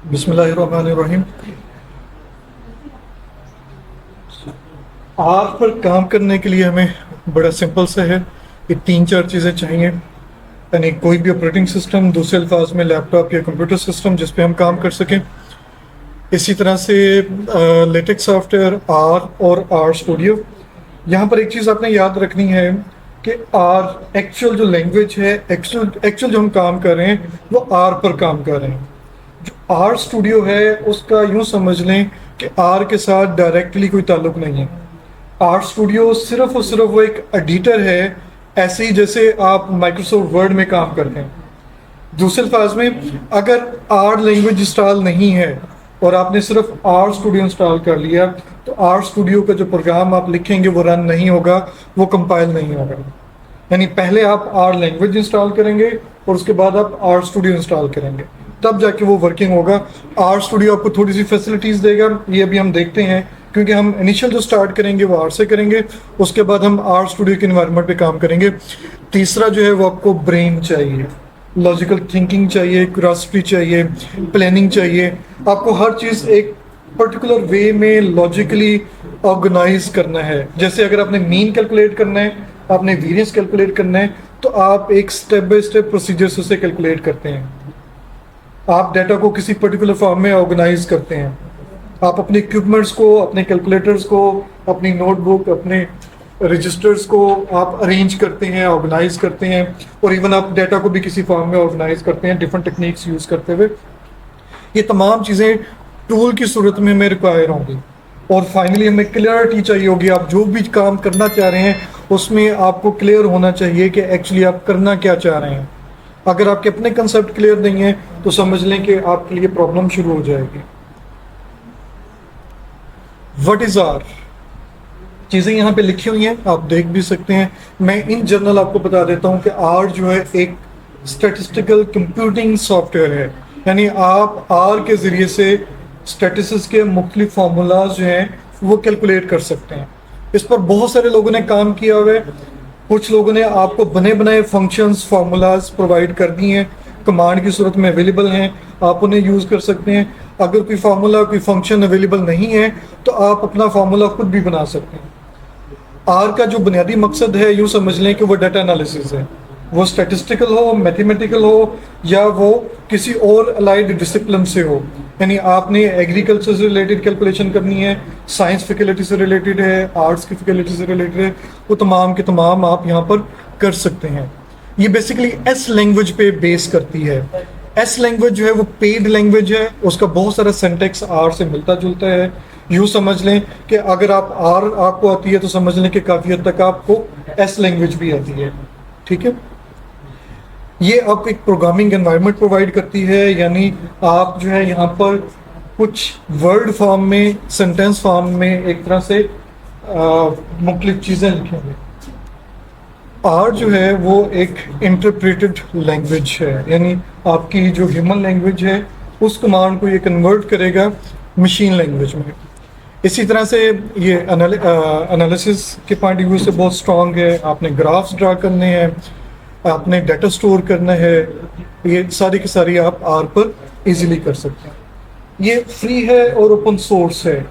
बिस्मिल्लाहिर्रहमानिर्रहीम। आर पर काम करने के लिए हमें बड़ा सिंपल सा है कि तीन चार चीज़ें चाहिए। यानी कोई भी ऑपरेटिंग सिस्टम, दूसरे अल्फाज में लैपटॉप या कंप्यूटर सिस्टम जिस पे हम काम कर सकें। इसी तरह से लेटेक्स सॉफ्टवेयर आर और आर स्टूडियो। यहाँ पर एक चीज़ आपने याद रखनी है कि आर एक्चुअल जो लैंग्वेज है, एक्चुअल जो हम काम कर रहे हैं वो आर पर काम कर रहे हैं। जो आर स्टूडियो है उसका यूं समझ लें कि आर के साथ डायरेक्टली कोई ताल्लुक नहीं है। आर स्टूडियो सिर्फ और सिर्फ वो एक एडिटर है, ऐसे ही जैसे आप माइक्रोसॉफ्ट वर्ड में काम करते हैं। दूसरे अल्फाज में, अगर आर लैंग्वेज इंस्टॉल नहीं है और आपने सिर्फ आर स्टूडियो इंस्टॉल कर लिया तो आर स्टूडियो का जो प्रोग्राम आप लिखेंगे वो रन नहीं होगा, वो कंपाइल नहीं होगा। यानी पहले आप आर लैंग्वेज इंस्टॉल करेंगे और उसके बाद आप आर स्टूडियो इंस्टॉल करेंगे, तब जाके वो वर्किंग होगा। आर स्टूडियो आपको थोड़ी सी फैसिलिटीज़ देगा, ये अभी हम देखते हैं, क्योंकि हम इनिशियल जो स्टार्ट करेंगे वो आर से करेंगे, उसके बाद हम आर स्टूडियो के इन्वायरमेंट पे काम करेंगे। तीसरा जो है वो आपको ब्रेन चाहिए, लॉजिकल थिंकिंग चाहिए, क्यूरियोसिटी चाहिए, प्लानिंग चाहिए। आपको हर चीज़ एक पर्टिकुलर वे में लॉजिकली ऑर्गेनाइज करना है। जैसे अगर आपने मीन कैलकुलेट करना है, आपने वेरिएंस कैलकुलेट करना है, तो आप एक स्टेप बाय स्टेप प्रोसीजर से उसे कैलकुलेट करते हैं। आप डाटा को किसी पर्टिकुलर फॉर्म में ऑर्गेनाइज करते हैं। आप अपने इक्विपमेंट्स को, अपने कैलकुलेटर्स को, अपनी नोटबुक, अपने रजिस्टर्स को आप अरेंज करते हैं, ऑर्गेनाइज करते हैं, और इवन आप डाटा को भी किसी फॉर्म में ऑर्गेनाइज करते हैं डिफरेंट टेक्निक्स यूज़ करते हुए। ये तमाम चीज़ें टूल की सूरत में हमें रिक्वायर होंगी। और फाइनली हमें क्लियरिटी चाहिए होगी। आप जो भी काम करना चाह रहे हैं उसमें आपको क्लियर होना चाहिए कि एक्चुअली आप करना क्या चाह रहे हैं। अगर आपके अपने कंसेप्ट क्लियर नहीं है तो समझ लें कि आपके लिए प्रॉब्लम शुरू हो जाएगी। व्हाट इज आर, चीज़ें यहाँ पे लिखी हुई हैं, आप देख भी सकते हैं। मैं इन जनरल आपको बता देता हूँ कि आर जो है एक स्टैटिस्टिकल कंप्यूटिंग सॉफ्टवेयर है। यानी आप आर के ज़रिए से स्टैटिस्टिक्स के मुख्तलिफ फार्मूलाज जो हैं वो कैलकुलेट कर सकते हैं। इस पर बहुत सारे लोगों ने काम किया हुआ है। कुछ लोगों ने आपको बने बनाए फंक्शंस, फार्मूलाज प्रोवाइड कर दिए हैं, कमांड की सूरत में अवेलेबल हैं, आप उन्हें यूज़ कर सकते हैं। अगर कोई फार्मूला, कोई फंक्शन अवेलेबल नहीं है तो आप अपना फार्मूला खुद भी बना सकते हैं। आर का जो बुनियादी मकसद है, यूँ समझ लें कि वो डाटा एनालिसिस है। वो स्टैटिस्टिकल हो, मैथमेटिकल हो, या वो किसी और अलाइड डिसिप्लिन से हो। यानी आपने एग्रीकल्चर से रिलेटेड कैलकुलेशन करनी है, साइंस फैकल्टी से रिलेटेड है, आर्ट्स की फैकल्टी से रिलेटेड है, वो तमाम के तमाम आप यहाँ पर कर सकते हैं। ये बेसिकली एस लैंग्वेज पे बेस करती है। एस लैंग्वेज जो है वो पेड लैंग्वेज है, उसका बहुत सारा सिंटैक्स आर से मिलता जुलता है। यूँ समझ लें कि अगर आप आर आपको आती है तो समझ लें कि काफ़ी हद तक आपको एस लैंग्वेज भी आती है। ठीक है, ये आपको एक प्रोग्रामिंग एनवायरनमेंट प्रोवाइड करती है। यानी आप जो है यहाँ पर कुछ वर्ड फॉर्म में, सेंटेंस फॉर्म में एक तरह से मुख्तलिफ चीज़ें लिखेंगे। आर जो है वो एक इंटरप्रेटेड लैंग्वेज है, यानी आपकी जो ह्यूमन लैंग्वेज है उस कमांड को ये कन्वर्ट करेगा मशीन लैंग्वेज में। इसी तरह से ये एनालिसिस के पॉइंट ऑफ व्यू से बहुत स्ट्रॉन्ग है। आपने ग्राफ्स ड्रा करने हैं, आपने डाटा स्टोर करना है, ये सारी की सारी आप आर पर इजीली कर सकते हैं। ये फ्री है और ओपन सोर्स है।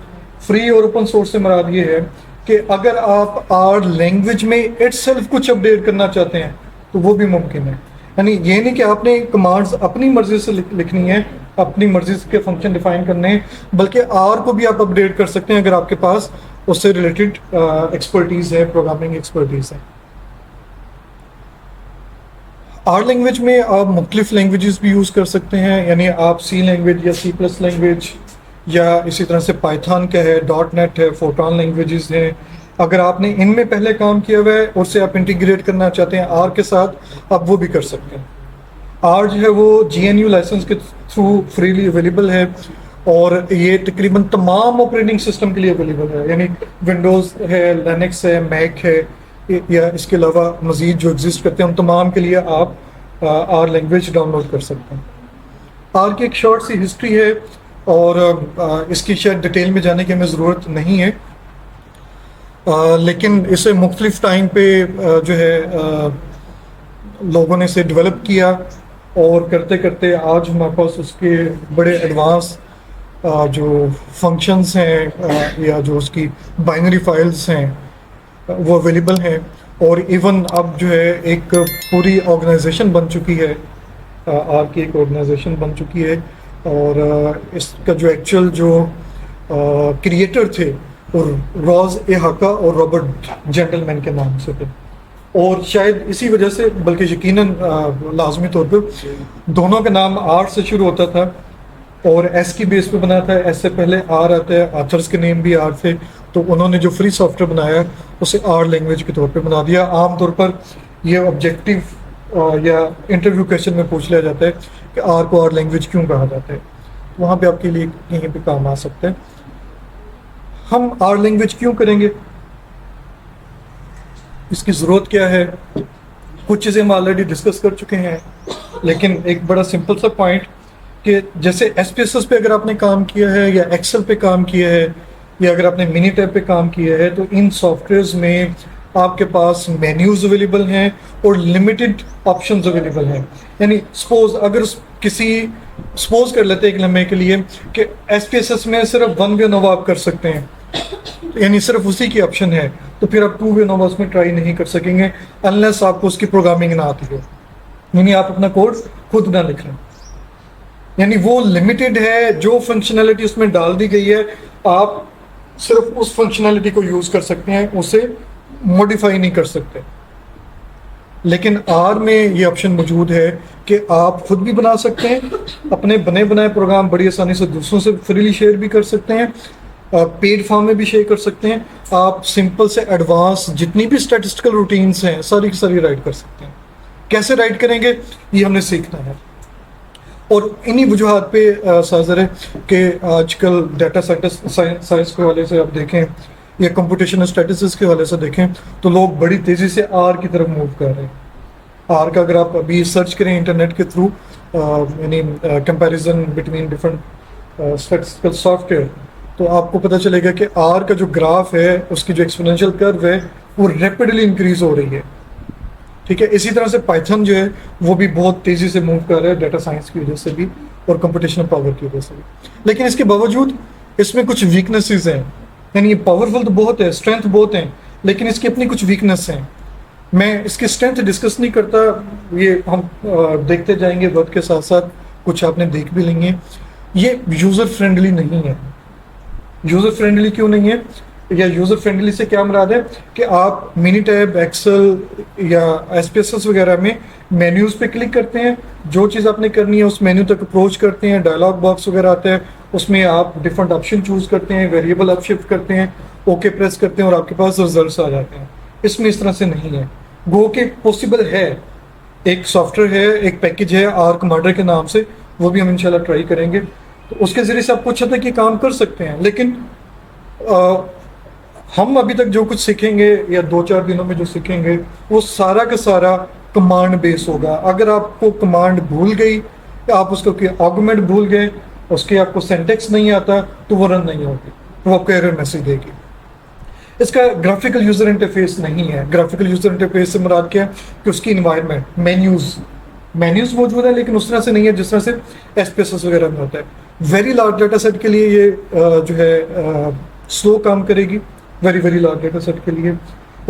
फ्री और ओपन सोर्स से मुराद ये है कि अगर आप आर लैंग्वेज में इटसेल्फ कुछ अपडेट करना चाहते हैं तो वो भी मुमकिन है। यानी ये नहीं कि आपने कमांड्स अपनी मर्जी से लिखनी है, अपनी मर्जी के फंक्शन डिफाइन करने हैं, बल्कि आर को भी आप अपडेट कर सकते हैं अगर आपके पास उससे रिलेटेड एक्सपर्टीज़ है, प्रोग्रामिंग एक्सपर्टीज़ है। आर लैंग्वेज में आप मुख्तलिफ लैंग्वेजेस भी यूज़ कर सकते हैं। यानी आप सी लैंग्वेज या सी प्लस लैंग्वेज, या इसी तरह से पाइथन का है, डॉट नेट है, फोर्ट्रान लैंग्वेजेस हैं। अगर आपने इनमें पहले काम किया हुआ है और उसे आप इंटीग्रेट करना चाहते हैं आर के साथ, आप वो भी कर सकते हैं। आर जो है वो GNU लाइसेंस के थ्रू फ्रीली अवेलेबल है और ये तकरीबन तमाम ऑपरेटिंग सिस्टम के लिए अवेलेबल है। यानी विंडोज़ है, लिनक्स है, मैक है, या इसके अलावा मज़ीद जो एग्जिस्ट करते हैं उन तमाम के लिए आप आर लैंग्वेज डाउनलोड कर सकते हैं। आर की एक शॉर्ट सी हिस्ट्री है और इसकी शायद डिटेल में जाने की हमें ज़रूरत नहीं है, लेकिन इसे मुख्तलिफ टाइम पे जो है लोगों ने इसे डेवलप किया। और करते करते आज हमारे पास उसके बड़े एडवांस जो फंक्शंस हैं या जो उसकी बाइनरी फाइल्स हैं वो अवेलेबल हैं। और इवन अब जो है एक पूरी ऑर्गेनाइजेशन बन चुकी है, आर की एक ऑर्गेनाइजेशन बन चुकी है। और इसका जो एक्चुअल जो क्रिएटर थे और रॉज ए हाका और रॉबर्ट जेंटलमैन के नाम से थे। और शायद इसी वजह से, बल्कि यकीनन लाजमी तौर पे दोनों का नाम आर से शुरू होता था और एस की बेस पे बना था। एस से पहले आर आता है, ऑथर्स के नेम भी आर थे, तो उन्होंने जो फ्री सॉफ्टवेयर बनाया उसे आर लैंग्वेज के तौर पे बना दिया। आमतौर पर यह ऑब्जेक्टिव या इंटरव्यू क्वेश्चन में पूछ लिया जाता है कि आर को आर लैंग्वेज क्यों कहा जाता है, वहाँ पे आपके लिए कहीं पे काम आ सकता है। हम आर लैंग्वेज क्यों करेंगे, इसकी ज़रूरत क्या है, कुछ चीज़ें हम ऑलरेडी डिस्कस कर चुके हैं। लेकिन एक बड़ा सिंपल सा पॉइंट कि जैसे SPSS पे अगर आपने काम किया है या एक्सेल पे काम किया है या अगर आपने मिनी टैब पे काम किया है, तो इन सॉफ्टवेयर्स में आपके पास मेन्यूज अवेलेबल हैं और लिमिटेड ऑप्शंस अवेलेबल हैं। यानी सपोज कर लेते हैं एक लम्हे के लिए कि SPSS में सिर्फ 1 वे नोवा आप कर सकते हैं, यानी सिर्फ उसी की ऑप्शन है, तो फिर आप 2 वे नोवा उसमें ट्राई नहीं कर सकेंगे अनलेस आपको उसकी प्रोग्रामिंग ना आती हो, यानी आप अपना कोड खुद ना लिख लें। यानी वो लिमिटेड है, जो फंक्शनैलिटी उसमें डाल दी गई है आप सिर्फ उस फंक्शनैलिटी को यूज कर सकते हैं, उसे मॉडिफाई नहीं कर सकते। लेकिन आर में ये ऑप्शन मौजूद है कि आप खुद भी बना सकते हैं, अपने बने बनाए प्रोग्राम बड़ी आसानी से दूसरों से फ्रीली शेयर भी कर सकते हैं, पेड फॉर्म में भी शेयर कर सकते हैं। आप सिंपल से एडवांस जितनी भी स्टैटिस्टिकल रूटीन्स हैं सारी की सारी राइट कर सकते हैं। कैसे राइट करेंगे ये हमने सीखना है। और इन्हीं वजूहात पे साजर है कि आजकल डाटा साइंस के हवाले से आप देखें या कंप्यूटेशनल स्टैटिस्टिक्स के हवाले से देखें तो लोग बड़ी तेज़ी से आर की तरफ मूव कर रहे हैं। आर का अगर आप अभी सर्च करें इंटरनेट के थ्रू, यानी comparison between different statistical software, तो आपको पता चलेगा कि आर का जो ग्राफ है उसकी जो एक्सपोनेंशियल कर्व है वो रैपिडली इंक्रीज हो रही है। ठीक है, इसी तरह से पाइथन जो है वो भी बहुत तेज़ी से मूव कर रहा है डाटा साइंस की वजह से भी और कंप्यूटेशनल पावर की वजह से भी। लेकिन इसके बावजूद इसमें कुछ वीकनेसेस हैं, यानी ये पावरफुल तो बहुत है, स्ट्रेंथ बहुत है, लेकिन इसकी अपनी कुछ वीकनेस हैं। मैं इसकी स्ट्रेंथ डिस्कस नहीं करता, ये हम देखते जाएंगे वक्त के साथ साथ, कुछ आपने देख भी लेंगे। ये यूज़र फ्रेंडली नहीं है। यूज़र फ्रेंडली क्यों नहीं है, या यूज़र फ्रेंडली से क्या मुराद है कि आप मिनी टैब, एक्सेल या SPSS वगैरह में मेन्यूज़ पे क्लिक करते हैं, जो चीज़ आपने करनी है उस मेन्यू तक अप्रोच करते हैं, डायलॉग बॉक्स वगैरह आता है, उसमें आप डिफरेंट ऑप्शन चूज़ करते हैं, वेरिएबल आप शिफ्ट करते हैं, ओके प्रेस करते हैं और आपके पास रिजल्ट्स आ जाते हैं। इसमें इस तरह से नहीं है। गो के पॉसिबल है, एक सॉफ्टवेयर है, एक पैकेज है आर कमांडर के नाम से, वो भी हम इंशाल्लाह ट्राई करेंगे, तो उसके ज़रिए से आप कुछ हद तक ये काम कर सकते हैं। लेकिन हम अभी तक जो कुछ सीखेंगे या 2-4 दिनों में जो सीखेंगे वो सारा का सारा कमांड बेस होगा। अगर आपको कमांड भूल गई या आप उसको आर्गुमेंट भूल गए, उसके आपको सिंटैक्स नहीं आता, तो वो रन नहीं होगी, वो आपको एरर मैसेज देगी। इसका ग्राफिकल यूज़र इंटरफेस नहीं है। ग्राफिकल यूज़र इंटरफेस से मुराद क्या है कि उसकी इन्वायरमेंट, मेन्यूज़ मौजूद है, लेकिन उस तरह से नहीं है जिस तरह से SPSS वगैरह में होता है। वेरी लार्ज डाटा सेट के लिए ये जो है स्लो काम करेगी, वेरी लार्ज डाटा सेट के लिए।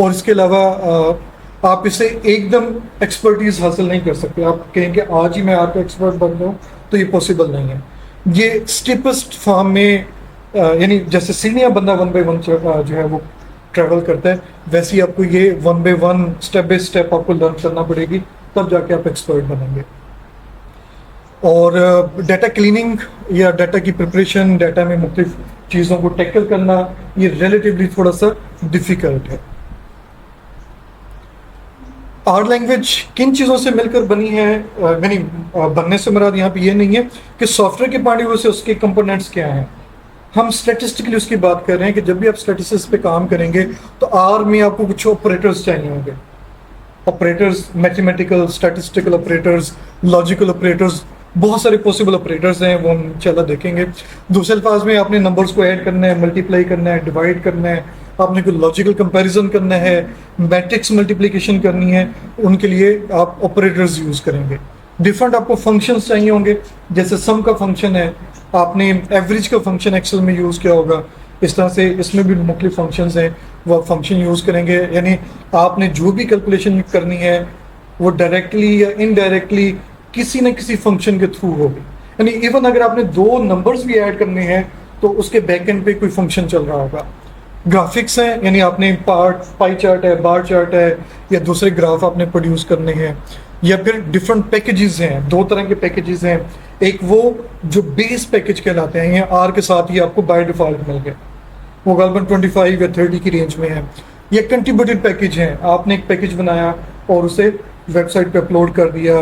और इसके अलावा आप इसे एकदम एक्सपर्टीज हासिल नहीं कर सकते। आप कहेंगे आज ही मैं आपका एक्सपर्ट बन जाऊँ, तो ये पॉसिबल नहीं है। ये स्टेपिस्ट फॉर्म में यानी जैसे सीढ़ियाँ बंदा 1 by 1 जो है वो ट्रैवल करता है, वैसे ही आपको ये 1 by 1 स्टेप बाय स्टेप आपको लर्न करना पड़ेगी, तब जाके आप एक्सपर्ट बनेंगे। और डाटा क्लीनिंग या डाटा की प्रिपरेशन, डाटा में मुख्तलिफ चीज़ों को टैकल करना, ये रिलेटिवली थोड़ा सा डिफ़िकल्ट है। आर लैंग्वेज किन चीज़ों से मिलकर बनी है, यानी बनने से मुराद यहाँ पे ये नहीं है कि सॉफ्टवेयर के पॉइंट ऑफ व्यू से उसके कंपोनेंट्स क्या हैं। हम स्टैटिस्टिकली उसकी बात कर रहे हैं कि जब भी आप स्टैटिस्टिक्स पे काम करेंगे तो आर में आपको कुछ ऑपरेटर्स चाहिए होंगे। Operators, mathematical, statistical operators, logical operators, बहुत सारे पॉसिबल ऑपरेटर्स हैं, वो हम इंशाल्लाह देखेंगे। दूसरे अल्फाज में आपने नंबर्स को ऐड करना है, मल्टीप्लाई करना है, डिवाइड करना है, आपने कोई लॉजिकल कंपैरिजन करना है, मैट्रिक्स मल्टीप्लिकेशन करनी है, उनके लिए आप ऑपरेटर्स यूज़ करेंगे। डिफरेंट आपको फंक्शंस चाहिए होंगे, जैसे सम का फंक्शन है, आपने एवरेज का फंक्शन एक्सेल में यूज़ किया होगा, इस तरह से इसमें भी मुख्तलिफ फंक्शंस हैं, वो आप फंक्शन यूज़ करेंगे। यानी आपने जो भी कैलकुलेशन करनी है वो डायरेक्टली या इनडायरेक्टली किसी न किसी फंक्शन के थ्रू होगी। यानी इवन अगर आपने दो नंबर्स भी ऐड करने हैं तो उसके बैक एंड पे कोई फंक्शन चल रहा होगा। ग्राफिक्स हैं, यानी आपने पाई चार्ट है, बार चार्ट है, या दूसरे ग्राफ आपने प्रोड्यूस करने हैं, या फिर डिफरेंट पैकेजेस हैं। दो तरह के पैकेजेस हैं, एक वो जो बेस पैकेज कहलाते हैं, ये आर के साथ ही आपको बाय डिफॉल्ट मिल गए, वो गालबन 25 या 30 की रेंज में है। ये कंट्रीब्यूटेड पैकेज हैं, आपने एक पैकेज बनाया और उसे वेबसाइट पे अपलोड कर दिया,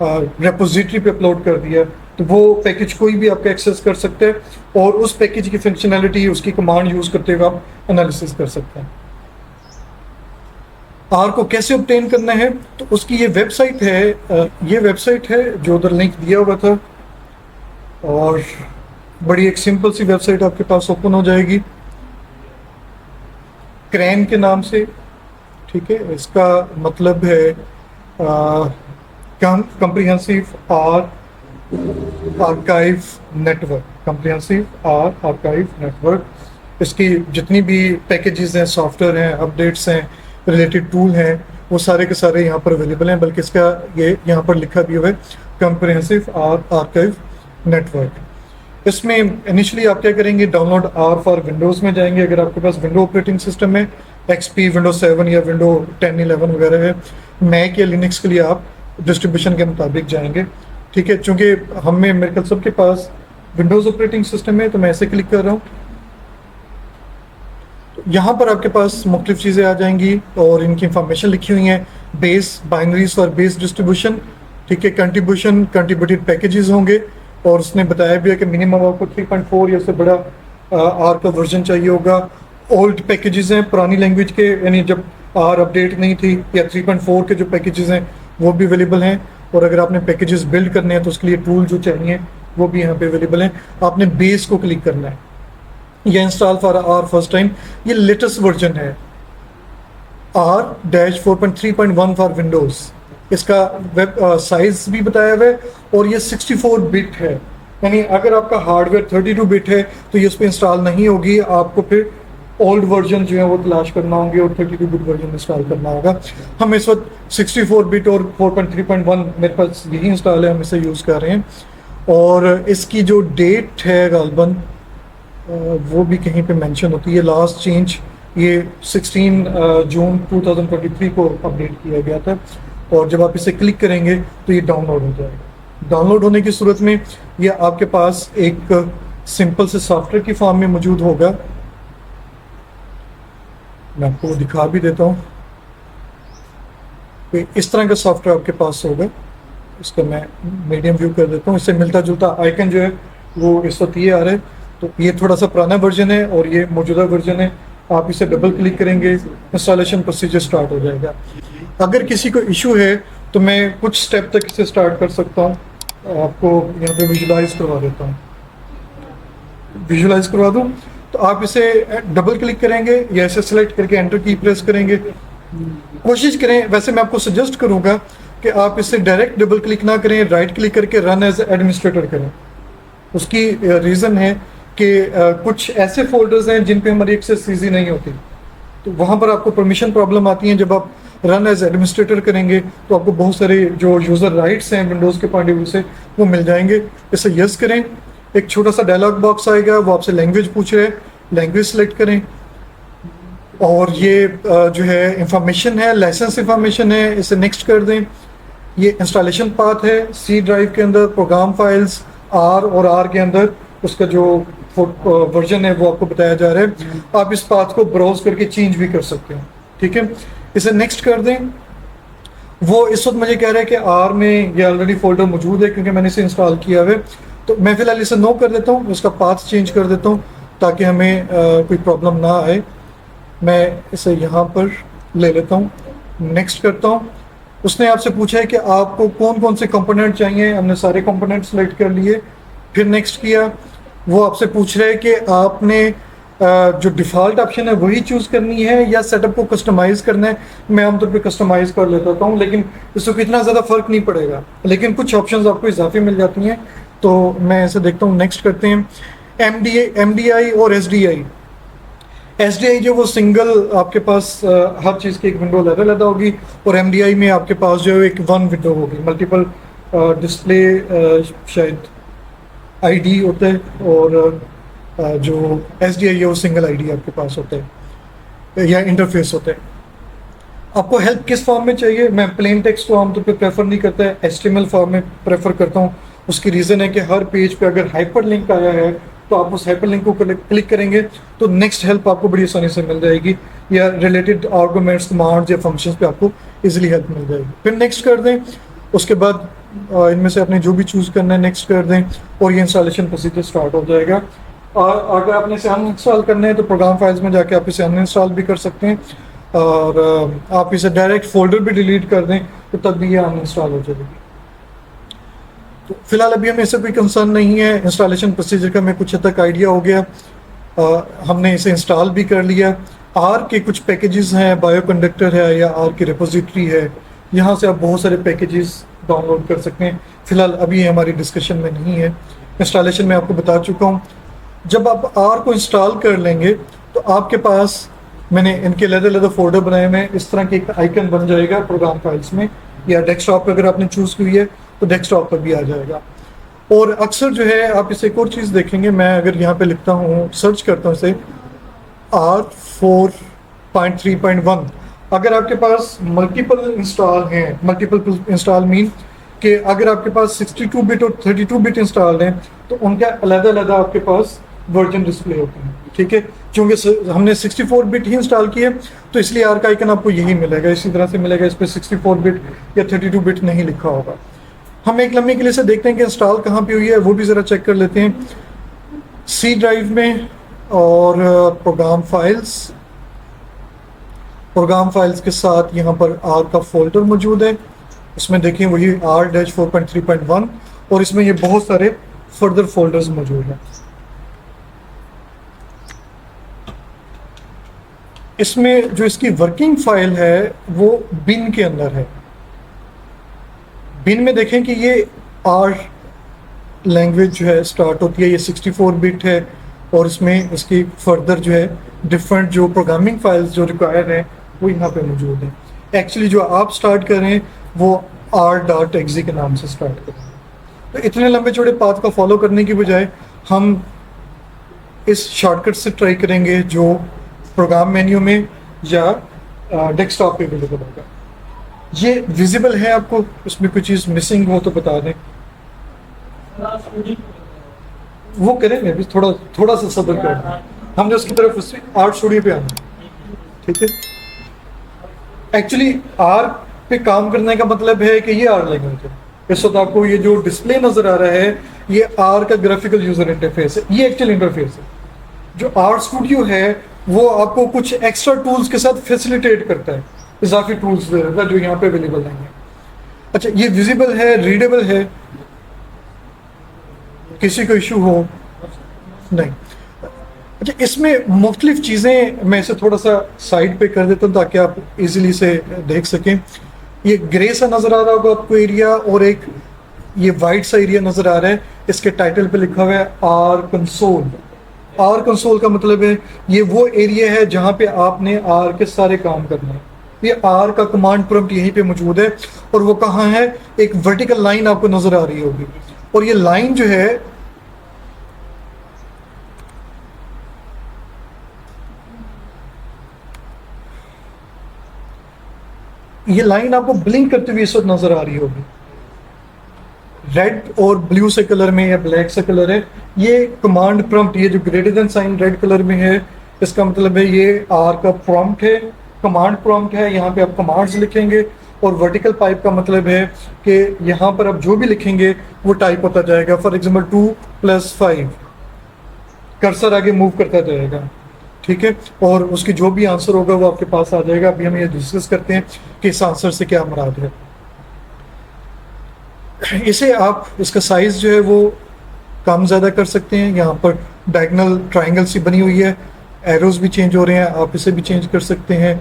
रेपोजिटरी पे अपलोड कर दिया, तो वो पैकेज कोई भी आपका एक्सेस कर सकता है और उस पैकेज की फंक्शनैलिटी, उसकी कमांड यूज़ करते हुए आप एनालिसिस कर सकते हैं। आर को कैसे ऑब्टेन करना है, तो उसकी ये वेबसाइट है जो उधर लिंक दिया हुआ था, और बड़ी एक सिंपल सी वेबसाइट आपके पास ओपन हो जाएगी क्रैन के नाम से। ठीक है, इसका मतलब है comprehensive archive network, comprehensive archive network. इसकी जितनी भी पैकेजेस हैं, सॉफ्टवेयर हैं, अपडेट्स हैं, रिलेटेड टूल हैं, वो सारे के सारे यहाँ पर अवेलेबल हैं। बल्कि इसका ये यहाँ पर लिखा भी हुआ है कम्प्रिहेंसिव आर्काइव नेटवर्क। इसमें इनिशियली आप क्या करेंगे, डाउनलोड आर फॉर विंडोज़ में जाएंगे। अगर आपके पास विंडो ऑपरेटिंग सिस्टम है, एक्सपी, विंडो 7 या विंडो 10, 11 वगैरह है, मैक या लिनक्स के लिए आप डिस्ट्रीब्यूशन के मुताबिक जाएंगे। ठीक है, चूँकि हमें मेरे ख्याल सबके पास विंडोज़ ऑपरेटिंग सिस्टम है, तो मैं ऐसे क्लिक कर रहा हूँ। यहाँ पर आपके पास मुख्तलिफ चीज़ें आ जाएंगी और इनकी इंफॉर्मेशन लिखी हुई हैं। Base binaries for base distribution, ठीक है, कंट्रीब्यूशन कंट्रीब्यूटेड पैकेजेस होंगे, और उसने बताया भी है कि मिनिमम आपको 3.4 या उससे बड़ा आर का वर्जन चाहिए होगा। ओल्ड पैकेजेस हैं, पुरानी लैंग्वेज के, यानी जब आर अपडेट नहीं थी, या 3.4 के जो पैकेजेस हैं वो भी अवेलेबल हैं। और अगर आपने पैकेजेस बिल्ड करने हैं तो उसके लिए टूल जो चाहिए वो भी यहाँ पे अवेलेबल हैं। आपने बेस को क्लिक करना है, यह install for R first time, ये लेटेस्ट वर्जन है R-4.3.1 फॉर विंडोज़। इसका वेब साइज भी बताया हुआ है, और ये 64 बिट है। यानी अगर आपका हार्डवेयर 32 बिट है तो ये उस पर इंस्टॉल नहीं होगी, आपको फिर ओल्ड वर्जन जो है वो तलाश करना होंगे और 32 बिट वर्जन इंस्टॉल करना होगा। हम इस वक्त 64 बिट और 4.3.1 मेरे पास यही इंस्टॉल है, हम इसे यूज़ कर रहे हैं। और इसकी जो डेट है गालबन वो भी कहीं पे मेंशन होती है, लास्ट चेंज ये 16 जून 2023 को अपडेट किया गया था। और जब आप इसे क्लिक करेंगे तो ये डाउनलोड हो जाएगा। डाउनलोड होने की सूरत में ये आपके पास एक सिंपल से सॉफ्टवेयर की फॉर्म में मौजूद होगा। मैं आपको दिखा भी देता हूँ कि इस तरह का सॉफ्टवेयर आपके पास होगा। इसका मैं मीडियम व्यू कर देता हूँ। इससे मिलता जुलता आइकन जो है वो इस वक्त ये आ रहा है, तो ये थोड़ा सा पुराना वर्जन है और ये मौजूदा वर्जन है। आप इसे डबल क्लिक करेंगे, इंस्टॉलेशन प्रोसीजर स्टार्ट हो जाएगा। अगर किसी को इशू है तो मैं कुछ स्टेप तक इसे स्टार्ट कर सकता हूँ। आपको यहाँ पे विजुलाइज करवा देता हूँ, विजुलाइज करवा दूँ। तो आप इसे डबल क्लिक करेंगे या इसे सेलेक्ट करके एंटर की प्रेस करेंगे। कोशिश करें, वैसे मैं आपको सजेस्ट करूँगा कि आप इसे डायरेक्ट डबल क्लिक ना करें, राइट क्लिक करके रन एज एडमिनिस्ट्रेटर करें। उसकी रीज़न है कि कुछ ऐसे फोल्डर्स हैं जिन पे हमारी एक्सेस ईजी नहीं होती, तो वहाँ पर आपको परमिशन प्रॉब्लम आती है। जब आप रन एज एडमिनिस्ट्रेटर करेंगे तो आपको बहुत सारे जो यूज़र राइट्स हैं विंडोज़ के पॉइंट ऑफ व्यू से वो मिल जाएंगे। इसे यस करें, एक छोटा सा डायलॉग बॉक्स आएगा, वो आपसे लैंग्वेज पूछ रहे हैं, लैंग्वेज सेलेक्ट करें। और ये जो है इंफॉर्मेशन है, लाइसेंस इंफॉर्मेशन है, इसे नेक्स्ट कर दें। ये इंस्टॉलेशन पाथ है, सी ड्राइव के अंदर प्रोग्राम फाइल्स आर और आर के अंदर उसका जो वर्जन है वो आपको बताया जा रहा है। आप इस पाथ को ब्राउज करके चेंज भी कर सकते हैं। ठीक है, इसे नेक्स्ट कर दें। वो इस वक्त मुझे कह रहा है कि आर में ये ऑलरेडी फोल्डर मौजूद है क्योंकि मैंने इसे इंस्टॉल किया है, तो मैं फिलहाल इसे नो कर देता हूँ, उसका पाथ चेंज कर देता हूँ ताकि हमें कोई प्रॉब्लम ना आए। मैं इसे यहाँ पर ले लेता हूँ, नेक्स्ट करता हूँ। उसने आपसे पूछा है कि आपको कौन कौन से कंपोनेंट चाहिए, हमने सारे कंपोनेंट सेलेक्ट कर लिए। फिर नेक्स्ट किया, वो आपसे पूछ रहा है कि आपने जो डिफ़ॉल्ट ऑप्शन है वही चूज़ करनी है या सेटअप को कस्टमाइज़ करना है। मैं आमतौर पे कस्टमाइज़ कर लेता हूँ, लेकिन इससे इतना ज़्यादा फ़र्क नहीं पड़ेगा, लेकिन कुछ ऑप्शंस आपको इजाफी मिल जाती हैं। तो मैं ऐसे देखता हूँ, नेक्स्ट करते हैं। एम डी आई और एस डी आई जो वो सिंगल आपके पास हर चीज़ की एक विंडो अलग होगी, और एम डी आई में आपके पास जो है एक वन विंडो होगी, मल्टीपल डिस्प्ले शायद आईडी होता है, और जो एस डी आई है वो सिंगल आईडी आपके पास होता है या इंटरफेस होता है। आपको हेल्प किस फॉर्म में चाहिए? मैं प्लेन टेक्स्ट को आमतौर पे प्रेफर नहीं करता है, एचटीएमएल फॉर्म में प्रेफर करता हूँ। उसकी रीज़न है कि हर पेज पे अगर हाइपर लिंक आया है तो आप उस हाइपर लिंक को क्लिक करेंगे तो नेक्स्ट हेल्प आपको बड़ी आसानी से मिल जाएगी, या रिलेटेड आर्गुमेंट्स, कमांड्स या फंक्शंस पे आपको इजीली हेल्प मिल जाएगी। फिर नेक्स्ट कर दें, उसके बाद इनमें से आपने जो भी चूज़ करना है नेक्स्ट कर दें, और ये इंस्टॉलेशन प्रोसीजर स्टार्ट हो जाएगा। और अगर आपने इसे अनइंस्टॉल करना है तो प्रोग्राम फाइल्स में जाके आप इसे अनइंस्टॉल भी कर सकते हैं, और आप इसे डायरेक्ट फोल्डर भी डिलीट कर दें तो तब भी ये अनइंस्टॉल हो जाएगी। तो फिलहाल अभी हमें इससे कोई कंसर्न नहीं है। इंस्टॉलेशन प्रोसीजर का हमें कुछ हद तक आइडिया हो गया, हमने इसे इंस्टॉल भी कर लिया। आर के कुछ पैकेजेस हैं, बायो कंडक्टर है या आर की रिपोजिटरी है, यहाँ से आप बहुत सारे पैकेजेस डाउनलोड कर सकते हैं। फिलहाल अभी ये हमारी डिस्कशन में नहीं है। इंस्टॉलेशन में आपको बता चुका हूँ। जब आप आर को इंस्टॉल कर लेंगे तो आपके पास, मैंने इनके अलग फोल्डर बनाए हुए हैं, इस तरह के एक आइकन बन जाएगा प्रोग्राम फाइल्स में, या डेस्कटॉप पे अगर आपने चूज़ की है तो डेस्कटॉप पर भी आ जाएगा। और अक्सर जो है आप इसे एक और चीज़ देखेंगे, मैं अगर यहाँ पे लिखता हूँ, सर्च करता हूँ इसे R4.3.1, अगर आपके पास मल्टीपल इंस्टॉल हैं, मल्टीपल इंस्टॉल मीन कि अगर आपके पास 62 बिट और 32 बिट इंस्टॉल हैं तो उनका अलग आपके पास वर्जन डिस्प्ले होते हैं। ठीक है, क्योंकि हमने 64 बिट ही इंस्टॉल किए तो इसलिए आर का आइकन आपको यही मिलेगा, इसी तरह से मिलेगा, इस पर 64 बिट या 32 बिट नहीं लिखा होगा। हम एक लम्हे के लिए से देखते हैं कि इंस्टॉल कहाँ पे हुई है, वो भी ज़रा चेक कर लेते हैं। सी ड्राइव में, और प्रोग्राम फाइल्स के साथ यहाँ पर आर का फोल्डर मौजूद है। इसमें देखें वही R-4.3.1, और इसमें ये बहुत सारे फर्दर फोल्डर्स मौजूद हैं। इसमें जो इसकी वर्किंग फाइल है वो बिन के अंदर है। बिन में देखें कि ये आर लैंग्वेज जो है स्टार्ट होती है, ये 64 बिट है, और इसमें इसकी फर्दर जो है डिफरेंट जो प्रोग्रामिंग फाइल्स जो रिक्वायर्ड हैं वो यहाँ पे मौजूद हैं। एक्चुअली जो आप स्टार्ट करें वो R.exe के नाम से स्टार्ट करें। तो इतने लंबे चौड़े पाथ का फॉलो करने की बजाय हम इस शॉर्टकट से ट्राई करेंगे जो प्रोग्राम मेन्यू में या डेस्कटॉप पे अवेलेबल होगा। ये विजिबल है आपको, इसमें कोई चीज़ मिसिंग हो तो बता दें। वो करेंगे अभी, थोड़ा सा सब्र करें, हमने उसकी तरफ उससे आर्ट स्टूडियो पे आना। ठीक है, एक्चुअली आर पे काम करने का मतलब है कि ये आर लैंग्वेज है। इस वक्त आपको ये जो डिस्प्ले नजर आ रहा है ये आर का ग्राफिकल यूजर इंटरफेस है, ये एक्चुअल इंटरफेस है। जो आर स्टूडियो है वो आपको कुछ एक्स्ट्रा टूल्स के साथ फैसिलिटेट करता है, इजाफी टूल्स जो यहाँ पे अवेलेबल नहीं है। अच्छा, ये विजिबल है, रीडेबल है, किसी को इशू हो नहीं। अच्छा, इसमें मुख्तलिफ चीज़ें, मैं इसे थोड़ा सा साइड पे कर देता हूँ ताकि आप इजीली से देख सकें। ये ग्रे सा नज़र आ रहा होगा आपको एरिया, और एक ये वाइट सा एरिया नज़र आ रहा है, इसके टाइटल पे लिखा हुआ है आर कंसोल। आर कंसोल का मतलब है ये वो एरिया है जहाँ पे आपने आर के सारे काम करने हैं। ये आर का कमांड प्रॉम्प्ट यहीं पे मौजूद है, और वो कहाँ है, एक वर्टिकल लाइन आपको नज़र आ रही होगी, और ये लाइन जो है ये लाइन आपको ब्लिंक करते हुए इस वक्त नजर आ रही होगी। रेड और ब्लू से कलर में या ब्लैक से कलर है, ये कमांड प्रॉम्प्ट, ये जो greater than sign red colour में है इसका मतलब है ये आर का प्रॉम्प्ट है, कमांड प्रॉम्प्ट है। यहाँ पे आप कमांड्स लिखेंगे, और वर्टिकल पाइप का मतलब है कि यहाँ पर आप जो भी लिखेंगे वो टाइप होता जाएगा। फॉर एग्जाम्पल 2+5 कर्सर आगे मूव करता जाएगा। ठीक है, और उसकी जो भी आंसर होगा वो आपके पास आ जाएगा। अभी हम ये डिस्कस करते हैं कि इस आंसर से क्या मुराद है। इसे आप, इसका साइज जो है वो कम ज़्यादा कर सकते हैं। यहाँ पर डायगोनल ट्रायंगल सी बनी हुई है, एरोज भी चेंज हो रहे हैं, आप इसे भी चेंज कर सकते हैं।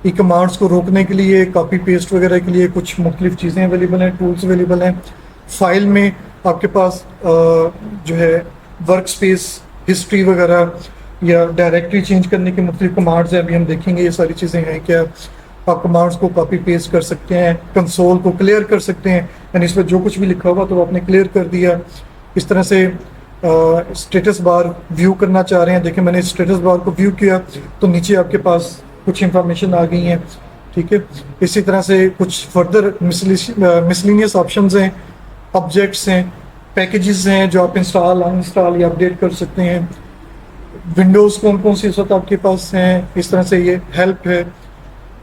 ई कमांड्स को रोकने के लिए, कॉपी पेस्ट वगैरह के लिए कुछ मुख्तलिफ चीज़ें अवेलेबल हैं, टूल्स अवेलेबल हैं। फाइल में आपके पास जो है वर्क स्पेस हिस्ट्री वगैरह या डायरेक्टरी चेंज करने के मुख्तलिफ कमांड्स हैं, अभी हम देखेंगे ये सारी चीज़ें हैं क्या। आप कमांड्स को कॉपी पेस्ट कर सकते हैं, कंसोल को क्लियर कर सकते हैं, यानी इसमें जो कुछ भी लिखा हुआ तो आपने क्लियर कर दिया। इस तरह से स्टेटस बार व्यू करना चाह रहे हैं, देखिए मैंने स्टेटस बार को व्यू किया तो नीचे आपके पास कुछ इंफॉर्मेशन आ गई हैं, ठीक है। इसी तरह से कुछ फर्दर मिसलिनियस ऑप्शंस हैं, ऑब्जेक्ट्स हैं, पैकेजेस हैं जो आप इंस्टॉल अनइंस्टॉल या अपडेट कर सकते हैं। विंडोज़ कौन कौन सी इस वक्त आपके पास हैं, इस तरह से ये हेल्प है,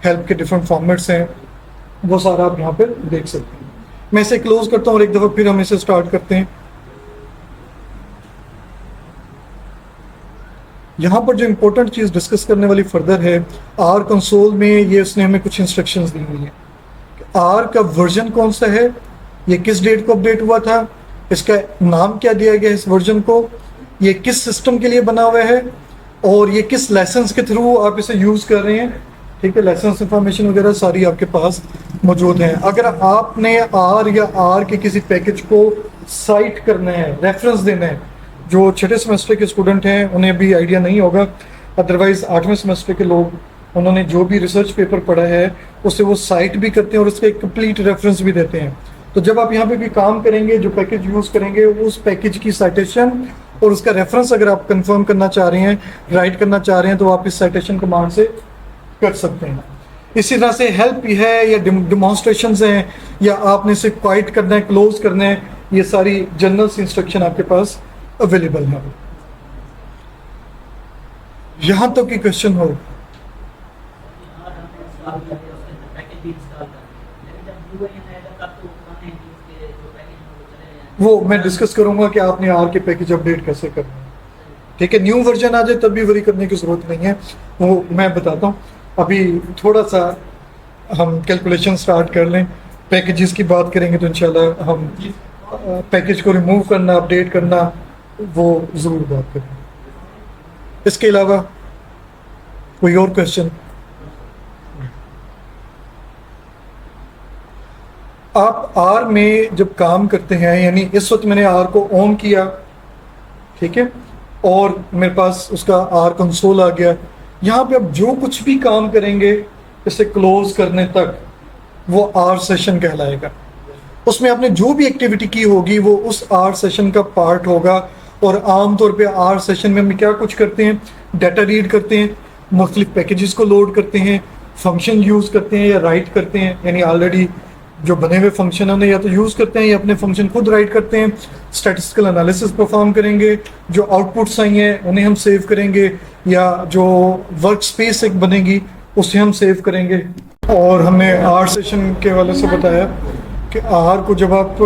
हेल्प के डिफरेंट फॉर्मेट्स हैं, वो सारा आप यहाँ पर देख सकते हैं। मैं इसे क्लोज करता हूँ और एक दफ़ा फिर हम इसे स्टार्ट करते हैं। यहाँ पर जो इम्पोर्टेंट चीज़ डिस्कस करने वाली फर्दर है, आर कंसोल में ये उसने हमें कुछ इंस्ट्रक्शंस दी हुई हैं। आर का वर्जन कौन सा है, ये किस डेट को अपडेट हुआ था, इसका नाम क्या दिया गया इस वर्जन को, ये किस सिस्टम के लिए बना हुआ है और ये किस लाइसेंस के थ्रू आप इसे यूज़ कर रहे हैं, ठीक है। लाइसेंस इंफॉर्मेशन वगैरह सारी आपके पास मौजूद है। अगर आपने आर या आर के किसी पैकेज को साइट करना है, रेफरेंस देना है, जो छठे सेमेस्टर के स्टूडेंट हैं उन्हें भी आइडिया नहीं होगा, अदरवाइज 8वें सेमेस्टर के लोग उन्होंने जो भी रिसर्च पेपर पढ़ा है उससे वो साइट भी करते हैं और उसका एक कंप्लीट रेफरेंस भी देते हैं। तो जब आप यहाँ पे भी काम करेंगे, जो पैकेज यूज़ करेंगे, उस पैकेज की साइटेशन और उसका रेफरेंस अगर आप कंफर्म करना चाह रहे हैं, राइट करना चाह रहे हैं, तो आप इस साइटेशन कमांड से कर सकते हैं। इसी तरह से हेल्प है या डिमॉन्स्ट्रेशंस हैं या आपने इसे क्वाइट करना है, क्लोज करना है, ये सारी जनरल इंस्ट्रक्शन आपके पास अवेलेबल है। यहां तक की क्वेश्चन हो, वो मैं डिस्कस करूंगा कि आपने आर के पैकेज अपडेट कैसे करना है, ठीक है। न्यू वर्जन आ जाए तब भी वरी करने की जरूरत नहीं है, वो मैं बताता हूँ। अभी थोड़ा सा हम कैलकुलेशन स्टार्ट कर लें, पैकेजेस की बात करेंगे तो इंशाल्लाह हम पैकेज को रिमूव करना, अपडेट करना, वो ज़रूर बात करें। इसके अलावा कोई और क्वेश्चन? आप आर में जब काम करते हैं, यानी इस वक्त मैंने आर को ऑन किया, ठीक है, और मेरे पास उसका आर कंसोल आ गया। यहाँ पे आप जो कुछ भी काम करेंगे इसे क्लोज करने तक वो आर सेशन कहलाएगा। उसमें आपने जो भी एक्टिविटी की होगी वो उस आर सेशन का पार्ट होगा। और आमतौर पे आर सेशन में हम क्या कुछ करते हैं, डाटा रीड करते हैं, मुख्तलिफ पैकेजेस को लोड करते हैं, फंक्शन यूज़ करते हैं या राइट करते हैं, यानी ऑलरेडी जो बने हुए फंक्शन है उन्हें या तो यूज़ करते हैं या अपने फंक्शन खुद राइट करते हैं। स्टैटिस्टिकल एनालिसिस परफॉर्म करेंगे, जो आउटपुट्स आई हैं उन्हें हम सेव करेंगे, या जो वर्क स्पेस एक बनेगी उसे हम सेव करेंगे। और हमने आर सेशन के हवाले से बताया कि आर को जब आप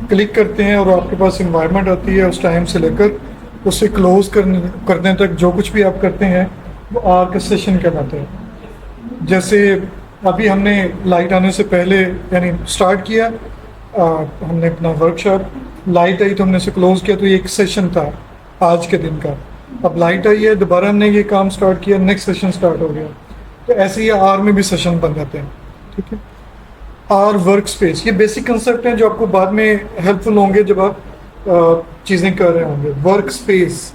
क्लिक करते हैं और आपके पास इन्वायरमेंट आती है, उस टाइम से लेकर उसे क्लोज करने तक जो कुछ भी आप करते हैं वो आर का सेशन कहलाते हैं। जैसे अभी हमने लाइट आने से पहले यानी स्टार्ट किया, हमने अपना वर्कशॉप, लाइट आई तो हमने इसे क्लोज किया, तो ये एक सेशन था आज के दिन का। अब लाइट आई है, दोबारा हमने ये काम स्टार्ट किया, नेक्स्ट सेशन स्टार्ट हो गया। तो ऐसे ही आर में भी सेशन बन जाते हैं, ठीक है। आर वर्क स्पेस, ये बेसिक कंसेप्ट हैं जो आपको बाद में हेल्पफुल होंगे जब आप चीज़ें कर रहे होंगे। वर्क स्पेस,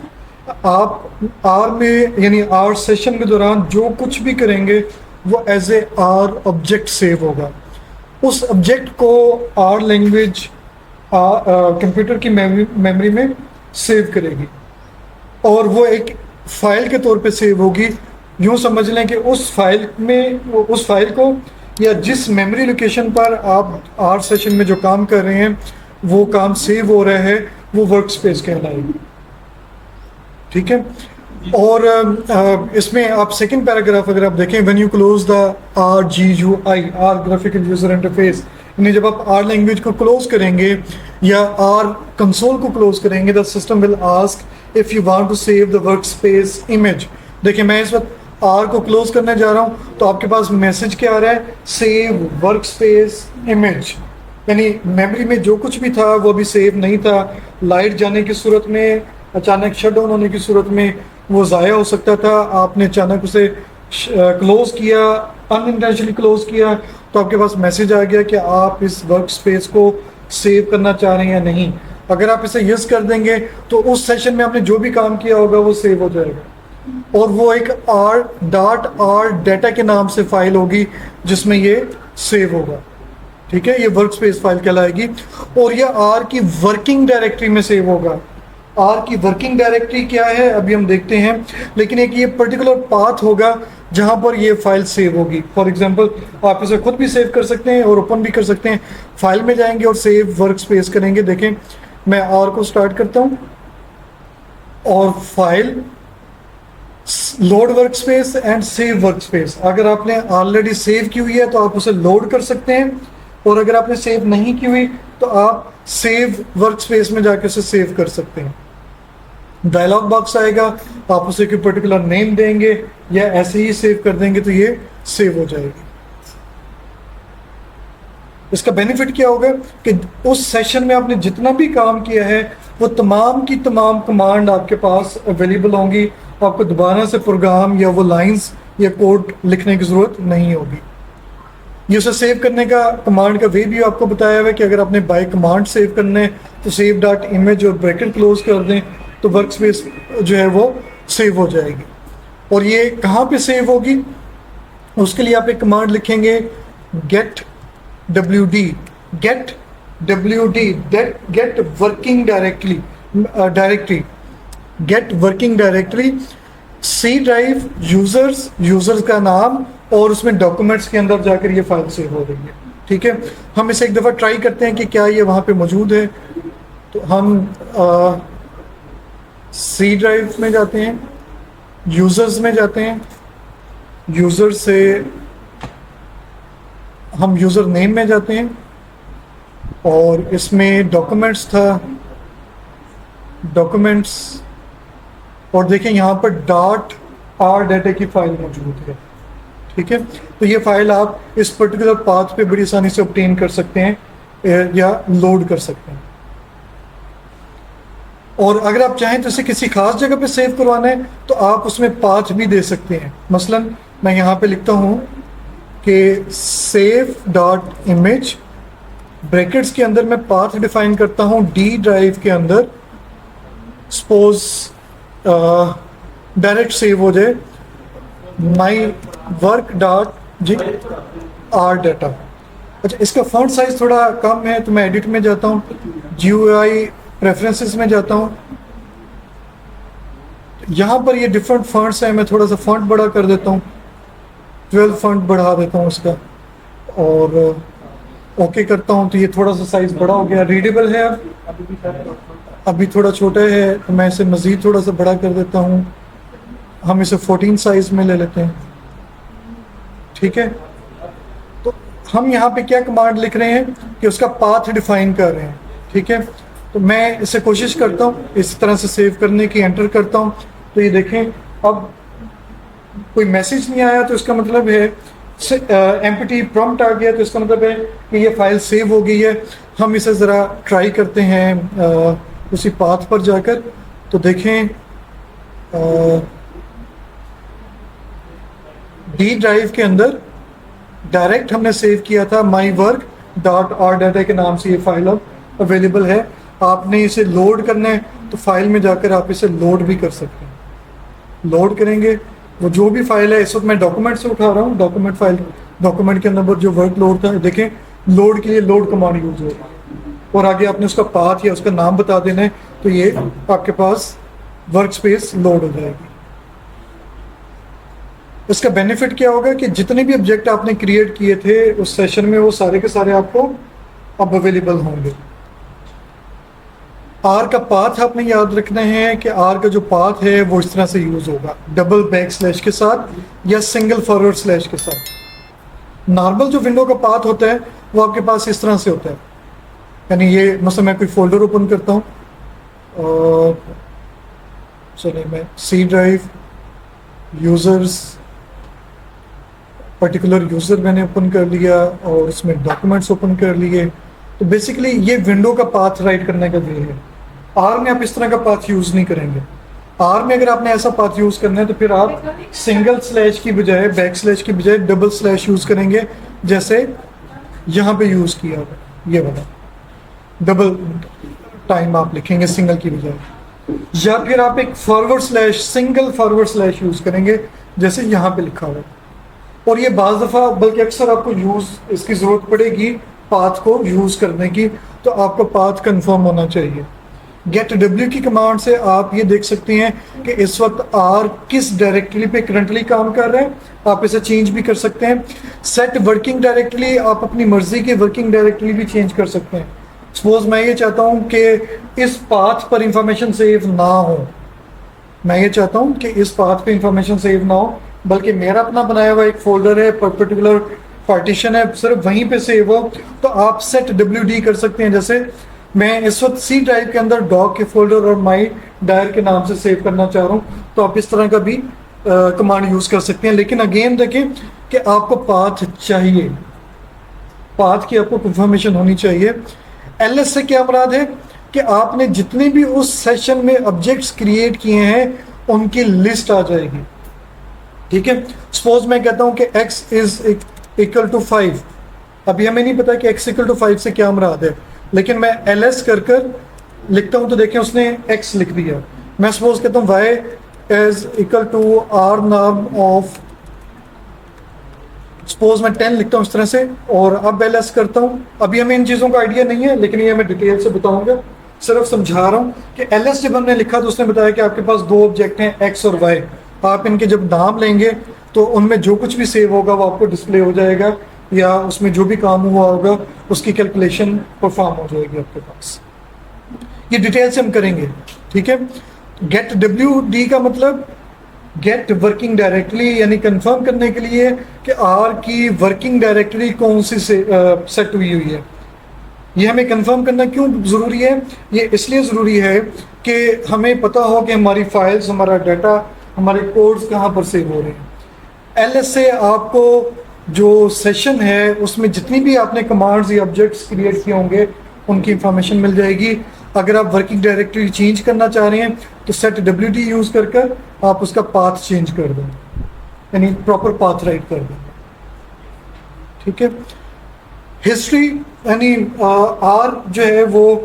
आप आर में यानी आर सेशन के दौरान जो कुछ भी करेंगे वो as a R object save होगा। उस ऑब्जेक्ट को आर लैंग्वेज कंप्यूटर की मेमोरी में सेव करेगी और वो एक फाइल के तौर पे सेव होगी। यूँ समझ लें कि उस फाइल को या जिस मेमोरी लोकेशन पर आप आर सेशन में जो काम कर रहे हैं वो काम सेव हो रहा है, वो वर्क स्पेस कहलाएगी, ठीक है। और इसमें आप सेकंड पैराग्राफ अगर आप देखें, when you close the R G U I, R graphical user interface, यानी जब आप आर लैंग्वेज को क्लोज करेंगे या आर कंसोल को क्लोज करेंगे, the system will ask if you want to save the work space image. देखिए मैं इस वक्त आर को क्लोज करने जा रहा हूँ तो आपके पास मैसेज क्या आ रहा है, सेव वर्क स्पेस इमेज, यानी मेमोरी में जो कुछ भी था वो अभी सेव नहीं था। लाइट जाने की सूरत में अचानक शट डाउन होने की सूरत में वो ज़ाया हो सकता था। आपने अचानक उसे क्लोज किया, अनइंटेंशनली क्लोज किया, तो आपके पास मैसेज आ गया कि आप इस वर्क स्पेस को सेव करना चाह रहे हैं या नहीं। अगर आप इसे यस कर देंगे तो उस सेशन में आपने जो भी काम किया होगा वो सेव हो जाएगा, और वो एक R.R डाटा के नाम से फाइल होगी जिसमें ये सेव होगा। ठीक है, ये वर्क स्पेस फाइल कहलाएगी, और ये R की वर्किंग डायरेक्टरी में सेव होगा। R की वर्किंग डायरेक्टरी क्या है अभी हम देखते हैं, लेकिन एक ये पर्टिकुलर पाथ होगा जहां पर ये फाइल सेव होगी। फॉर एग्जांपल आप इसे खुद भी सेव कर सकते हैं और ओपन भी कर सकते हैं। फाइल में जाएंगे और सेव वर्क स्पेस करेंगे। देखें, मैं R को स्टार्ट करता हूं और file, load work space and save work space. अगर आपने ऑलरेडी सेव की हुई है तो आप उसे लोड कर सकते हैं, और अगर आपने सेव नहीं की हुई तो आप सेव वर्क स्पेस में जाकर उसे सेव कर सकते हैं। डायलॉग बॉक्स आएगा, आप उसे कोई पर्टिकुलर नेम देंगे या ऐसे ही सेव कर देंगे तो ये सेव हो जाएगी। इसका बेनिफिट क्या होगा कि उस सेशन में आपने जितना भी काम किया है वो तमाम की तमाम कमांड आपके पास अवेलेबल होंगी। आपको दोबारा से प्रोग्राम या वो लाइंस या कोड लिखने की ज़रूरत नहीं होगी। ये उसे सेव करने का कमांड का वे भी आपको बताया हुआ है कि अगर आपने बाय कमांड सेव करना है तो सेव डॉट इमेज और ब्रैकेट क्लोज कर दें तो वर्क स्पेस जो है वो सेव हो जाएगी। और ये कहाँ पे सेव होगी, उसके लिए आप एक कमांड लिखेंगे get wd, get wd, get working directory, get working directory, C drive, users का नाम, और उसमें डॉक्यूमेंट्स के अंदर जाकर ये फाइल सेव हो रही है। ठीक है, हम इसे एक दफ़ा ट्राई करते हैं कि क्या ये वहाँ पे मौजूद है। तो हम सी ड्राइव में जाते हैं, यूज़र्स में जाते हैं, यूज़र से हम यूज़र नेम में जाते हैं, और इसमें डॉक्यूमेंट्स था, डॉक्यूमेंट्स, और देखें यहाँ पर .r डाटा की फाइल मौजूद है। ठीक है, तो ये फाइल आप इस पर्टिकुलर पाथ पे बड़ी आसानी से ऑब्टेन कर सकते हैं या लोड कर सकते हैं। और अगर आप चाहें तो इसे किसी खास जगह पे सेव करवाना है तो आप उसमें पाथ भी दे सकते हैं। मसलन मैं यहाँ पे लिखता हूँ कि सेव डॉट इमेज, ब्रैकेट्स के अंदर मैं पाथ डिफाइन करता हूँ डी ड्राइव के अंदर, सपोज डायरेक्ट सेव हो जाए my work dot G R data. अच्छा, इसका फॉन्ट साइज थोड़ा कम है तो मैं एडिट में जाता हूँ, GUI प्रेफरेंसेस में जाता हूँ। यहाँ पर ये डिफरेंट फॉन्ट्स हैं, मैं थोड़ा सा फॉन्ट बड़ा कर देता हूँ, 12 फॉन्ट बढ़ा देता हूँ उसका, और ओके करता हूँ तो ये थोड़ा सा साइज बड़ा हो गया, रीडेबल है। अब अभी थोड़ा छोटा है तो मैं इसे मज़ीद थोड़ा सा बड़ा कर देता हूँ, हम इसे 14 साइज में ले लेते हैं। ठीक है, तो हम यहाँ पे क्या कमांड लिख रहे हैं कि उसका पाथ डिफाइन कर रहे हैं। ठीक है, तो मैं इसे कोशिश करता हूँ इस तरह से सेव करने की, एंटर करता हूँ तो ये देखें अब कोई मैसेज नहीं आया, तो इसका मतलब है एम्प्टी प्रॉम्प्ट आ गया, तो इसका मतलब है कि ये फाइल सेव हो गई है। हम इसे ज़रा ट्राई करते हैं उसी पाथ पर जाकर, तो देखें डी ड्राइव के अंदर डायरेक्ट हमने सेव किया था माई वर्क डॉट आर डाटा के नाम से, ये फाइल अब अवेलेबल है। आपने इसे लोड करना है तो फाइल में जाकर आप इसे लोड भी कर सकते हैं। लोड करेंगे वो जो भी फाइल है, इस वक्त मैं डॉक्यूमेंट से उठा रहा हूँ, डॉक्यूमेंट फाइल, डॉक्यूमेंट के अंदर जो वर्क लोड था, देखें लोड के लिए लोड कमांड यूज होगा, और आगे आपने उसका पाथ या उसका नाम बता देना है तो ये आपके पास वर्क स्पेस लोड हो जाएगी। इसका बेनिफिट क्या होगा कि जितने भी ऑब्जेक्ट आपने क्रिएट किए थे उस सेशन में वो सारे के सारे आपको अब अवेलेबल होंगे। आर का पाथ आपने याद रखना है कि आर का जो पाथ है वो इस तरह से यूज होगा, डबल बैक स्लैश के साथ या सिंगल फॉरवर्ड स्लैश के साथ। नॉर्मल जो विंडो का पाथ होता है वो आपके पास इस तरह से होता है, यानी ये मतलब मैं कोई फोल्डर ओपन करता हूँ और चलिए मैं C drive, users, particular user मैंने ओपन कर लिया और उसमें डॉक्यूमेंट्स ओपन कर लिए। तो बेसिकली ये विंडो का पाथ राइट करने का वे है। आर में आप इस तरह का पाथ यूज नहीं करेंगे। आर में अगर आपने ऐसा पाथ यूज करना है तो फिर आप सिंगल स्लैश की बजाय, बैक स्लैश की बजाय डबल स्लैश यूज करेंगे, जैसे यहाँ पे यूज किया हुआ ये वाला डबल टाइम आप लिखेंगे सिंगल की बजाय, या फिर आप एक forward slash, single forward slash use करेंगे जैसे यहाँ पे लिखा हुआ है। और ये बाज दफा बल्कि अक्सर आपको यूज इसकी जरूरत पड़ेगी पाथ को यूज करने की, तो आपका पाथ कंफर्म होना चाहिए। गेट डब्ल्यू की कमांड से आप ये देख सकते हैं कि इस वक्त आर किस डायरेक्टरी पे करंटली काम कर रहा है, आप इसे चेंज भी कर सकते हैं। सेट वर्किंग डायरेक्टरी, आप अपनी मर्जी की वर्किंग डायरेक्टरी भी चेंज कर सकते हैं। सपोज मैं ये चाहता हूं कि इस पाथ पर इंफॉर्मेशन सेव ना हो, मैं ये चाहता हूं कि इस पाथ पे इंफॉर्मेशन सेव ना हो, बल्कि मेरा अपना बनाया हुआ एक फोल्डर है, पर्टिकुलर पार्टीशन है, सिर्फ वहीं पे सेव हो, तो आप सेट WD कर सकते हैं। जैसे मैं इस वक्त सी ड्राइव के अंदर डॉग के फोल्डर और माई डायर के नाम से सेव करना चाह रहा हूँ, तो आप इस तरह का भी कमांड यूज कर सकते हैं। लेकिन अगेन देखें कि आपको पाथ चाहिए, पाथ की आपको कंफर्मेशन होनी चाहिए। एलएस से क्या मुराद है कि आपने जितने भी उस सेशन में ऑब्जेक्ट्स क्रिएट किए हैं उनकी लिस्ट आ जाएगी। ठीक है, सपोज मैं कहता हूं कि x इज इक्वल टू 5, अभी हमें नहीं पता कि x इक्वल टू 5 से क्या मुराद है, लेकिन मैं ls कर लिखता हूं तो देखें उसने x लिख दिया। मैं सपोज कहता हूं y is equal to r नाम ऑफ, सपोज मैं 10 लिखता हूं इस तरह से, और अब ls करता हूं। अभी हमें इन चीज़ों का आइडिया नहीं है, लेकिन ये मैं डिटेल से बताऊंगा, सिर्फ समझा रहा हूं कि ls जब हमने लिखा तो उसने बताया कि आपके पास दो ऑब्जेक्ट हैं x और y, आप इनके जब नाम लेंगे तो उनमें जो कुछ भी सेव होगा वो आपको डिस्प्ले हो जाएगा, या उसमें जो भी काम हुआ होगा उसकी कैलकुलेशन परफॉर्म हो जाएगी आपके पास। ये डिटेल से हम करेंगे। ठीक है, गेट WD का मतलब गेट वर्किंग डायरेक्टरी, यानी कंफर्म करने के लिए कि आर की वर्किंग डायरेक्टरी कौन सी से सेट हुई है। ये हमें कंफर्म करना क्यों ज़रूरी है? ये इसलिए ज़रूरी है कि हमें पता हो कि हमारी फाइल्स, हमारा डाटा, हमारे कोड्स कहाँ पर सेव हो रहे हैं। एलएस से आपको जो सेशन है उसमें जितनी भी आपने कमांड्स या ऑब्जेक्ट्स क्रिएट किए होंगे उनकी इंफॉर्मेशन मिल जाएगी। अगर आप वर्किंग डायरेक्टरी चेंज करना चाह रहे हैं तो सेट WD यूज़ कर आप उसका पाथ चेंज कर दें, यानी प्रॉपर पाथ राइट कर दें। ठीक है, हिस्ट्री यानी आर जो है वो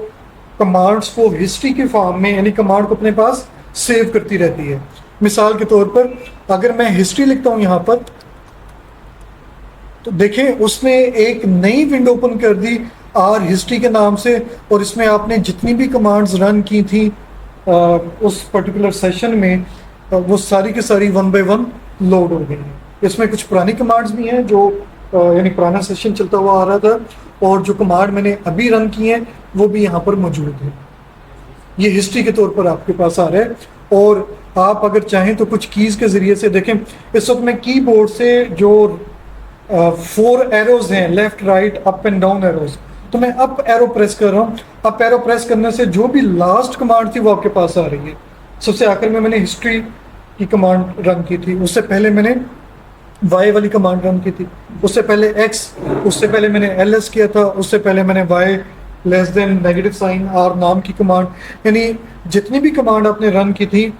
कमांड्स को हिस्ट्री के फॉर्म में, यानी कमांड को अपने पास सेव करती रहती है। मिसाल के तौर पर अगर मैं हिस्ट्री लिखता हूं यहां पर, तो देखें उसने एक नई विंडो ओपन कर दी आर हिस्ट्री के नाम से, और इसमें आपने जितनी भी कमांड्स रन की थी उस पर्टिकुलर सेशन में, वो सारी की सारी 1 बाय 1 लोड हो गई हैं। इसमें कुछ पुरानी कमांड्स भी हैं जो यानी पुराना सेशन चलता हुआ आ रहा था, और जो कमांड मैंने अभी रन की है वो भी यहाँ पर मौजूद है। ये हिस्ट्री के तौर पर आपके पास आ रहा है। और आप अगर चाहें तो कुछ कीज के जरिए से देखें, इस वक्त मैं कीबोर्ड से जो 4 एरोज हैं, left right up and down arrows, तो मैं अप एरो प्रेस कर रहा हूँ। अप एरो प्रेस करने से जो भी लास्ट कमांड थी वो आपके पास आ रही है। सबसे आखिर में मैंने हिस्ट्री की कमांड रन की थी, उससे पहले मैंने y वाली कमांड रन की थी, उससे पहले x, उससे पहले मैंने ls किया था, उससे पहले मैंने y less than negative sign r नाम की कमांड, यानी जितनी भी कमांड आपने रन की थी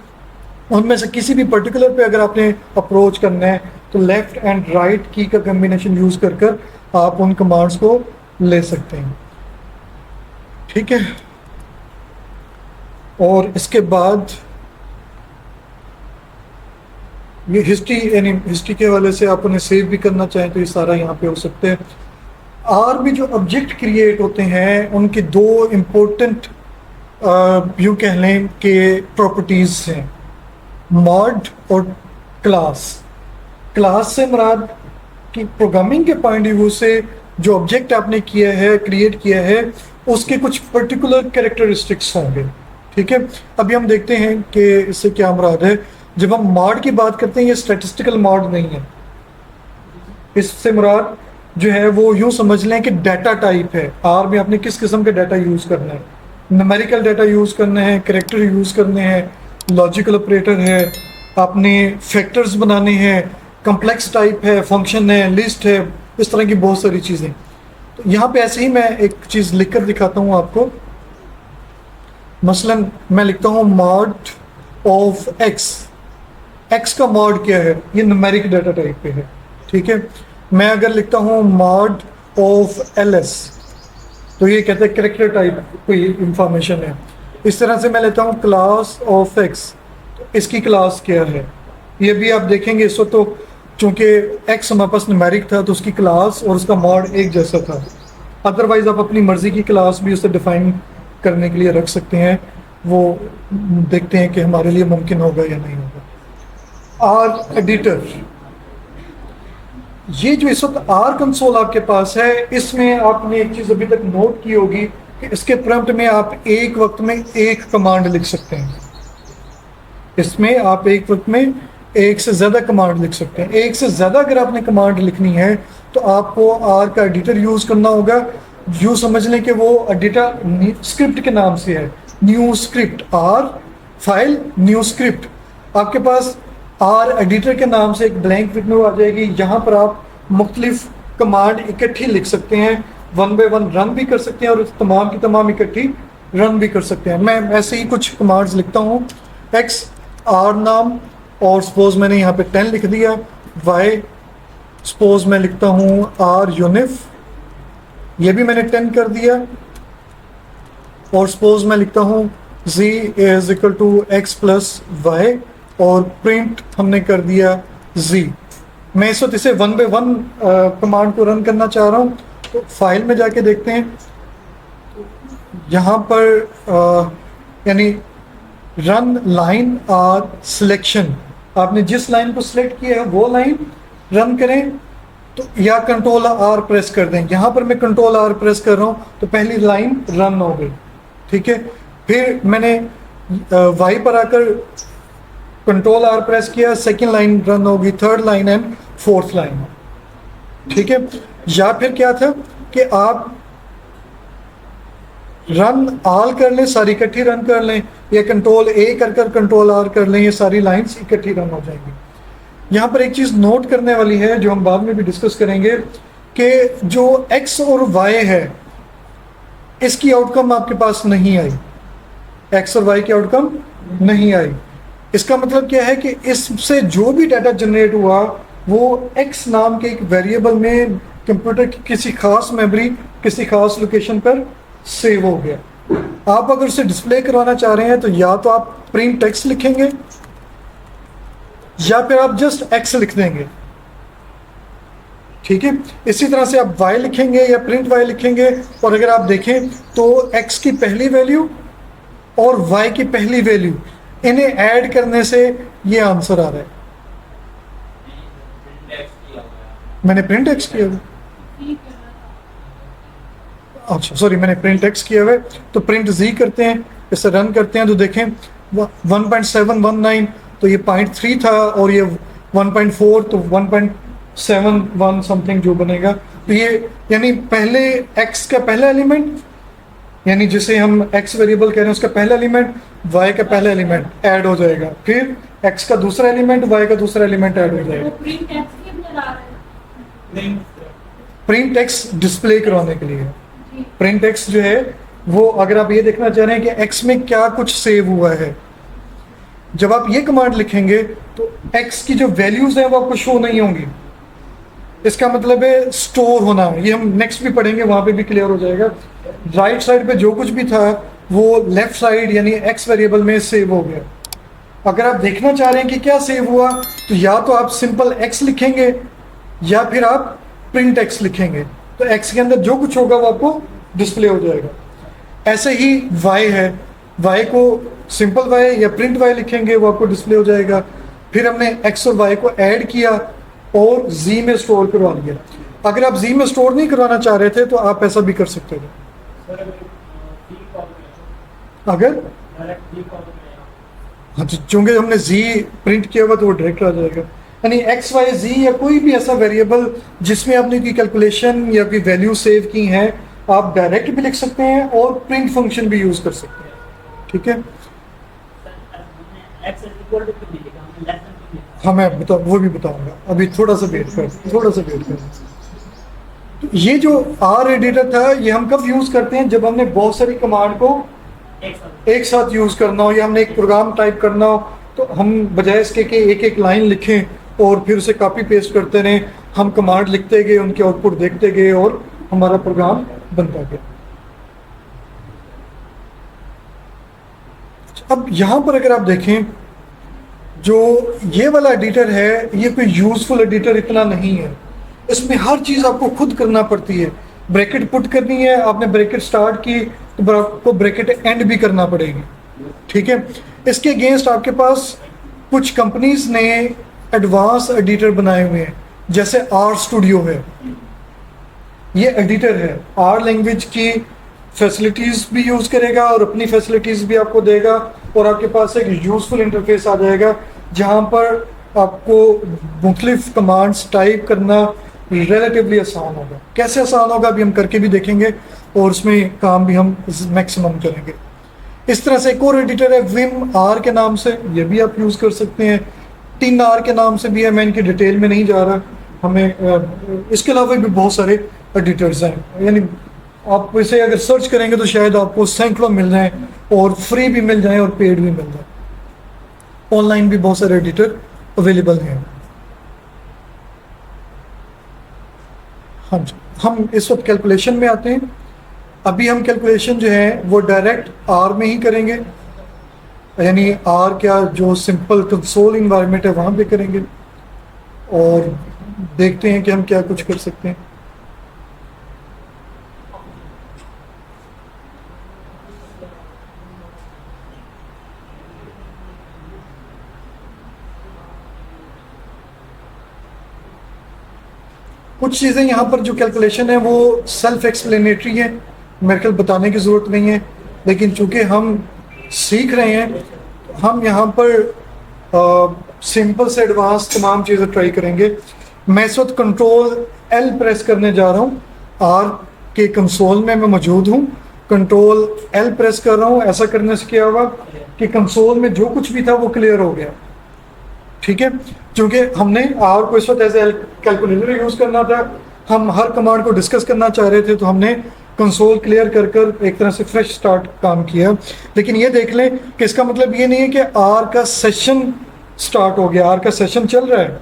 उनमें से किसी भी पर्टिकुलर पे अगर आपने अप्रोच करना है तो लेफ्ट एंड राइट की का कम्बिनेशन यूज कर आप उन कमांड्स को ले सकते हैं। ठीक है, और इसके बाद ये हिस्ट्री, यानी हिस्ट्री के हवाले से आप उन्हें सेव भी करना चाहें तो ये सारा यहाँ पे हो सकते हैं। आर में जो ऑब्जेक्ट क्रिएट होते हैं उनके दो इम्पोर्टेंट यूँ कह लें कि प्रॉपर्टीज हैं, मॉड और क्लास। क्लास से मुराद कि प्रोग्रामिंग के पॉइंट ऑफ व्यू से जो ऑब्जेक्ट आपने किया है, क्रिएट किया है, उसके कुछ पर्टिकुलर कैरेक्टरिस्टिक्स होंगे। ठीक है, अभी हम देखते हैं कि इससे क्या मुराद है। जब हम मॉड की बात करते हैं ये स्टैटिस्टिकल मॉड नहीं है, इससे मुराद जो है वो यूं समझ लें कि डाटा टाइप है। आर में आपने किस किस्म का डाटा यूज करना है, न्यूमेरिकल डाटा यूज करना है, कैरेक्टर यूज करने हैं, लॉजिकल ऑपरेटर है, आपने फैक्टर्स बनाने हैं, कम्प्लेक्स टाइप है, फंक्शन है, लिस्ट है, इस तरह की बहुत सारी चीज़ें। तो यहाँ पे ऐसे ही मैं एक चीज़ लिख कर दिखाता हूँ आपको। मसलन मैं लिखता हूँ मॉड ऑफ एक्स, एक्स का मॉड क्या है, ये न्यूमेरिक डाटा टाइप पे है, ठीक है। मैं अगर लिखता हूँ मॉड ऑफ एल एस, तो ये कहते हैं करेक्टर टाइप कोई इंफॉर्मेशन है। इस तरह से मैं लेता हूँ क्लास ऑफ एक्स, तो इसकी क्लास क्या है, ये भी आप देखेंगे। इस वक्त तो चूंकि एक्स हमारे पास न्यूमेरिक था तो उसकी क्लास और उसका मॉड एक जैसा था। अदरवाइज आप अपनी मर्जी की क्लास भी उसे डिफाइन करने के लिए रख सकते हैं, वो देखते हैं कि हमारे लिए मुमकिन होगा या नहीं होगा। आर एडिटर, ये जो इस वक्त आर कंसोल आपके पास है, इसमें आपने एक चीज अभी तक नोट की होगी कि इसके प्रॉम्प्ट में आप एक वक्त में एक कमांड लिख सकते हैं। इसमें आप एक वक्त में एक से ज्यादा कमांड लिख सकते हैं। एक से ज्यादा अगर आपने कमांड लिखनी है तो आपको आर का एडिटर यूज करना होगा। यूं समझ लें कि वो एडिटर स्क्रिप्ट के नाम से है, new script, are file new script. आपके पास आर एडिटर के नाम से एक ब्लैंक विंडो आ जाएगी, यहाँ पर आप मुख्तलिफ कमांड इकट्ठी लिख सकते हैं, वन बाय वन रन भी कर सकते हैं और तमाम की तमाम इकट्ठी रन भी कर सकते हैं। मैं ऐसे ही कुछ कमांड्स लिखता हूँ, एक्स आर नाम, और सपोज मैंने यहाँ पे 10 लिख दिया। वाई सपोज मैं लिखता हूँ आर यूनिफ, ये भी मैंने 10 कर दिया। और सपोज मैं लिखता हूँ z is equal to x plus y, और प्रिंट हमने कर दिया z। मैं इस वक्त इसे वन बाय वन कमांड को रन करना चाह रहा हूँ, तो फाइल में जाके देखते हैं। यहाँ पर यानी रन लाइन आर सिलेक्शन, आपने जिस लाइन को सिलेक्ट किया है वो लाइन रन करें, तो या कंट्रोल आर प्रेस कर दें। यहाँ पर मैं कंट्रोल आर प्रेस कर रहा हूँ तो पहली लाइन रन हो गई, ठीक है। फिर मैंने वाई पर आकर कंट्रोल आर प्रेस किया, सेकंड लाइन रन होगी, third line and fourth line, ठीक है। या फिर क्या था कि आप रन ऑल कर लें, सारी इकट्ठी रन कर लें, या कंट्रोल ए कर कंट्रोल आर कर लें, ये सारी लाइंस इकट्ठी रन हो जाएंगी। यहाँ पर एक चीज नोट करने वाली है जो हम बाद में भी डिस्कस करेंगे कि जो एक्स और वाई है इसकी आउटकम आपके पास नहीं आई, एक्स और वाई की आउटकम नहीं आई। इसका मतलब क्या है कि इससे जो भी डाटा जनरेट हुआ वो एक्स नाम के एक वेरिएबल में कंप्यूटर की किसी खास मेमोरी किसी खास लोकेशन पर सेव हो गया। आप अगर उसे डिस्प्ले करवाना चाह रहे हैं तो या तो आप प्रिंट टेक्स्ट लिखेंगे या फिर आप जस्ट एक्स लिख देंगे, ठीक है। इसी तरह से आप वाई लिखेंगे या प्रिंट वाई लिखेंगे, और अगर आप देखें तो एक्स की पहली वैल्यू और वाई की पहली वैल्यू, इन्हें ऐड करने से ये आंसर आ रहा है। मैंने प्रिंट एक्स किया हुआ, अच्छा सॉरी, मैंने प्रिंट एक्स किया हुआ है। तो प्रिंट जी करते हैं, इसे रन करते हैं तो देखें 1.719, तो ये 0.3 था, और ये 1.4 तो 1.71 समथिंग जो बनेगा। तो ये यानी पहले एक्स का पहला एलिमेंट, यानी जिसे हम एक्स वेरिएबल कह रहे हैं, उसका पहला एलिमेंट वाई का पहला एलिमेंट ऐड हो जाएगा, फिर एक्स का दूसरा एलिमेंट वाई का दूसरा एलिमेंट ऐड हो जाएगा। प्रिंट एक्स डिस्प्ले करवाने के लिए, प्रिंट एक्स जो है वो अगर आप ये देखना चाह रहे हैं कि एक्स में क्या कुछ सेव हुआ है, जब आप ये कमांड लिखेंगे तो एक्स की जो वैल्यूज हैं वो आपको शो नहीं होंगी। इसका मतलब है स्टोर होना, ये हम नेक्स्ट भी पढ़ेंगे, वहां पे भी क्लियर हो जाएगा। राइट साइड पे जो कुछ भी था वो लेफ्ट साइड यानी एक्स वेरिएबल में सेव हो गया। अगर आप देखना चाह रहे हैं कि क्या सेव हुआ, तो या तो आप सिंपल एक्स लिखेंगे या फिर आप प्रिंट एक्स लिखेंगे, तो एक्स के अंदर जो कुछ होगा वो आपको डिस्प्ले हो जाएगा। ऐसे ही वाई है, वाई को सिंपल वाई या प्रिंट वाई लिखेंगे, वो आपको डिस्प्ले हो जाएगा। फिर हमने एक्स और वाई को ऐड किया और जी में स्टोर करवा लिया। अगर आप जी में स्टोर नहीं करवाना चाह रहे थे तो आप ऐसा भी कर सकते थे। अगर हाँ, चूंकि हमने जी प्रिंट किया हुआ तो वो डायरेक्ट आ जाएगा। यानी एक्स वाई जी या कोई भी ऐसा वेरिएबल जिसमें आपने कोई कैलकुलेशन या कोई वैल्यू सेव की हैं, आप डायरेक्ट भी लिख सकते हैं और प्रिंट फंक्शन भी यूज कर सकते हैं, ठीक है। हाँ मैं वो भी बताऊंगा, अभी थोड़ा सा वेट कर। तो ये जो आर एडिटर था ये हम कब यूज करते हैं, जब हमने बहुत सारी कमांड को एक साथ यूज़ करना हो या हमने एक प्रोग्राम टाइप करना हो, तो हम बजाय इसके कि एक एक लाइन लिखें और फिर उसे कॉपी पेस्ट करते रहें, हम कमांड लिखते गए, उनके आउटपुट देखते गए और हमारा प्रोग्राम बनता गया। अब यहाँ पर अगर आप देखें, जो ये वाला एडिटर है ये कोई यूज़फुल एडिटर इतना नहीं है। इसमें हर चीज़ आपको खुद करना पड़ती है। ब्रैकेट पुट करनी है, आपने ब्रैकेट स्टार्ट की तो आपको ब्रैकेट एंड भी करना पड़ेगी, ठीक है। इसके अगेंस्ट आपके पास कुछ कंपनीज ने एडवांस एडिटर बनाए हुए हैं, जैसे आर स्टूडियो है, ये एडिटर है, आर लैंग्वेज की फैसिलिटीज़ भी यूज़ करेगा और अपनी फैसिलिटीज़ भी आपको देगा, और आपके पास एक यूज़फुल इंटरफेस आ जाएगा जहाँ पर आपको मुख्तलिफ कमांड्स टाइप करना रिलेटिवली आसान होगा। कैसे आसान होगा अभी हम करके भी देखेंगे और उसमें काम भी हम मैक्सिमम करेंगे। इस तरह से एक और एडिटर है विम आर के नाम से, ये भी आप यूज़ कर सकते हैं। टिन आर के नाम से भी है, मैं इनकी डिटेल में नहीं जा रहा। हमें इसके अलावा भी बहुत सारे एडिटर्स हैं, यानी आप इसे अगर सर्च करेंगे तो शायद आपको सैकड़ों मिल जाएं, और फ्री भी मिल जाएं और पेड भी मिल जाए। ऑनलाइन भी बहुत सारे एडिटर अवेलेबल हैं। हाँ जी, हम इस वक्त कैलकुलेशन में आते हैं। अभी हम कैलकुलेशन जो है वो डायरेक्ट आर में ही करेंगे, यानी आर क्या जो सिंपल कंसोल इन्वायरमेंट है वहाँ पे करेंगे, और देखते हैं कि हम क्या कुछ कर सकते हैं। कुछ चीज़ें यहाँ पर जो कैलकुलेशन है वो सेल्फ एक्सप्लेनेटरी है, मेरे ख्याल बताने की ज़रूरत नहीं है, लेकिन चूँकि हम सीख रहे हैं, हम यहाँ पर सिंपल से एडवांस तमाम चीज़ें ट्राई करेंगे। मैं इस वक्त कंट्रोल एल प्रेस करने जा रहा हूँ, आर के कंसोल में मैं मौजूद हूँ, कंट्रोल एल प्रेस कर रहा हूँ। ऐसा करने से क्या हुआ कि कंसोल में जो कुछ भी था वो क्लियर हो गया, ठीक है। क्योंकि हमने आर को इस वक्त एज ए कैलकुलेटर यूज़ करना था, हम हर कमांड को डिस्कस करना चाह रहे थे, तो हमने कंसोल क्लियर कर कर एक तरह से फ्रेश स्टार्ट काम किया। लेकिन ये देख लें कि इसका मतलब ये नहीं है कि आर का सेशन स्टार्ट हो गया, आर का सेशन चल रहा है,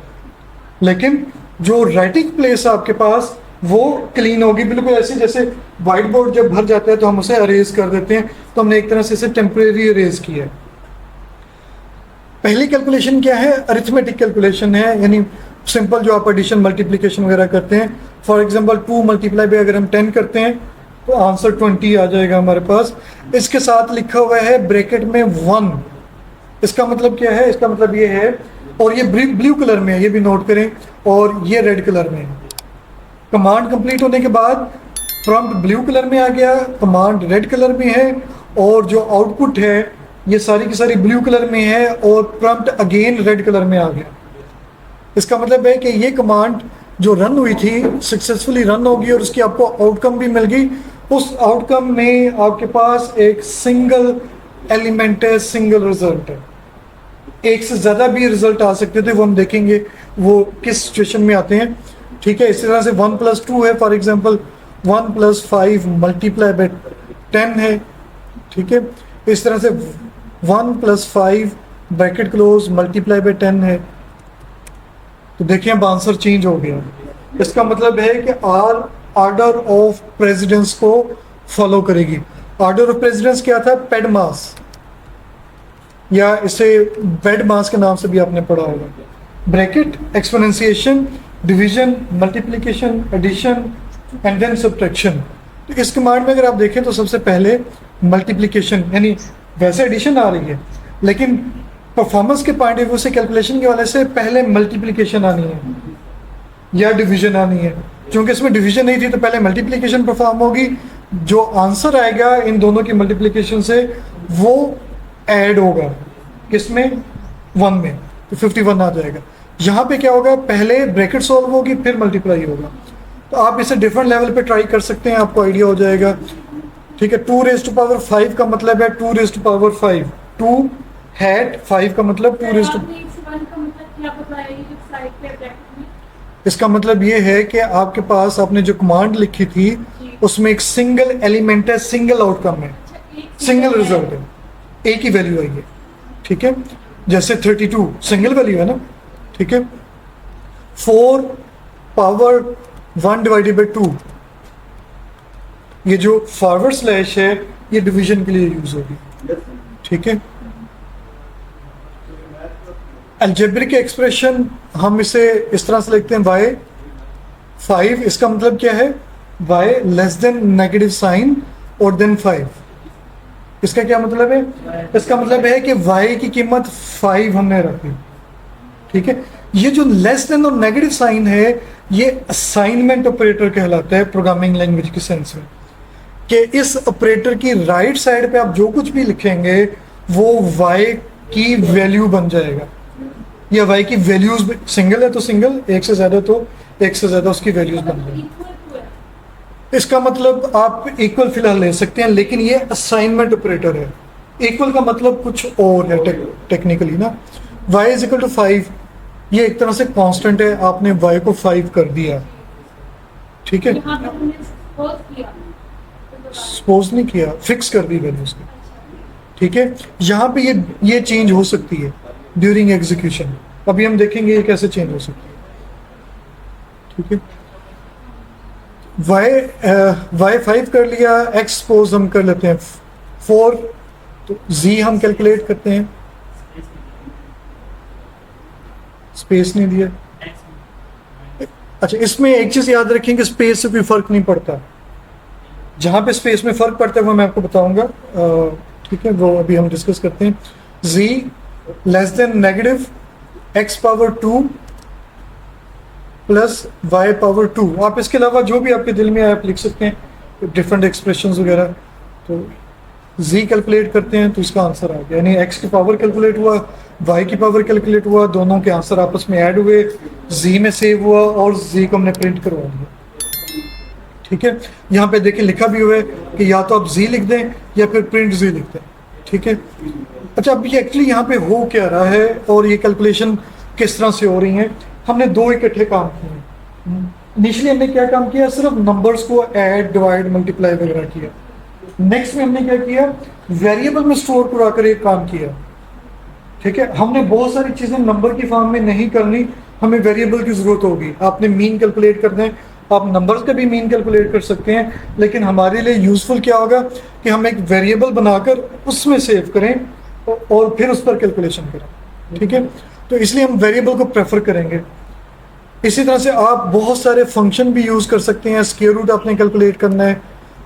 लेकिन जो राइटिंग प्लेस है आपके पास वो क्लीन होगी, बिल्कुल ऐसे जैसे वाइट बोर्ड जब भर जाता है तो हम उसे अरेज कर देते हैं, तो हमने एक तरह से इसे टेम्परेरी अरेज किया है। पहली कैलकुलेशन क्या है? अरिथमेटिक कैलकुलेशन है, यानी सिंपल जो आप एडिशन मल्टीप्लिकेशन वगैरह करते हैं। फॉर एग्जांपल 2 मल्टीप्लाई बाय अगर हम 10 करते हैं तो आंसर 20 आ जाएगा हमारे पास। इसके साथ लिखा हुआ है ब्रैकेट में 1, इसका मतलब क्या है? इसका मतलब ये है, और ये ब्लू कलर में है, ये भी नोट करें, और ये रेड कलर में है। कमांड कंप्लीट होने के बाद प्रॉम्प्ट ब्लू कलर में आ गया, कमांड रेड कलर में है, और जो आउटपुट है ये सारी की सारी ब्लू कलर में है, और प्रॉम्प्ट अगेन रेड कलर में आ गया। इसका मतलब है कि ये कमांड जो रन हुई थी सक्सेसफुली रन होगी और उसकी आपको आउटकम भी मिल गई। उस आउटकम में आपके पास एक सिंगल एलिमेंट है, सिंगल रिजल्ट है। एक से ज़्यादा भी रिजल्ट आ सकते थे, वो हम देखेंगे वो किस सिचुएशन में आते हैं, ठीक है। इसी तरह से 1 + 2 है, फॉर एग्जांपल 1 + 5 मल्टीप्लाई बाय 10 है, ठीक है। इस तरह से 1 + 5 ब्रैकेट क्लोज मल्टीप्लाई बाय 10 है, तो देखिए अब आंसर चेंज हो गया। इसका मतलब है कि आर ऑर्डर ऑफ प्रेसिडेंस को फॉलो करेगी। ऑर्डर ऑफ प्रेसिडेंस क्या था? पेडमास, या इसे बेड मास के नाम से भी आपने पढ़ा होगा। Bracket, exponentiation, division, multiplication, addition and then subtraction. तो इस कमांड में अगर आप देखें तो सबसे पहले मल्टीप्लिकेशन, यानी वैसे एडिशन आ रही है, लेकिन परफॉर्मेंस के पॉइंट ऑफ व्यू से, कैलकुलेशन के वाले से पहले मल्टीप्लिकेशन आनी है या डिवीजन आनी है। क्योंकि इसमें डिवीजन नहीं थी तो पहले मल्टीप्लिकेशन परफॉर्म होगी, जो आंसर आएगा इन दोनों की मल्टीप्लिकेशन से वो ऐड होगा किसमें? 1 में, तो 51 आ जाएगा। यहाँ पे क्या होगा? पहले ब्रैकेट सॉल्व होगी फिर मल्टीप्लाई होगा। तो आप इसे डिफरेंट लेवल पे ट्राई कर सकते हैं, आपको आइडिया हो जाएगा, ठीक है। 2⁵ का मतलब है 2⁵, 2 हैट 5 का मतलब 2 इसका मतलब ये है कि आपके पास आपने जो कमांड लिखी थी उसमें एक सिंगल एलिमेंट है, सिंगल आउटकम है। सिंगल रिजल्ट है, एक ही वैल्यू आई है, ठीक है। जैसे 32 सिंगल वैल्यू है ना, ठीक है। 4 पावर 1 डिवाइडेड बाई 2, ये जो फॉरवर्ड स्लैश है ये डिवीजन के लिए यूज होगी, ठीक है। अलजेब्रिक एक्सप्रेशन हम इसे इस तरह से लिखते हैं y5, इसका मतलब क्या है, y less than negative sign और देन 5। इसका क्या मतलब है, इसका मतलब है कि y की कीमत 5 हमने रखी, ठीक है। ये जो लेस देन और नेगेटिव साइन है ये असाइनमेंट ऑपरेटर कहलाता है प्रोग्रामिंग लैंग्वेज के सेंस में, कि इस ऑपरेटर की राइट साइड पे आप जो कुछ भी लिखेंगे वो y की वैल्यू बन जाएगा, या y की वैल्यूज, सिंगल है तो सिंगल, एक से ज्यादा तो एक से ज्यादा उसकी वैल्यूज बन जाएगी। इसका मतलब आप इक्वल फिलहाल ले सकते हैं, लेकिन ये असाइनमेंट ऑपरेटर है। इक्वल का मतलब कुछ और है टेक्निकली ना। y इज इक्वल टू 5, ये एक तरह से कांस्टेंट है, आपने y को 5 कर दिया, ठीक है। सपोज नहीं किया, फिक्स कर दी वैल्यू उसकी, ठीक है। यहाँ पे ये चेंज हो सकती है ड्यूरिंग एग्जीक्यूशन, अभी हम देखेंगे ये कैसे चेंज हो सकती है, ठीक है। y 5 कर लिया, x सपोज हम कर लेते हैं 4, तो z हम कैलकुलेट करते हैं, स्पेस नहीं दिया। अच्छा, इसमें एक चीज याद रखें कि स्पेस से कोई फर्क नहीं पड़ता, जहां पे स्पेस में फर्क पड़ता है वो मैं आपको बताऊंगा, ठीक है, वो अभी हम डिस्कस करते हैं। z less than negative x power 2 plus y power 2, आप इसके अलावा जो भी आपके दिल में आए आप लिख सकते हैं, डिफरेंट एक्सप्रेशंस वगैरह। तो z कैलकुलेट करते हैं तो इसका आंसर आ गया, यानी x की पावर कैलकुलेट हुआ, y की पावर कैलकुलेट हुआ, दोनों के आंसर आपस में ऐड हुए, z में सेव हुआ और z को हमने प्रिंट करवा दिया, ठीक है। यहाँ पे देखिए लिखा भी हुआ है कि या तो आप z लिख दें या फिर प्रिंट z लिख दें, ठीक है। अच्छा, अब ये एक्चुअली यहाँ पे हो क्या रहा है और ये कैलकुलेशन किस तरह से हो रही है, हमने दो इकट्ठे काम किए हैं। इनिशियली हमने क्या काम किया, सिर्फ नंबर्स को ऐड डिवाइड मल्टीप्लाई वगैरह किया। नेक्स्ट में हमने क्या किया, वेरिएबल में स्टोर कराकर एक काम किया, ठीक है। हमने बहुत सारी चीजें नंबर की फॉर्म में नहीं करनी, हमें वेरिएबल की जरूरत होगी। आपने मीन कैलकुलेट करना है, आप नंबर्स का भी मीन कैलकुलेट कर सकते हैं, लेकिन हमारे लिए यूजफुल क्या होगा कि हम एक वेरिएबल बनाकर उसमें सेव करें और फिर उस पर कैलकुलेशन करें, ठीक है। तो इसलिए हम वेरिएबल को प्रेफर करेंगे। इसी तरह से आप बहुत सारे फंक्शन भी यूज कर सकते हैं। स्क्वायर रूट आपने कैलकुलेट करना है,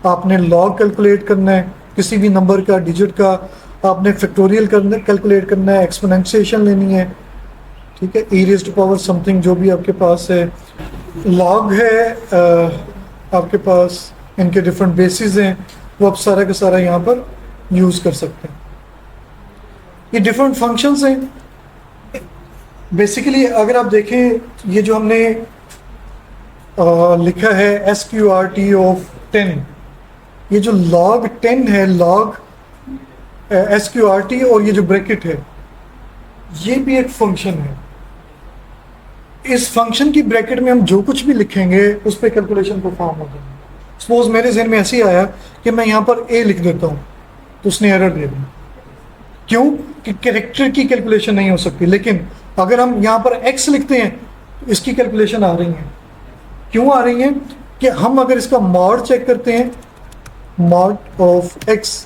आपने लॉग कैलकुलेट करना है किसी भी नंबर का, डिजिट का, आपने फैक्टोरियल कैलकुलेट करना है, एक्सपोनेंशिएशन लेनी है, ठीक है, e raised to power something जो भी आपके पास है, लॉग है आपके पास, इनके डिफरेंट बेसिस हैं, वो आप सारा का सारा यहाँ पर यूज कर सकते हैं। ये डिफरेंट फंक्शंस हैं। बेसिकली अगर आप देखें, ये जो हमने लिखा है SQRT ऑफ 10, ये जो log 10 है, log SQRT, और ये जो ब्रैकेट है ये भी एक फंक्शन है। इस फंक्शन की ब्रैकेट में हम जो कुछ भी लिखेंगे उस पर कैलकुलेशन परफॉर्म हो जाएगा। सपोज मेरे जहन में ऐसे ही आया कि मैं यहाँ पर a लिख देता हूँ तो उसने एरर दे दी, क्यों कि कैरेक्टर की कैलकुलेशन नहीं हो सकती। लेकिन अगर हम यहाँ पर x लिखते हैं तो इसकी कैलकुलेशन आ रही है। क्यों आ रही है कि हम अगर इसका मॉड चेक करते हैं, मॉड ऑफ x,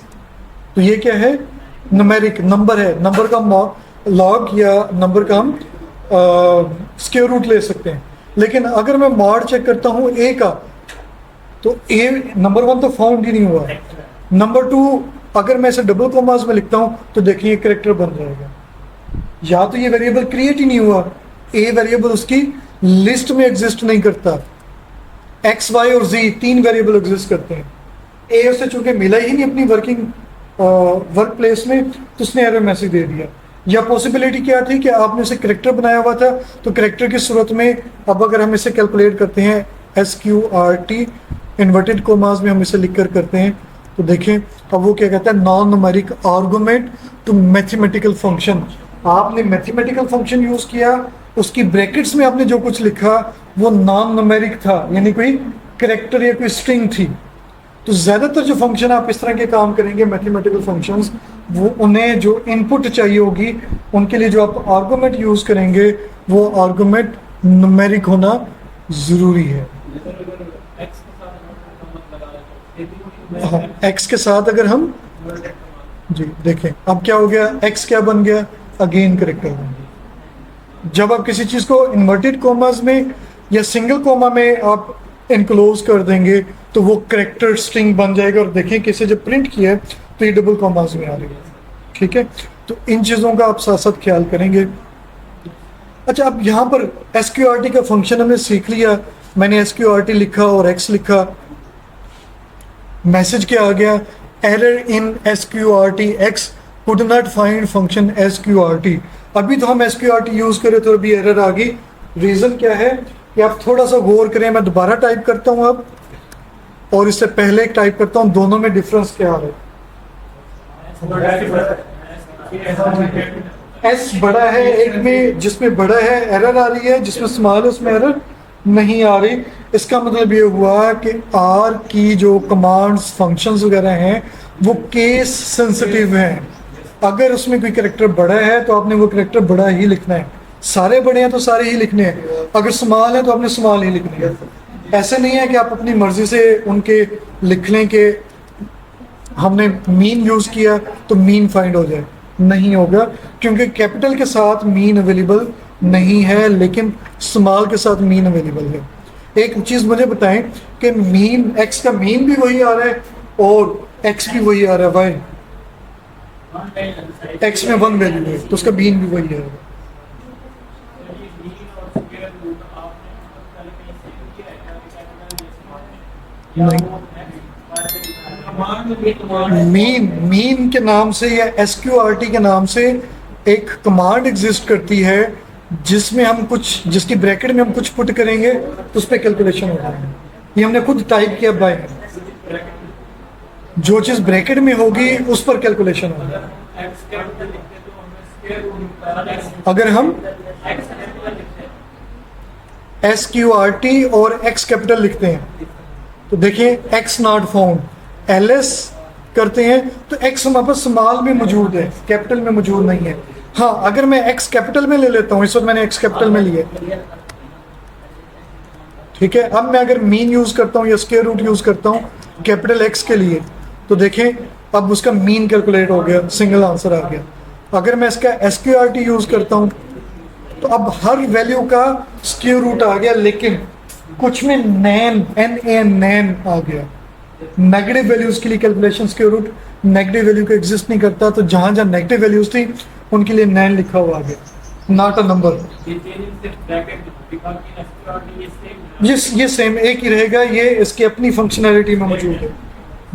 तो ये क्या है, न्यूमेरिक नंबर है, नंबर का लॉग या नंबर का हम स्क्वायर रूट ले सकते हैं। लेकिन अगर मैं मॉड चेक करता हूँ a का, तो a नंबर 1 तो फाउंड ही नहीं हुआ है। नंबर 2 अगर मैं इसे डबल कोमास में लिखता हूँ तो देखिए कैरेक्टर बन जाएगा। या तो ये वेरिएबल क्रिएट ही नहीं हुआ, a वेरिएबल उसकी लिस्ट में एग्जिस्ट नहीं करता, x, y और z 3 वेरिएबल एग्जिस्ट करते हैं। a उसे चूंकि मिला ही नहीं अपनी वर्क प्लेस में, तो उसने एरर मैसेज दे दिया। या पॉसिबिलिटी क्या थी कि आपने उसे कैरेक्टर बनाया हुआ था, तो कैरेक्टर की सूरत में अब अगर हम इसे कैलकुलेट करते हैं SQRT इन्वर्टेड कोमास में हम इसे लिख कर करते हैं, तो देखें अब वो क्या कहता है, non numeric argument to mathematical function. आपने मैथमेटिकल फंक्शन यूज किया, उसकी ब्रैकेट्स में आपने जो कुछ लिखा वो नॉन न्यूमेरिक था, यानी कोई कैरेक्टर या कोई स्ट्रिंग थी। तो ज़्यादातर जो फंक्शन आप इस तरह के काम करेंगे मैथमेटिकल फंक्शंस, वो उन्हें जो इनपुट चाहिए होगी उनके लिए जो आप आर्गुमेंट यूज़ करेंगे वो आर्गुमेंट न्यूमेरिक होना ज़रूरी है। हाँ, एक्स के साथ अगर हम जी देखें, अब क्या हो गया, एक्स क्या बन गया, अगेन करेक्टर बन गया। जब आप किसी चीज़ को इन्वर्टेड कोमास में या सिंगल कोमा में आप इनक्लोज कर देंगे तो वो करेक्टर स्ट्रिंग बन जाएगा। और देखें कि इसे जब प्रिंट किया है तो ये डबल कॉमास में आ रही है। ठीक है, तो इन चीज़ों का आप साथ साथ ख्याल करेंगे। अच्छा, अब यहाँ पर SQRT का फंक्शन हमने सीख लिया। मैंने SQRT लिखा और X लिखा, मैसेज क्या आ गया, error in SQRT X could not find function SQRT। अभी तो हम SQRT यूज करें तो अभी एरर आ गई। रीजन क्या है कि आप थोड़ा सा गौर करें, मैं दोबारा टाइप करता हूं अब और इससे पहले एक टाइप करता हूं, दोनों में डिफरेंस क्या है। एस बड़ा है एक में, जिसमें बड़ा है एरर आ रही है, जिसमें स्मॉल है उसमें एरर नहीं आ रही। इसका मतलब ये हुआ कि आर की जो कमांड्स फंक्शंस वगैरह हैं वो केस सेंसिटिव हैं। अगर उसमें कोई कैरेक्टर बड़ा है तो आपने वो कैरेक्टर बड़ा ही लिखना है, सारे बड़े हैं तो सारे ही लिखने हैं, अगर स्मॉल है तो आपने स्मॉल ही लिखने हैं। ऐसे नहीं है कि आप अपनी मर्जी से उनके लिख लें कि हमने मीन यूज किया तो मीन फाइंड हो जाए, नहीं होगा, क्योंकि कैपिटल के साथ मीन अवेलेबल नहीं है लेकिन स्मॉल के साथ मीन अवेलेबल है। एक चीज मुझे बताएं कि मीन एक्स का मीन भी वही आ रहा है और एक्स भी वही आ रहा है, वाई एक्स में 1 वैल्यू है तो उसका मीन भी वही है। मीन के नाम से या SQRT के नाम से एक कमांड एग्जिस्ट करती है जिसमें हम कुछ, जिसकी ब्रैकेट में हम कुछ पुट करेंगे तो उस पर कैलकुलेशन हो जाएगा। ये हमने खुद टाइप किया बाय, जो चीज ब्रैकेट में होगी उस पर कैलकुलेशन होगा। अगर हम SQRT और X कैपिटल लिखते हैं तो देखिए X नॉट फाउंड, LS करते हैं तो X हमारे पास स्मॉल में मौजूद है, कैपिटल में मौजूद नहीं है। हाँ, अगर मैं X कैपिटल में ले लेता हूँ, इस वक्त मैंने X कैपिटल में लिया, ठीक है, अब मैं अगर मीन यूज करता हूँ या स्क्वायर रूट यूज करता हूँ कैपिटल X के लिए तो देखें अब उसका मीन कैलकुलेट हो गया, सिंगल आंसर आ गया। अगर मैं इसका SQRT यूज करता हूँ तो अब हर वैल्यू का स्क्वायर रूट आ गया, लेकिन कुछ में नैन आ गया। नेगेटिव वैल्यूज के लिए calculation square root negative value का एग्जिस्ट नहीं करता, तो जहां जहां नेगेटिव वैल्यूज थी उनके लिए नैन लिखा हुआ आ गया, नॉट अ नंबर। ये सेम एक ही रहेगा, ये इसकी अपनी फंक्शनैलिटी में मौजूद है,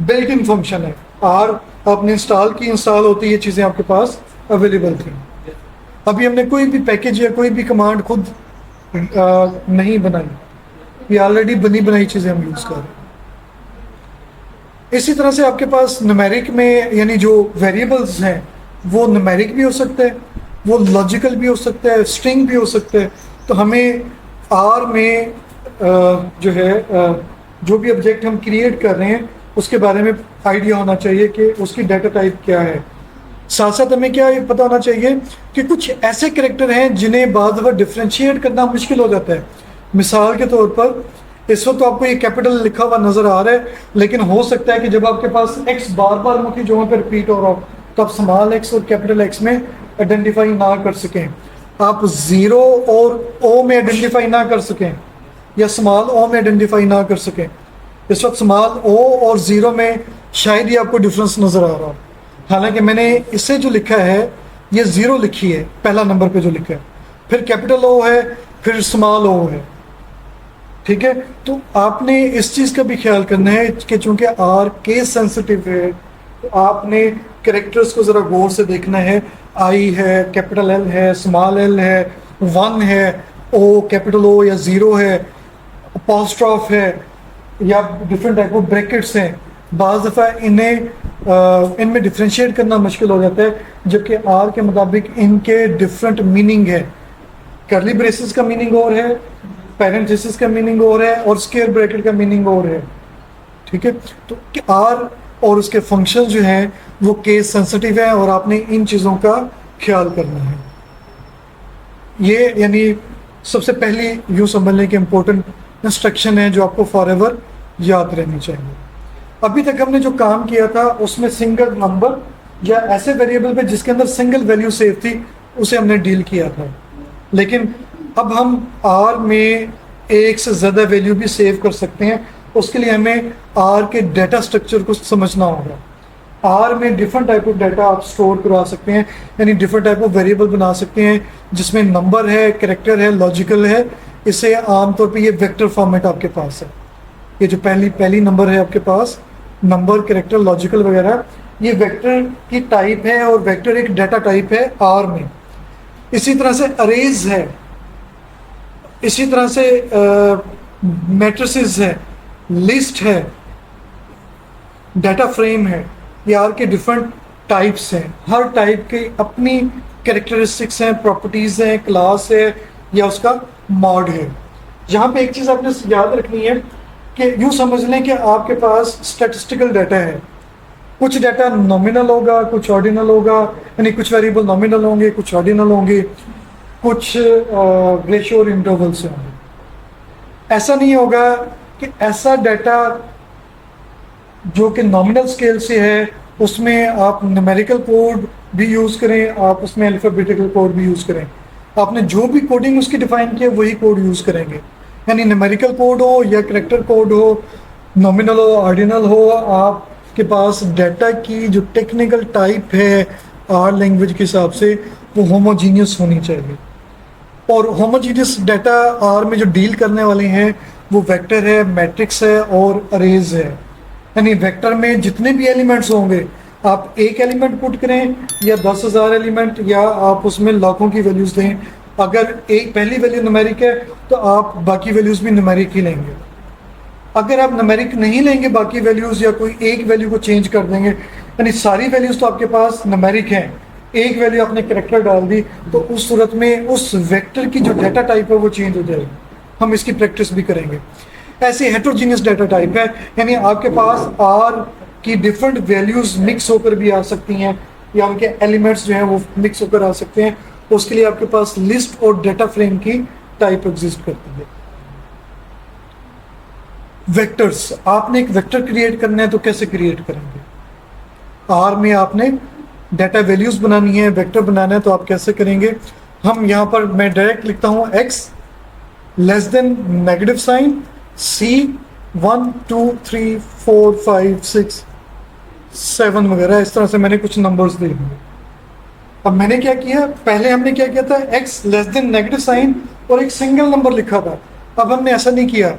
बिल्ट इन फंक्शन है। आर आपने इंस्टॉल की, इंस्टॉल होती है, ये चीज़ें आपके पास अवेलेबल थी। अभी हमने कोई भी पैकेज या कोई भी कमांड खुद नहीं बनाई, ये ऑलरेडी बनी बनाई चीज़ें हम यूज़ कर रहे हैं। इसी तरह से आपके पास न्यूमेरिक में, यानी जो वेरिएबल्स हैं वो न्यूमेरिक भी हो सकते हैं, वो लॉजिकल भी हो सकता है, स्ट्रिंग भी हो सकता है। तो हमें आर में जो है जो भी ऑब्जेक्ट हम क्रिएट कर रहे हैं उसके बारे में आइडिया होना चाहिए कि उसकी डाटा टाइप क्या है। साथ साथ हमें क्या पता होना चाहिए कि कुछ ऐसे कैरेक्टर हैं जिन्हें बाद दफ़ा डिफ्रेंशिएट करना मुश्किल हो जाता है। मिसाल के तौर पर इस वक्त तो आपको ये कैपिटल लिखा हुआ नजर आ रहा है, लेकिन हो सकता है कि जब आपके पास एक्स बार बार मुख्य जगहों पर रिपीट हो रहा हो तो आप स्मॉल एक्स और कैपिटल एक्स में आइडेंटिफाई ना कर सकें, आप जीरो और ओ में आइडेंटिफाई ना कर सकें या स्मॉल ओ में आइडेंटिफाई ना कर सकें। इस वक्त स्मॉल ओ और जीरो में शायद ही आपको डिफरेंस नजर आ रहा हो, हालांकि मैंने इसे जो लिखा है ये जीरो लिखी है पहला नंबर पे जो लिखा है, फिर कैपिटल ओ है, फिर स्मॉल ओ है, ठीक है। तो आपने इस चीज़ का भी ख्याल करना है कि चूंकि आर केस सेंसिटिव है तो आपने कैरेक्टर्स को ज़रा गौर से देखना है। आई है, कैपिटल एल है, स्मॉल एल है, वन है, ओ कैपिटल ओ या ज़ीरो है, अपॉस्ट्रॉफ है या डिफरेंट टाइप ऑफ ब्रैकेट्स हैं। बाज़ दफ़ा इनमें डिफ्रेंशिएट करना मुश्किल हो जाता है, जबकि आर के मुताबिक इनके डिफरेंट मीनिंग है। कर्ली ब्रेसेस का मीनिंग और है, पैरेंथेसिस का मीनिंग और है, और स्क्वायर ब्रैकेट का मीनिंग और है, ठीक है, तो आर और उसके फंक्शन जो हैं वो केस सेंसिटिव है और आपने इन चीज़ों का ख्याल करना है। ये यानी सबसे पहली यूँ समझने की इम्पोर्टेंट इंस्ट्रक्शन है जो आपको फॉर एवर याद रहनी चाहिए। अभी तक हमने जो काम किया था उसमें सिंगल नंबर या ऐसे वेरिएबल पे जिसके अंदर सिंगल वैल्यू सेव थी उसे हमने डील किया था, लेकिन अब हम आर में एक से ज़्यादा वैल्यू भी सेव कर सकते हैं। उसके लिए हमें आर के डाटा स्ट्रक्चर को समझना होगा। आर में डिफरेंट टाइप ऑफ डाटा आप स्टोर करवा सकते हैं, यानी डिफरेंट टाइप ऑफ वेरिएबल बना सकते हैं जिसमें नंबर है, कैरेक्टर है, लॉजिकल है। इसे आमतौर पे ये वेक्टर फॉर्मेट आपके पास है। ये जो पहली नंबर है आपके पास, नंबर, कैरेक्टर, लॉजिकल वगैरह, ये वेक्टर की टाइप है और वेक्टर एक डाटा टाइप है आर में। इसी तरह से अरेज है, इसी तरह से मैट्रिसेस है, लिस्ट है, डाटा फ्रेम है। ये आर के डिफरेंट टाइप्स हैं। हर टाइप के अपनी कैरेक्टरिस्टिक्स हैं, प्रॉपर्टीज़ हैं, क्लास है या उसका मॉड है। यहाँ पे एक चीज़ आपने याद रखनी है कि यूँ समझ लें कि आपके पास स्टैटिस्टिकल डाटा है। कुछ डाटा नॉमिनल होगा, कुछ ऑर्डिनल होगा, यानी कुछ वेरिएबल नॉमिनल होंगे, कुछ ऑर्डिनल होंगे, कुछ रेशियो और इंटरवल से होंगे। ऐसा नहीं होगा कि ऐसा डाटा जो कि नॉमिनल स्केल से है उसमें आप न्यूमेरिकल कोड भी यूज़ करें, आप उसमें अल्फ़ाबेटिकल कोड भी यूज़ करें। आपने जो भी कोडिंग उसकी डिफाइन की है वही कोड यूज़ करेंगे, यानी न्यूमेरिकल कोड हो या कैरेक्टर कोड हो, नॉमिनल हो, ऑर्डिनल हो, आपके पास डाटा की जो टेक्निकल टाइप है आर लैंग्वेज के हिसाब से वो होमोजीनियस होनी चाहिए। और होमोजीनियस डाटा आर में जो डील करने वाले हैं वो वेक्टर है, मैट्रिक्स है और अरेज है। यानी वेक्टर में जितने भी एलिमेंट्स होंगे, आप एक एलिमेंट पुट करें या 10,000 एलिमेंट या आप उसमें लाखों की वैल्यूज़ दें, अगर एक पहली वैल्यू न्यूमेरिक है तो आप बाकी वैल्यूज़ भी न्यूमेरिक ही लेंगे। अगर आप न्यूमेरिक नहीं लेंगे बाकी वैल्यूज़ या कोई एक वैल्यू को चेंज कर देंगे, यानी सारी वैल्यूज़ तो आपके पास न्यूमेरिक हैं, एक वैल्यू आपने कैरेक्टर डाल दी, तो उस सूरत में उस वेक्टर की जो डाटा टाइप है वो चेंज हो जाएगी। हम इसकी प्रैक्टिस भी करेंगे। ऐसे हेट्रोजीनियस डाटा टाइप है, यानी आपके पास आर की डिफरेंट वैल्यूज़ मिक्स होकर भी आ सकती हैं या उनके एलिमेंट्स जो हैं वो मिक्स होकर आ सकते हैं। उसके लिए आपके पास लिस्ट और डाटा फ्रेम की टाइप एग्जिस्ट करती है। वेक्टर्स, आपने एक वेक्टर क्रिएट करना है तो कैसे क्रिएट करेंगे? आर में आपने डाटा वैल्यूज बनानी है, वेक्टर बनाना है, तो आप कैसे करेंगे? हम यहाँ पर मैं डायरेक्ट लिखता हूँ x less than negative sign c 1 2 3 4 5 6 7 वगैरह, इस तरह से मैंने कुछ नंबर्स दे दिए। अब मैंने क्या किया, पहले हमने क्या किया था, x less than negative sign और एक सिंगल नंबर लिखा था। अब हमने ऐसा नहीं किया,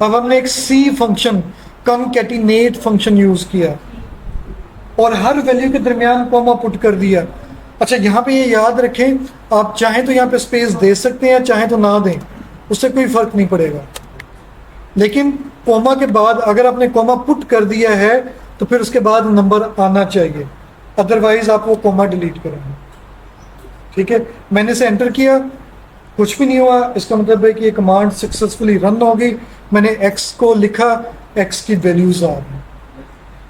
अब हमने एक c function, concatenate function use किया और हर वैल्यू के दरमियान कॉमा पुट कर दिया। अच्छा, यहाँ पे ये याद रखें, आप चाहें तो यहाँ पे स्पेस दे सकते हैं, चाहें तो ना दें, उससे कोई फर्क नहीं पड़ेगा। लेकिन कॉमा के बाद अगर आपने कॉमा पुट कर दिया है तो फिर उसके बाद नंबर आना चाहिए, अदरवाइज आप वो कॉमा डिलीट करेंगे। ठीक है, मैंने इसे एंटर किया, कुछ भी नहीं हुआ, इसका मतलब है कि ये कमांड सक्सेसफुली रन हो गई। मैंने x को लिखा, x की वैल्यूज आ रही।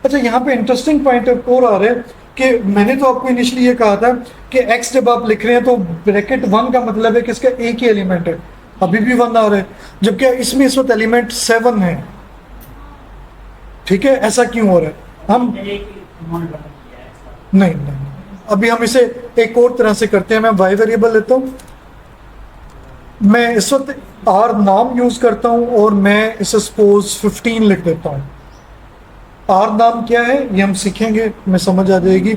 अच्छा, यहाँ पे इंटरेस्टिंग पॉइंट और आ रहा है कि मैंने तो आपको इनिशियली ये कहा था कि x जब आप लिख रहे हैं तो ब्रैकेट 1 का मतलब है कि इसका एक ही एलिमेंट है, अभी भी 1 आ रहा है, जबकि इसमें इस वक्त एलिमेंट 7 है। ठीक है, ऐसा क्यों हो रहा है? हम नहीं, अभी हम इसे एक और तरह से करते हैं। मैं y वेरिएबल लेता हूँ, मैं इस वक्त r नाम यूज करता हूँ और मैं इसे सपोज 15 लिख देता हूँ। आर नाम क्या है ये हम सीखेंगे, हमें समझ आ जाएगी।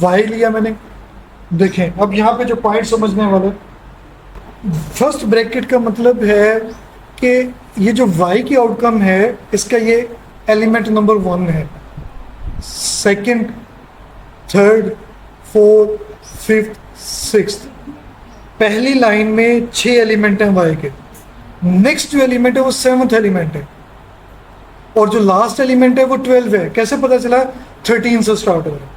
वाई लिया मैंने, देखें अब यहाँ पे जो पॉइंट समझने वाले, फर्स्ट ब्रैकेट का मतलब है कि ये जो वाई की आउटकम है इसका ये एलिमेंट नंबर 1 है, second, third, fourth, fifth, sixth. पहली लाइन में 6 एलिमेंट हैं वाई के, नेक्स्ट जो एलिमेंट है वो 7th एलिमेंट है और जो लास्ट एलिमेंट है वो 12 है। कैसे पता चला? 13 से स्टार्ट हो रहा है।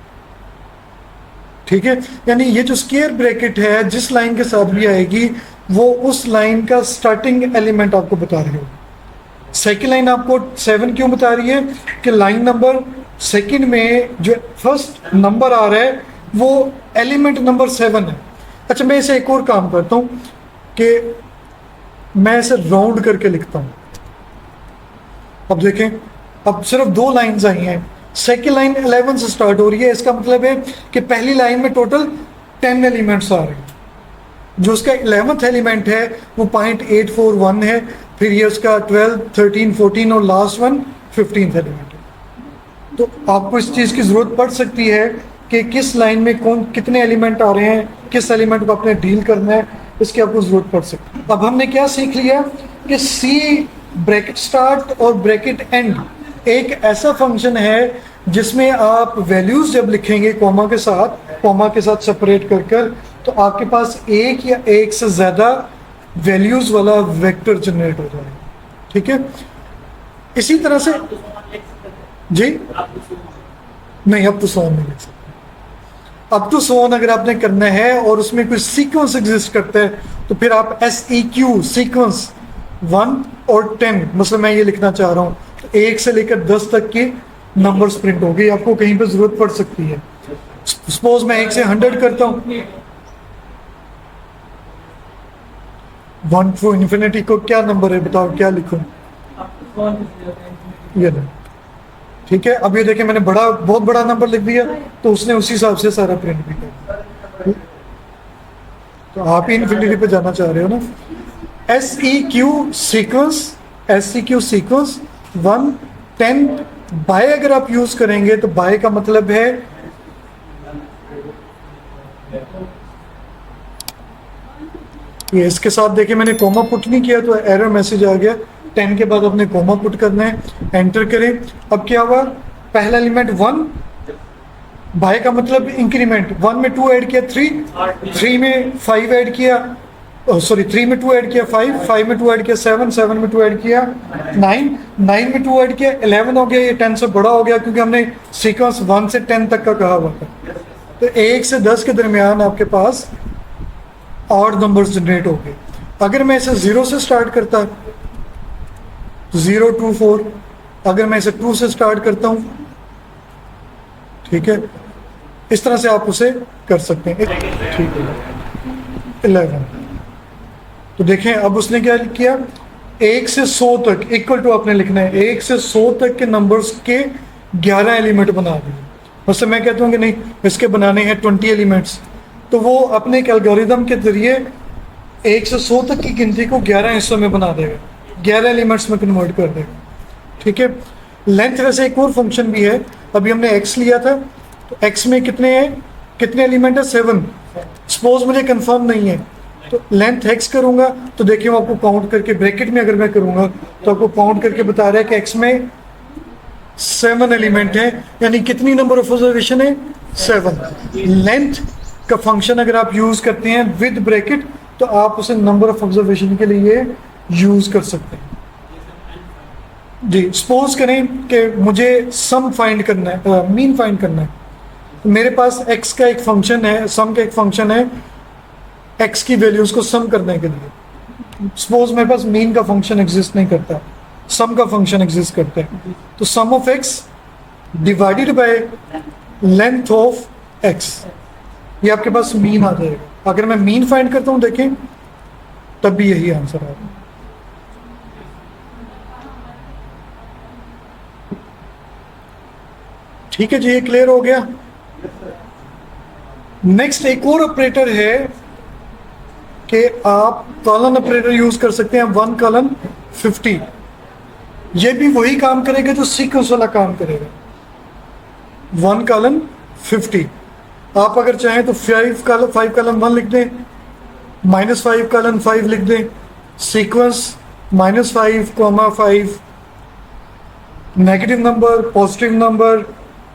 ठीक है, यानी ये जो स्क्वायर ब्रैकेट है जिस लाइन के साथ भी आएगी वो उस लाइन का स्टार्टिंग एलिमेंट आपको बता रही होगी। सेकेंड लाइन आपको 7 क्यों बता रही है कि लाइन नंबर सेकेंड में जो फर्स्ट नंबर आ रहा है वो एलिमेंट नंबर 7 है। अच्छा, मैं इसे एक और काम करता हूँ कि मैं इसे राउंड करके लिखता हूँ। अब देखें, अब सिर्फ 2 लाइंस आई हैं, सेकेंड लाइन 11 से स्टार्ट हो रही है। इसका मतलब है कि पहली लाइन में टोटल 10 एलिमेंट्स आ रहे हैं। जो उसका 11th एलिमेंट है वो 0.841 है, फिर ये उसका 12, 13, 14 और लास्ट वन 15th एलिमेंट है। तो आपको इस चीज़ की ज़रूरत पड़ सकती है कि किस लाइन में कौन कितने एलिमेंट आ रहे हैं, किस एलिमेंट को आपने डील करना है, इसकी आपको ज़रूरत पड़ सकती है। अब हमने क्या सीख लिया कि सी ब्रैकेट स्टार्ट और ब्रैकेट एंड एक ऐसा फंक्शन है जिसमें आप वैल्यूज़ जब लिखेंगे कॉमा के साथ सेपरेट कर कर, तो आपके पास एक या एक से ज़्यादा वैल्यूज़ वाला वेक्टर जनरेट हो जाएगा। ठीक है, इसी तरह से जी नहीं, अब तो सोन नहीं लिख सकते। अब तो सोन अगर आपने करना है और उसमें कोई सीक्वेंस एग्जिस्ट करता है तो फिर आप SEQ सीक्वेंस 1 और 10, मतलब मैं ये लिखना चाह रहा हूँ तो 1 से लेकर 10 तक की नंबर्स प्रिंट हो गई। आपको कहीं पे जरूरत पड़ सकती है। सपोज मैं 1 से 100 करता हूँ, 1 टू इन्फिनिटी को क्या नंबर है बताओ, क्या लिखूं? ये नहीं, ठीक है। अब ये देखें, मैंने बहुत बड़ा नंबर लिख दिया तो उसने उसी हिसाब से सारा प्रिंट भी कर। तो आप ही इन्फिनिटी पे जाना चाह रहे हो ना। SEQ सीक्वेंस 1, 10 बाय अगर आप यूज करेंगे तो बाय का मतलब है ये इसके साथ देखिए मैंने कोमा पुट नहीं किया तो एरर मैसेज आ गया। 10 के बाद अपने कोमा पुट करना है, एंटर करें। अब क्या हुआ, पहला एलिमेंट 1, बाय का मतलब इंक्रीमेंट, 1 में 2 ऐड किया 3 में 5 ऐड किया, सॉरी 3 में 2 ऐड किया 5 में 2 ऐड किया 7 में 2 ऐड किया 9 में 2 ऐड किया 11 हो गया। ये 10 से बड़ा हो गया क्योंकि हमने सीक्वेंस 1 से 10 तक का कहा हुआ था। तो 1 से 10 के दरमियान आपके पास ऑड नंबर्स जनरेट हो गए। अगर मैं इसे 0 से स्टार्ट करता तो 0, 2, 4, अगर मैं इसे 2 से स्टार्ट करता हूँ, ठीक है, इस तरह से आप उसे कर सकते हैं। ठीक है, 11। तो देखें अब उसने क्या किया, 1 से 100 तक इक्वल टू आपने लिखना है, 1 से 100 तक के नंबर्स के 11 एलिमेंट बना दिए। उससे मैं कहता हूँ कि नहीं इसके बनाने हैं 20 एलिमेंट्स, तो वो अपने एक एल्गोरिदम के जरिए 1 से 100 तक की गिनती को 11 हिस्सों में बना देगा, 11 एलिमेंट्स में कन्वर्ट कर देगा। ठीक है, लेंथ वैसे एक और फंक्शन भी है। अभी हमने x लिया था तो x में कितने एलिमेंट है, 7। सपोज मुझे कंफर्म नहीं है तो लेंथ x करूंगा तो देखिए वो आपको काउंट करके ब्रैकेट में अगर मैं करूंगा तो आपको काउंट करके बता रहा है कि x में 7 एलिमेंट है, यानी कितनी नंबर ऑफ ऑब्जर्वेशन है, 7। लेंथ का फंक्शन अगर आप यूज करते हैं विद ब्रैकेट तो आप उसे नंबर ऑफ ऑब्जर्वेशन के लिए यूज कर सकते हैं। जी, सपोज करें कि मुझे सम फाइंड करना है, मीन फाइंड करना है, तो मेरे पास x का एक फंक्शन है, सम का एक फंक्शन है x की वैल्यूज को सम करने के लिए। सपोज मेरे पास मीन का फंक्शन एग्जिस्ट नहीं करता, सम का फंक्शन एग्जिस्ट करता है, तो sum of x divided by length of x, ये आपके पास मीन आ जाएगा। अगर मैं मीन फाइंड करता हूं देखें तब भी यही आंसर आएगा। ठीक है जी, ये क्लियर हो गया। नेक्स्ट एक और ऑपरेटर है कि आप कॉलन ऑपरेटर यूज कर सकते हैं, 1 कॉलन 50। ये भी वही काम करेगा जो सीक्वेंस वाला काम करेगा, 1 कॉलन 50। आप अगर चाहें तो 5 कॉलन 1 लिख दें, -5 कॉलन 5 लिख दें, sequence -5, 5, negative number, positive number,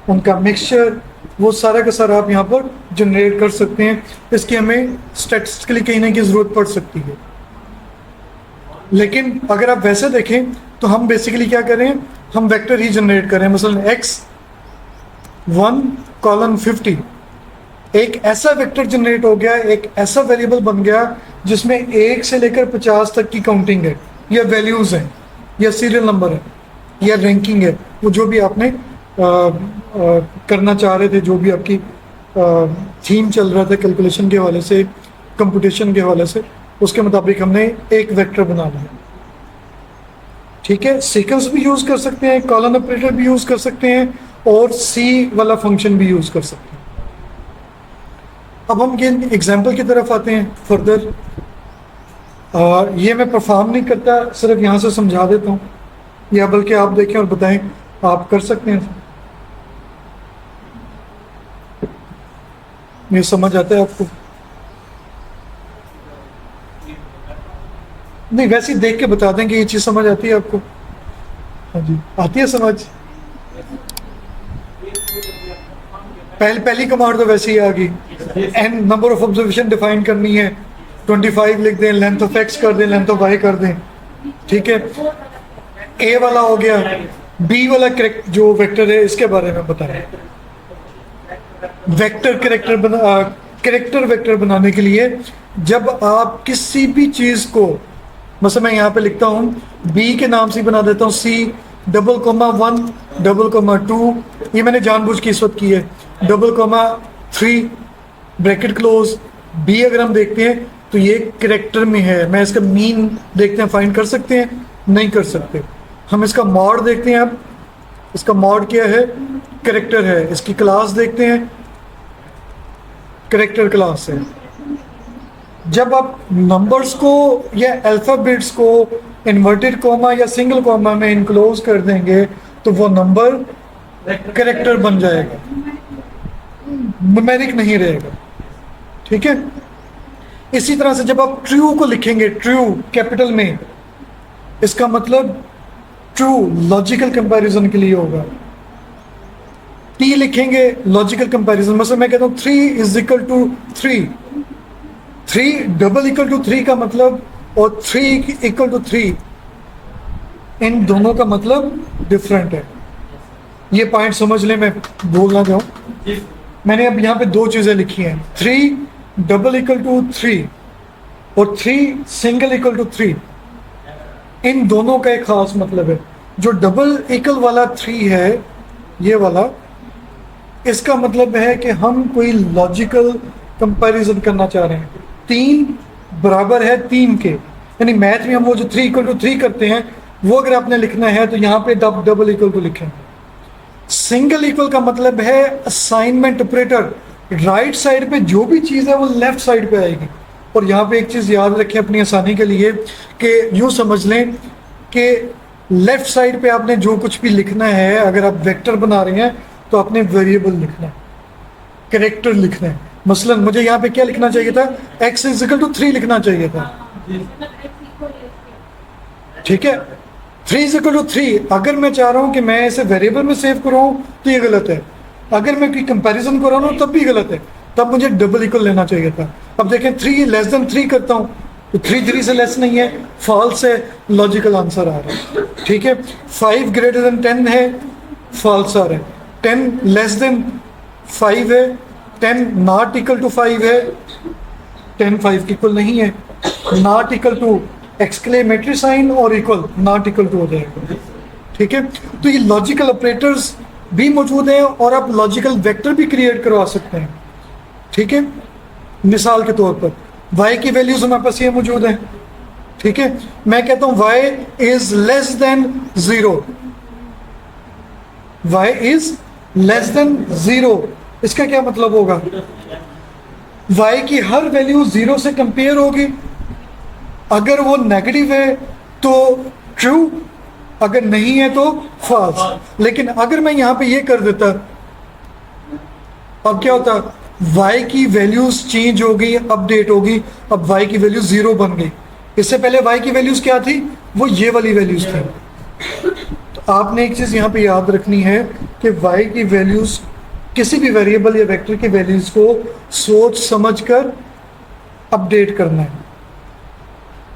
उनका मिक्सचर, वो सारा का सारा आप यहाँ पर जनरेट कर सकते हैं। इसकी हमें स्टैटिस्टिकली कहने की ज़रूरत पड़ सकती है, लेकिन अगर आप वैसे देखें तो हम बेसिकली क्या कर रहे हैं, हम वेक्टर ही जनरेट कर रहे हैं। मसलन x 1 कॉलन 50 एक ऐसा वेक्टर जनरेट हो गया, एक ऐसा वेरिएबल बन गया जिसमें 1 से लेकर 50 तक की काउंटिंग है या वैल्यूज़ हैं। या सीरियल नंबर है या रैंकिंग है, वो जो भी आपने करना चाह रहे थे, जो भी आपकी थीम चल रहा था कैलकुलेशन के हवाले से, कंप्यूटेशन के हवाले से, उसके मुताबिक हमने एक वेक्टर बनाना है। ठीक है, सीक्वेंस भी यूज कर सकते हैं, कॉलन ऑपरेटर भी यूज कर सकते हैं, और सी वाला फंक्शन भी यूज कर सकते हैं। अब हम ये एग्जाम्पल की तरफ आते हैं फर्दर। ये मैं परफॉर्म नहीं करता, सिर्फ यहाँ से समझा देता हूँ, या बल्कि आप देखें और बताएं, आप कर सकते हैं। ये समझ आता है आपको? नहीं, वैसे ही देख के बता दें कि ये चीज़ समझ आती है आपको। हाँ जी, आती है समझ। पहली कमांड तो वैसे ही आ गई, N number of observation define करनी है, 25 लिख दें, लेंथ ऑफ एक्स कर दें, लेंथ ऑफ वाई कर दें। ठीक है, ए वाला हो गया। बी वाला करेक्ट जो वेक्टर है, इसके बारे में बताएं। वेक्टर कैरेक्टर वेक्टर बनाने के लिए जब आप किसी भी चीज को, मतलब मैं यहाँ पे लिखता हूँ बी के नाम से बना देता हूँ C double comma 1 double comma 2, ये मैंने जानबूझ के इस वक्त की है, double comma 3 bracket close. B अगर हम देखते हैं तो ये कैरेक्टर में है, मैं इसका मीन देखते हैं, फाइंड कर सकते हैं? नहीं कर सकते। हम इसका मॉड देखते हैं, अब इसका मॉड क्या है? कैरेक्टर है। इसकी क्लास देखते हैं, कैरेक्टर क्लास है। जब आप नंबर्स को या अल्फाबेट्स को इन्वर्टेड कॉमा या सिंगल कॉमा में इनक्लोज कर देंगे तो वो नंबर कैरेक्टर बन जाएगा, न्यूमेरिक नहीं रहेगा। ठीक है, इसी तरह से जब आप ट्रू को लिखेंगे, ट्रू कैपिटल में, इसका मतलब ट्रू लॉजिकल कंपैरिजन के लिए होगा। टी लिखेंगे लॉजिकल कंपैरिजन, मतलब मैं कहता हूँ 3 is equal to 3, 3 double equal to 3 का मतलब और 3 इक्वल टू 3, इन दोनों का मतलब डिफरेंट है। ये पॉइंट समझ लें, मैं बोलना चाहूँ, मैंने अब यहाँ पे दो चीजें लिखी हैं, 3 डबल इक्वल टू 3 और 3 सिंगल इक्वल टू 3। इन दोनों का एक खास मतलब है। जो डबल इक्वल वाला 3 है, ये वाला, इसका मतलब है कि हम कोई लॉजिकल कंपैरिजन करना चाह रहे हैं। 3 बराबर है 3 के, यानी मैथ में हम वो जो 3 इक्वल टू 3 करते हैं, वो अगर आपने लिखना है तो यहाँ पे डबल इक्वल टू लिखेंगे। सिंगल इक्वल का मतलब है असाइनमेंट ऑपरेटर, राइट साइड पे जो भी चीज़ है वो लेफ्ट साइड पे आएगी। और यहाँ पे एक चीज़ याद रखें अपनी आसानी के लिए कि यूँ समझ लें कि लेफ्ट साइड पे आपने जो कुछ भी लिखना है, अगर आप वेक्टर बना रहे हैं तो आपने वेरिएबल लिखना है, कैरेक्टर लिखना है। मसलन मुझे यहाँ पे क्या लिखना चाहिए था? x इज इक्वल टू 3 लिखना चाहिए था। ठीक है, 3 इज इक्वल टू 3 अगर मैं चाह रहा हूँ कि मैं इसे वेरिएबल में सेव कराऊँ तो ये गलत है। अगर मैं कोई कंपैरिजन कर रहा हूँ तब भी गलत है, तब मुझे डबल इक्वल लेना चाहिए था। अब देखें 3 लेस देन 3 करता हूँ तो 3 3 से लेस नहीं है, फॉल्स है, लॉजिकल आंसर आ रहा है। ठीक है, 5 ग्रेटर देन 10 है, फॉल्स आ रहा है। 10 लेस देन 5 है, 10 नॉट इक्वल टू 5 है, 10 5 की इक्वल नहीं है, not equal to exclamatory sign और इक्वल नॉट इक्वल टू हो जाएगा। ठीक है, तो ये लॉजिकल ऑपरेटर्स भी मौजूद हैं और आप लॉजिकल वेक्टर भी क्रिएट करवा सकते हैं। ठीक है, मिसाल के तौर पर y की वैल्यूज हमारे पास ये मौजूद है। ठीक है, मैं कहता हूं y is less than 0, y is less than 0। इसका क्या मतलब होगा? y की हर वैल्यू 0 से कंपेयर होगी। अगर वो नेगेटिव है तो ट्रू, अगर नहीं है तो फॉल्स। लेकिन अगर मैं यहां पे ये कर देता, अब क्या होता? y की वैल्यूज चेंज हो गई, अपडेट होगी, अब y की वैल्यू 0 बन गई। इससे पहले y की वैल्यूज क्या थी? वो ये वाली वैल्यूज थी। तो आपने एक चीज यहाँ पे याद रखनी है कि y की वैल्यूज, किसी भी वेरिएबल या वेक्टर की वैल्यूज को सोच समझ कर अपडेट करना है।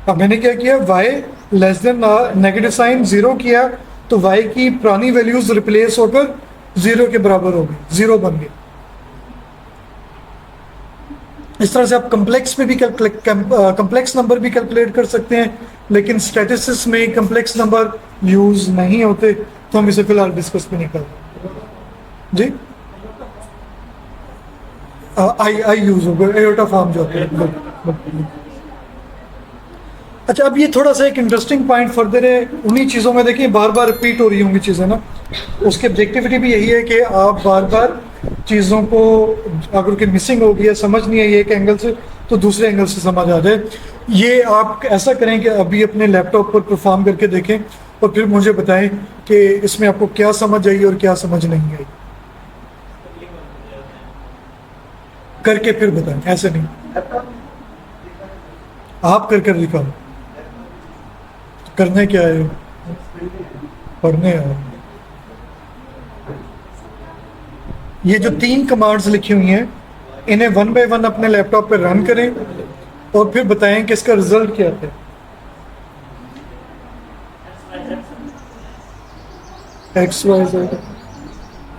अब मैंने क्या किया, y less than negative sign 0 किया तो y की पुरानी वैल्यूज रिप्लेस होकर 0 के बराबर हो गई, 0 बन गई। इस तरह से आप कम्प्लेक्स में भी कम्प्लेक्स नंबर भी कैलकुलेट कर सकते हैं, लेकिन स्टैटिस्टिक्स में कम्प्लेक्स नंबर यूज नहीं होते तो हम इसे फिलहाल डिस्कस भी नहीं कर रहे जी। आई यूज होगा एयोटा फॉर्म जो होते हैं। अच्छा, अब ये थोड़ा सा एक इंटरेस्टिंग पॉइंट फर्दर है उन्हीं चीज़ों में। देखिए बार बार रिपीट हो रही होंगी चीज़ें ना, उसकी ऑब्जेक्टिविटी भी यही है कि आप बार बार चीज़ों को अगर कि मिसिंग हो गई है, समझ नहीं आई एक एंगल से, तो दूसरे एंगल से समझ आ जाए। ये आप ऐसा करें कि अभी अपने लैपटॉप पर परफॉर्म करके देखें और फिर मुझे बताएं कि इसमें आपको क्या समझ आई और क्या समझ नहीं आई, करके फिर बताएं, ऐसे नहीं आप कर कर दिखाओ। करने क्या है, पढ़ने आए। ये जो 3 कमांड्स लिखी हुई हैं इन्हें 1 बाय 1 अपने लैपटॉप पे रन करें और फिर बताएं कि इसका रिजल्ट क्या है। एक्स वाई जेड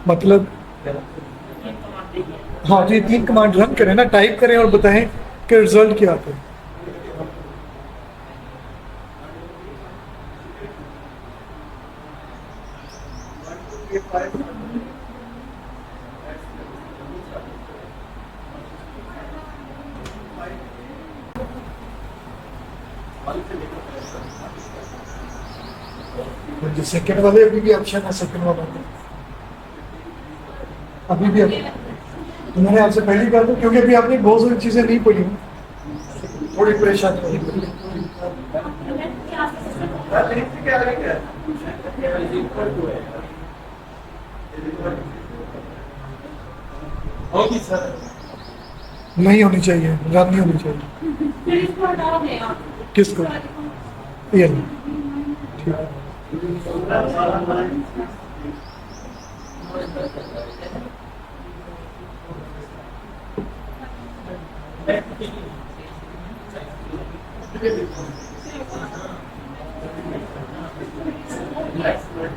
मतलब, हाँ जी 3 कमांड रन करें ना, टाइप करें और बताएं कि रिजल्ट क्या आता है। जो सेकंड वाले अभी भी ऑप्शन है, सेकंड वाला अभी भी मैंने आपसे पहली बार, क्योंकि अभी आपने बहुत सारी चीजें नहीं पढ़ी, थोड़ी परेशानी नहीं पड़ी। नहीं होनी चाहिए, रन नहीं होनी चाहिए। किसको? ये ठीक है।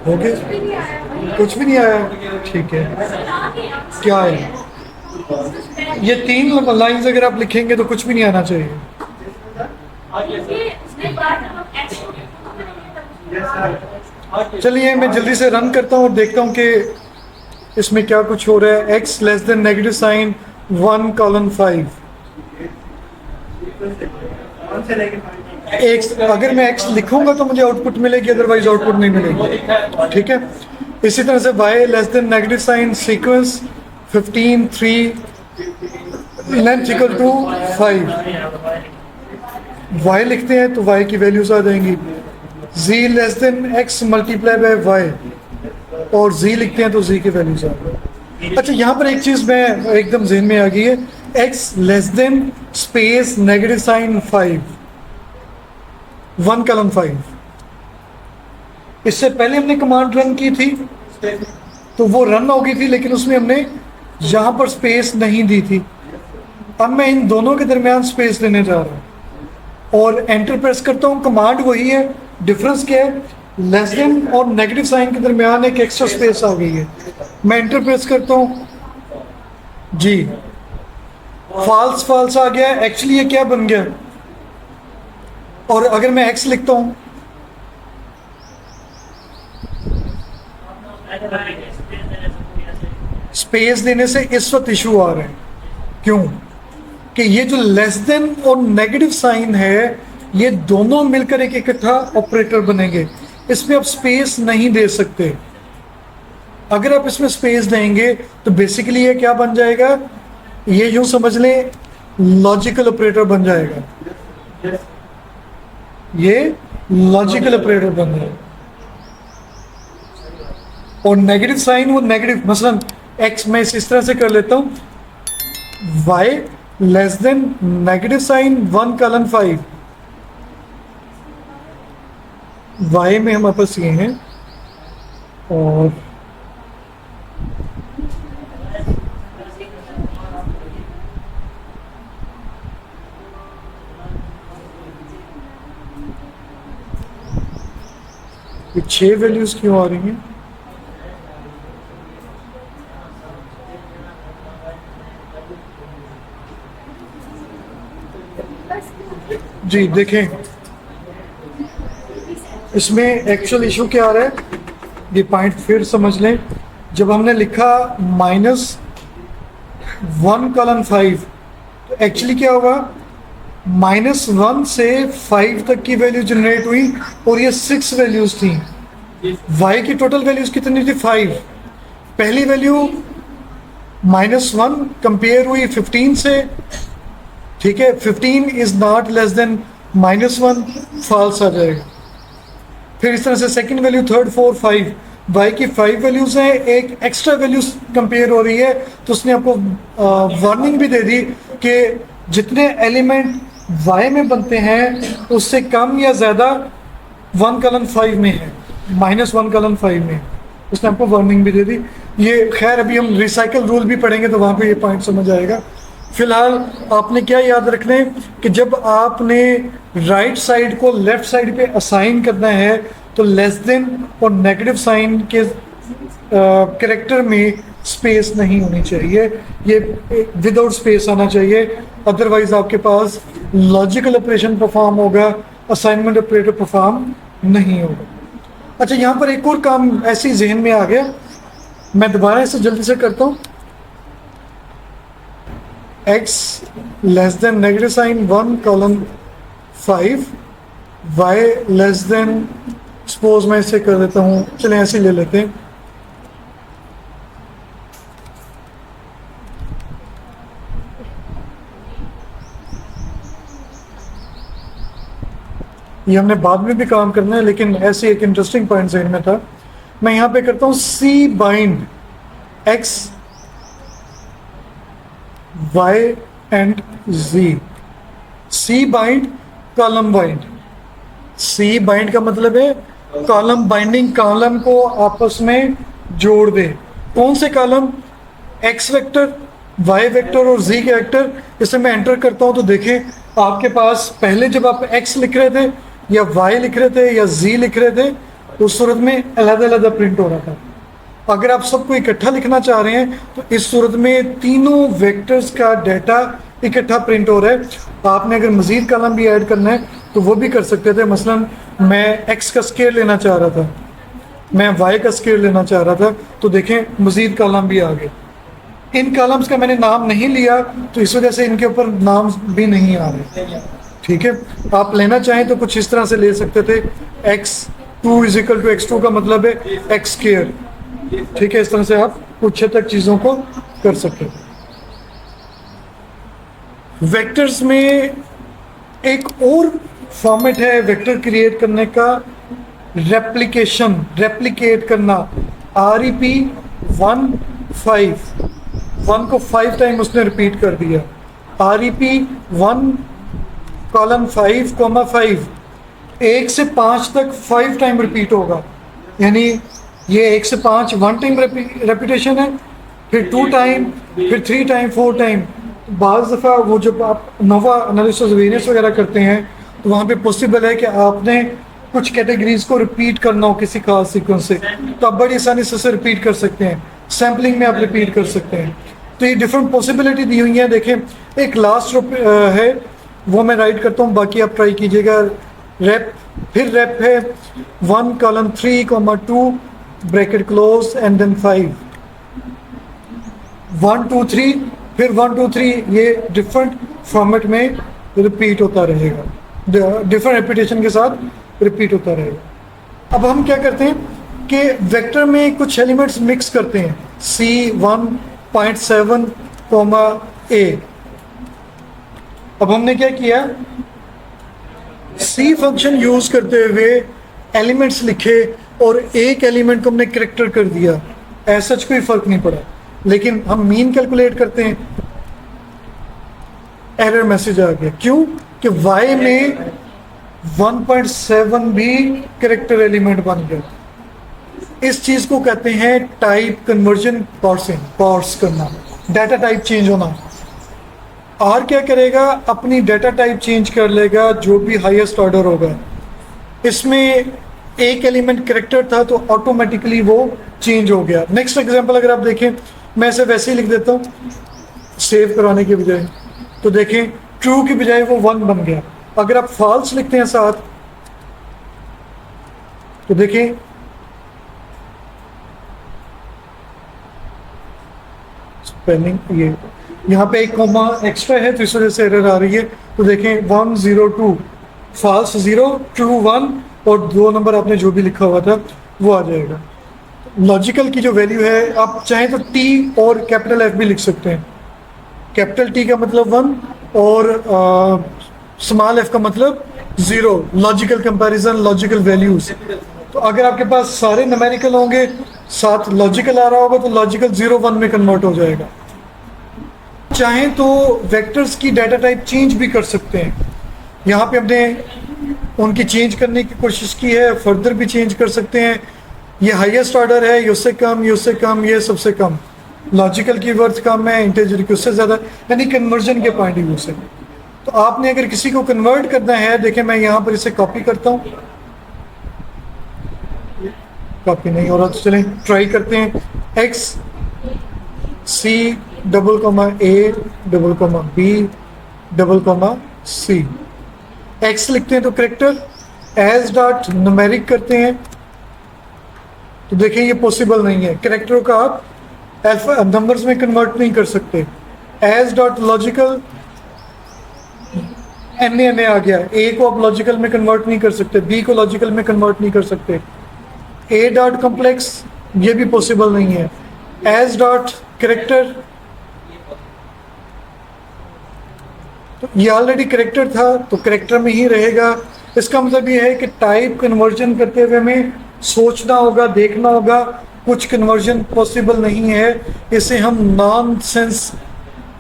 हो गया, कुछ भी नहीं आया, ठीक है। क्या है ये 3 लाइंस अगर आप लिखेंगे तो कुछ भी नहीं आना चाहिए। चलिए मैं जल्दी से रन करता हूँ और देखता हूँ कि इसमें क्या कुछ हो रहा है। x less than negative sign 1:5। अगर मैं x लिखूंगा तो मुझे आउटपुट मिलेगी, अदरवाइज आउटपुट नहीं मिलेगी, ठीक है। इसी तरह से y less than negative sign sequence 15 3 length equal to 5। y लिखते हैं तो y की वैल्यूज आ जाएंगी। z less than x multiply by y और z लिखते हैं तो z की वैल्यूज आ जाएंगी। अच्छा, यहाँ पर एक चीज मैं एकदम ज़हन में आ गई है, x less than space negative sign 5 1:5। इससे पहले हमने कमांड रन की थी तो वो रन हो गई थी, लेकिन उसमें हमने यहां पर स्पेस नहीं दी थी। अब मैं इन दोनों के दरमियान स्पेस लेने जा रहा हूं और एंटर प्रेस करता हूं। कमांड वही है, डिफरेंस क्या है, लेस देन और नेगेटिव साइन के दरमियान एक एक्स्ट्रा स्पेस आ गई है। मैं एंटर प्रेस करता हूं जी, फॉल्स फॉल्स आ गया। एक्चुअली ये क्या बन गया, और अगर मैं x लिखता हूं स्पेस देने से इस वक्त इशू आ रहे हैं। क्यों? कि ये जो लेस देन और नेगेटिव साइन है ये दोनों मिलकर एक इकट्ठा ऑपरेटर बनेंगे, इसमें आप स्पेस नहीं दे सकते। अगर आप इसमें स्पेस देंगे तो बेसिकली ये क्या बन जाएगा, ये यूं समझ लें लॉजिकल ऑपरेटर बन जाएगा। ये लॉजिकल ऑपरेटर बन जाएगा और नेगेटिव साइन वो नेगेटिव, मसलन x मैं इस तरह से कर लेता हूं y less than negative sign 1:5। y में हमारे पास ये हैं और ये 6 वैल्यूज क्यों आ रही हैं? जी देखें, इसमें एक्चुअल इशू क्या आ रहा है, ये पॉइंट फिर समझ लें। जब हमने लिखा -1:5, तो एक्चुअली क्या होगा, -1 से 5 तक की वैल्यू जनरेट हुई और ये 6 वैल्यूज थी। y की टोटल वैल्यूज कितनी थी, 5। पहली वैल्यू -1 कंपेयर हुई 15 से, ठीक है, 15 is not less than -1, false आ जाएगा। फिर इस तरह से second value, third, four, 5, y की 5 वैल्यूज हैं, एक एक्स्ट्रा वैल्यूज कंपेयर हो रही है, तो उसने आपको वार्निंग भी दे दी कि जितने एलिमेंट y में बनते हैं उससे कम या ज़्यादा 1:5 में है, -1:5 में। उसने आपको वार्निंग भी दे दी। ये खैर अभी हम रिसाइकल रूल भी पढ़ेंगे तो वहाँ पे ये पॉइंट समझ आएगा। फिलहाल आपने क्या याद रखना है कि जब आपने राइट साइड को लेफ्ट साइड पे असाइन करना है तो लेस देन और नेगेटिव साइन के कैरेक्टर में स्पेस नहीं होनी चाहिए, ये विदाउट स्पेस आना चाहिए, अदरवाइज आपके पास लॉजिकल ऑपरेशन परफॉर्म होगा, असाइनमेंट ऑपरेटर परफॉर्म नहीं होगा। अच्छा, यहाँ पर एक और काम ऐसे जहन में आ गया, मैं दोबारा इसे जल्दी से करता हूँ। x less than negative sign 1:5, y less than, suppose मैं इसे कर देता हूँ, चलें ऐसे ले लेते हैं, ये हमने बाद में भी काम करना है लेकिन ऐसे एक इंटरेस्टिंग पॉइंट ज़हन में था। मैं यहाँ पे करता हूँ C bind x y and z, C bind column bind. C bind का मतलब है कॉलम बाइंडिंग, कॉलम को आपस में जोड़ दे। कौन से column, x vector, y vector और z के वेक्टर। इसे मैं एंटर करता हूं तो देखें आपके पास पहले जब आप x लिख रहे थे या y लिख रहे थे या z लिख रहे थे, उस सूरत में अलग-अलग प्रिंट हो रहा था। अगर आप सबको इकट्ठा लिखना चाह रहे हैं तो इस सूरत में तीनों वेक्टर्स का डाटा इकट्ठा प्रिंट हो रहा है। आपने अगर मजीद कॉलम भी ऐड करना है तो वो भी कर सकते थे। मसलन मैं x का स्केयर लेना चाह रहा था, मैं y का स्केयर लेना चाह रहा था, तो देखें मजीद कॉलम भी आ गए। इन कॉलम्स का मैंने नाम नहीं लिया तो इस वजह से इनके ऊपर नाम भी नहीं आ रहे, ठीक है। आप लेना चाहें तो कुछ इस तरह से ले सकते थे, x2 = x2 का मतलब है x स्केयर, ठीक है। इस तरह से आप कुछ हद तक चीज़ों को कर सकते हैं। वेक्टर्स में एक और फॉर्मेट है वेक्टर क्रिएट करने का, रेप्लिकेशन, रेप्लिकेट करना। REP 1 को 5 टाइम उसने रिपीट कर दिया। REP 1:5, 1 से 5 तक 5 टाइम रिपीट होगा, यानी ये 1 से 5 1 टाइम रेपिटेशन है, फिर 2 टाइम, फिर 3 टाइम, 4 टाइम। बाज़ दफ़ा वो जब आप नोवा एनालिसिस वेरिएंस वगैरह करते हैं तो वहाँ पे पॉसिबल है कि आपने कुछ कैटेगरीज को रिपीट करना हो किसी खास सीक्वेंस से, तो आप बड़ी आसानी से रिपीट कर सकते हैं। सैम्पलिंग में आप रिपीट कर सकते हैं। तो ये डिफरेंट पॉसिबिलिटी दी हुई है। देखें एक लास्ट है वो मैं राइट करता हूँ, बाकी आप ट्राई कीजिएगा। रेप, फिर रेप है 1:3, 2 ब्रैकेट क्लोज एंड देन 5, 1 2 3, फिर 1 2 3, ये डिफरेंट फॉर्मेट में रिपीट होता रहेगा, डिफरेंट रेपिटेशन के साथ रिपीट होता रहेगा। अब हम क्या करते हैं कि वेक्टर में कुछ एलिमेंट्स मिक्स करते हैं, C1.7, A। अब हमने क्या किया, C फंक्शन यूज करते हुए एलिमेंट्स लिखे और एक एलिमेंट को हमने करेक्टर कर दिया, ऐसा कोई फर्क नहीं पड़ा। लेकिन हम मीन कैलकुलेट करते हैं, एरर मैसेज आ गया। क्यों कि y में 1.7 भी करेक्टर एलिमेंट बन गया। इस चीज को कहते हैं टाइप कन्वर्जन, पार्स करना, डाटा टाइप चेंज होना। और क्या करेगा, अपनी डाटा टाइप चेंज कर लेगा जो भी हाईएस्ट ऑर्डर होगा। इसमें एक एलिमेंट करेक्टर था तो ऑटोमेटिकली वो चेंज हो गया। नेक्स्ट एग्जांपल अगर आप देखें, मैं इसे वैसे ही लिख देता हूँ सेव कराने के बजाय, तो देखें ट्रू की बजाय वो 1 बन गया। अगर आप फॉल्स लिखते हैं साथ तो देखिए स्पेलिंग ये यहाँ पे एक कॉमा एक्स्ट्रा है तो इस वजह से एरर आ रही है। तो देखें 102 फॉल्स 0 ट्रू 1 और 2 नंबर आपने जो भी लिखा हुआ था वो आ जाएगा। लॉजिकल की जो वैल्यू है आप चाहें तो टी और कैपिटल एफ भी लिख सकते हैं। कैपिटल टी का मतलब 1 और स्मॉल एफ का मतलब 0। Logical comparison, logical values. तो अगर आपके पास सारे न्यूमेरिकल होंगे साथ लॉजिकल आ रहा होगा तो लॉजिकल 0 1 में कन्वर्ट हो जाएगा। चाहें तो वेक्टर्स की डाटा टाइप चेंज भी कर सकते हैं। यहाँ पे हमने उनकी चेंज करने की कोशिश की है, फर्दर भी चेंज कर सकते हैं। ये हाईएस्ट ऑर्डर है, ये उससे कम, ये उससे कम, ये सबसे कम। लॉजिकल की वर्थ कम है, इंटीजर की उससे ज़्यादा, यानी कन्वर्जन के पॉइंट ऑफ व्यू से। तो आपने अगर किसी को कन्वर्ट करना है, देखें मैं यहाँ पर इसे कॉपी करता हूँ, कॉपी नहीं हो रहा तो चलें ट्राई करते हैं। X C double comma A double comma B double comma C. X लिखते हैं तो करेक्टर, एज डॉट न्यूमेरिक करते हैं तो देखें ये पॉसिबल नहीं है। करेक्टरों का आप अल्फा नंबर्स में कन्वर्ट नहीं कर सकते। एज डॉट लॉजिकल एन आ गया, ए को आप लॉजिकल में कन्वर्ट नहीं कर सकते, बी को लॉजिकल में कन्वर्ट नहीं कर सकते। ए डॉट कॉम्प्लेक्स ये भी पॉसिबल नहीं है। एज डॉट करेक्टर, तो ये ऑलरेडी करेक्टर था तो करेक्टर में ही रहेगा। इसका मतलब ये है कि टाइप कन्वर्जन करते हुए हमें सोचना होगा, देखना होगा। कुछ कन्वर्जन पॉसिबल नहीं है, इसे हम नॉन सेंस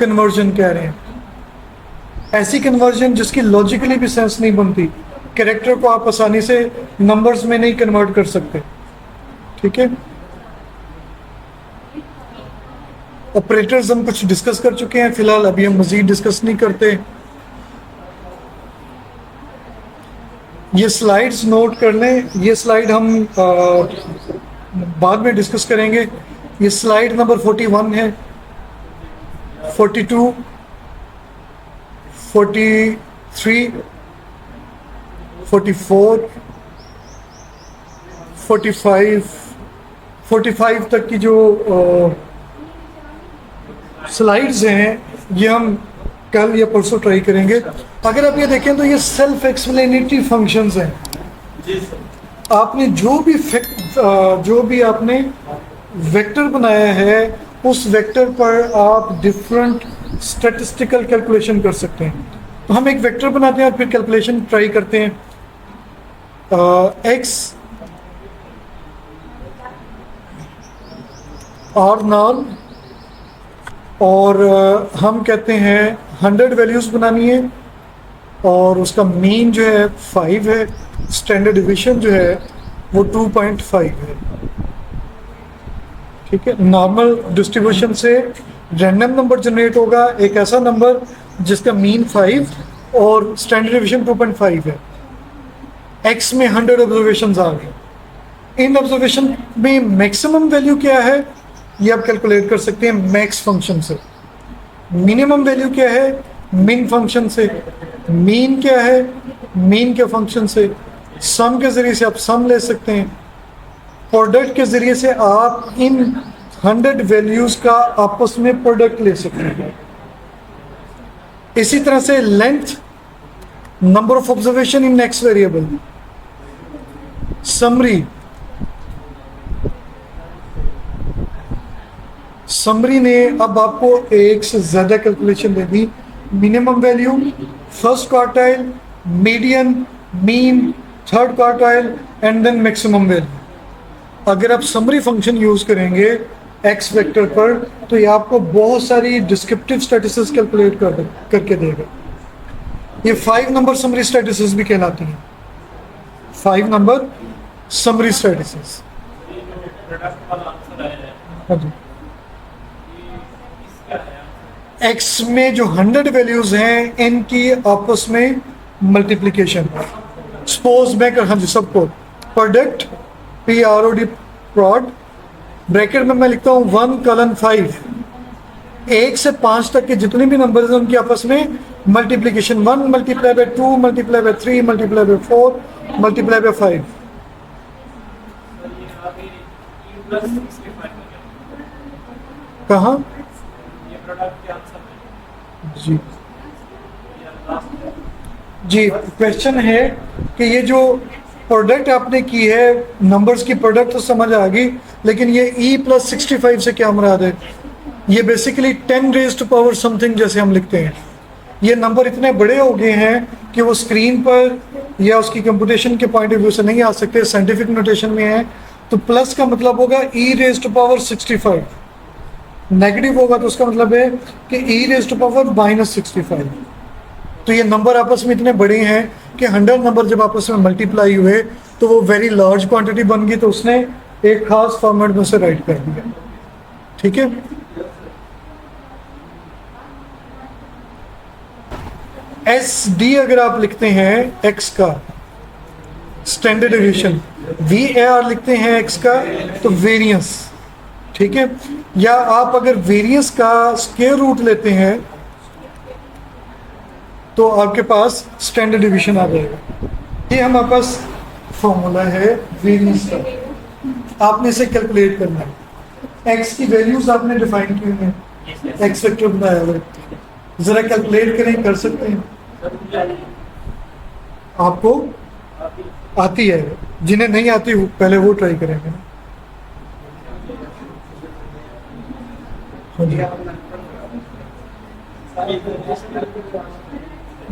कन्वर्जन कह रहे हैं। ऐसी कन्वर्जन जिसकी लॉजिकली भी सेंस नहीं बनती। कैरेक्टर को आप आसानी से नंबर्स में नहीं कन्वर्ट कर सकते, ठीक है। ऑपरेटर्स हम कुछ डिस्कस कर चुके हैं, फिलहाल अभी हम मजीद डिस्कस नहीं करते। ये स्लाइड्स नोट कर लें, ये स्लाइड हम बाद में डिस्कस करेंगे। ये स्लाइड नंबर 41 है, 42, 43, 44, 45 तक की जो स्लाइड्स हैं ये हम कल या परसों ट्राई करेंगे। अगर आप ये देखें तो ये सेल्फ एक्सप्लेनेटरी फंक्शंस हैं। आपने जो भी आपने वेक्टर बनाया है उस वेक्टर पर आप डिफरेंट स्टैटिस्टिकल कैलकुलेशन कर सकते हैं। तो हम एक वेक्टर बनाते हैं और फिर कैलकुलेशन ट्राई करते हैं। एक्स आर नाम और हम कहते हैं 100 वैल्यूज बनानी है और उसका मीन जो है 5 है, स्टैंडर्ड डिवीजन जो है वो 2.5 है, ठीक है। नॉर्मल डिस्ट्रीब्यूशन से रैंडम नंबर जनरेट होगा, एक ऐसा नंबर जिसका मीन 5 और स्टैंडर्ड डिवीजन 2.5 है। एक्स में 100 ऑब्जर्वेशंस आ गए। इन ऑब्जर्वेशन में मैक्सिमम वैल्यू क्या है ये आप कैलकुलेट कर सकते हैं मैक्स फंक्शन से। मिनिमम वैल्यू क्या है मिन फंक्शन से। मीन क्या है मीन के फंक्शन से। सम के जरिए से आप सम ले सकते हैं। प्रोडक्ट के जरिए से आप इन 100 वैल्यूज का आपस में प्रोडक्ट ले सकते हैं। इसी तरह से length, number of observation in next variable, summary ने अब आपको एक से ज्यादा कैलकुलेशन दे दी। Minimum value, first quartile, median, mean, third quartile and then maximum value. अगर आप समरी फंक्शन यूज करेंगे एक्स वेक्टर पर तो ये आपको बहुत सारी डिस्क्रिप्टिव स्टैटिस्टिक्स कैलकुलेट करके देगा। ये 5 नंबर समरी स्टैटिस्टिक्स भी कहलाती हैं। 5 नंबर समरी स्टैटिस्टिक्स। हाँ जी, एक्स में जो 100 वैल्यूज हैं इनकी आपस में मल्टीप्लिकेशन। सपोज मैं हाँ जी सबको प्रोडक्ट PROD प्रोड ब्रैकेट में मैं लिखता हूँ 1:5। 1 से 5 तक के जितने भी नंबर हैं उनकी आपस में मल्टीप्लिकेशन। 1 × 2 × 3 × 4 × 5। कहाँ जी जी क्वेश्चन है कि ये जो प्रोडक्ट आपने की है, नंबर्स की प्रोडक्ट तो समझ आ गई, लेकिन ये e+65 से क्या मुराद है? ये basically 10 raise to power something जैसे हम लिखते हैं। ये नंबर इतने बड़े हो गए हैं कि वो स्क्रीन पर या उसकी कंप्यूटेशन के पॉइंट ऑफ व्यू से नहीं आ सकते, साइंटिफिक नोटेशन में है। तो प्लस का मतलब होगा e⁻65, नेगेटिव होगा तो उसका मतलब है कि e⁻−65। तो ये नंबर आपस में इतने बड़े हैं कि 100 नंबर जब आपस में मल्टीप्लाई हुए तो वो वेरी लार्ज क्वांटिटी बन गई, तो उसने एक खास फॉर्मेट में से राइट कर दिया। ठीक है, SD अगर आप लिखते हैं x का स्टैंडर्ड डेविएशन, VAR लिखते हैं x का तो वेरिएंस। ठीक है, या आप अगर वेरिएंस का स्क्वायर रूट लेते हैं तो आपके पास स्टैंडर्ड डिवीजन आ जाएगा। ये हमारे पास फॉर्मूला है वेरिएंस का, आपने इसे कैलकुलेट करना है। x की वैल्यूज आपने डिफाइन की हैं, x वेक्टर बनाया हुआ है, जरा कैलकुलेट करें, कर सकते हैं? आपको आती है, जिन्हें नहीं आती पहले वो ट्राई करेंगे।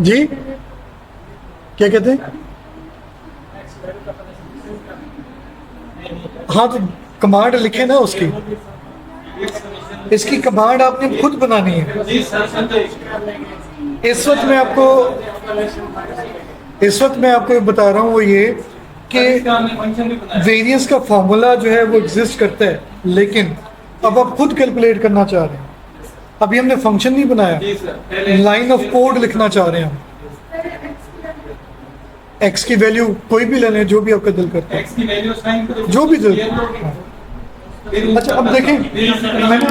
जी क्या कहते हैं? हाँ तो कमांड लिखे ना उसकी, इसकी कमांड आपने खुद बनानी है। इस वक्त मैं आपको बता रहा हूँ वो ये कि वेरिएंस का फॉर्मूला जो है वो एग्जिस्ट करता है, लेकिन अब आप खुद कैलकुलेट करना चाह रहे हैं। अभी हमने फंक्शन नहीं बनाया, लाइन ऑफ कोड लिखना चाह रहे हैं हम। एक्स की वैल्यू कोई भी ले लें, जो भी आपका दिल करता है, जो भी दिल। अच्छा अब देखें, मैंने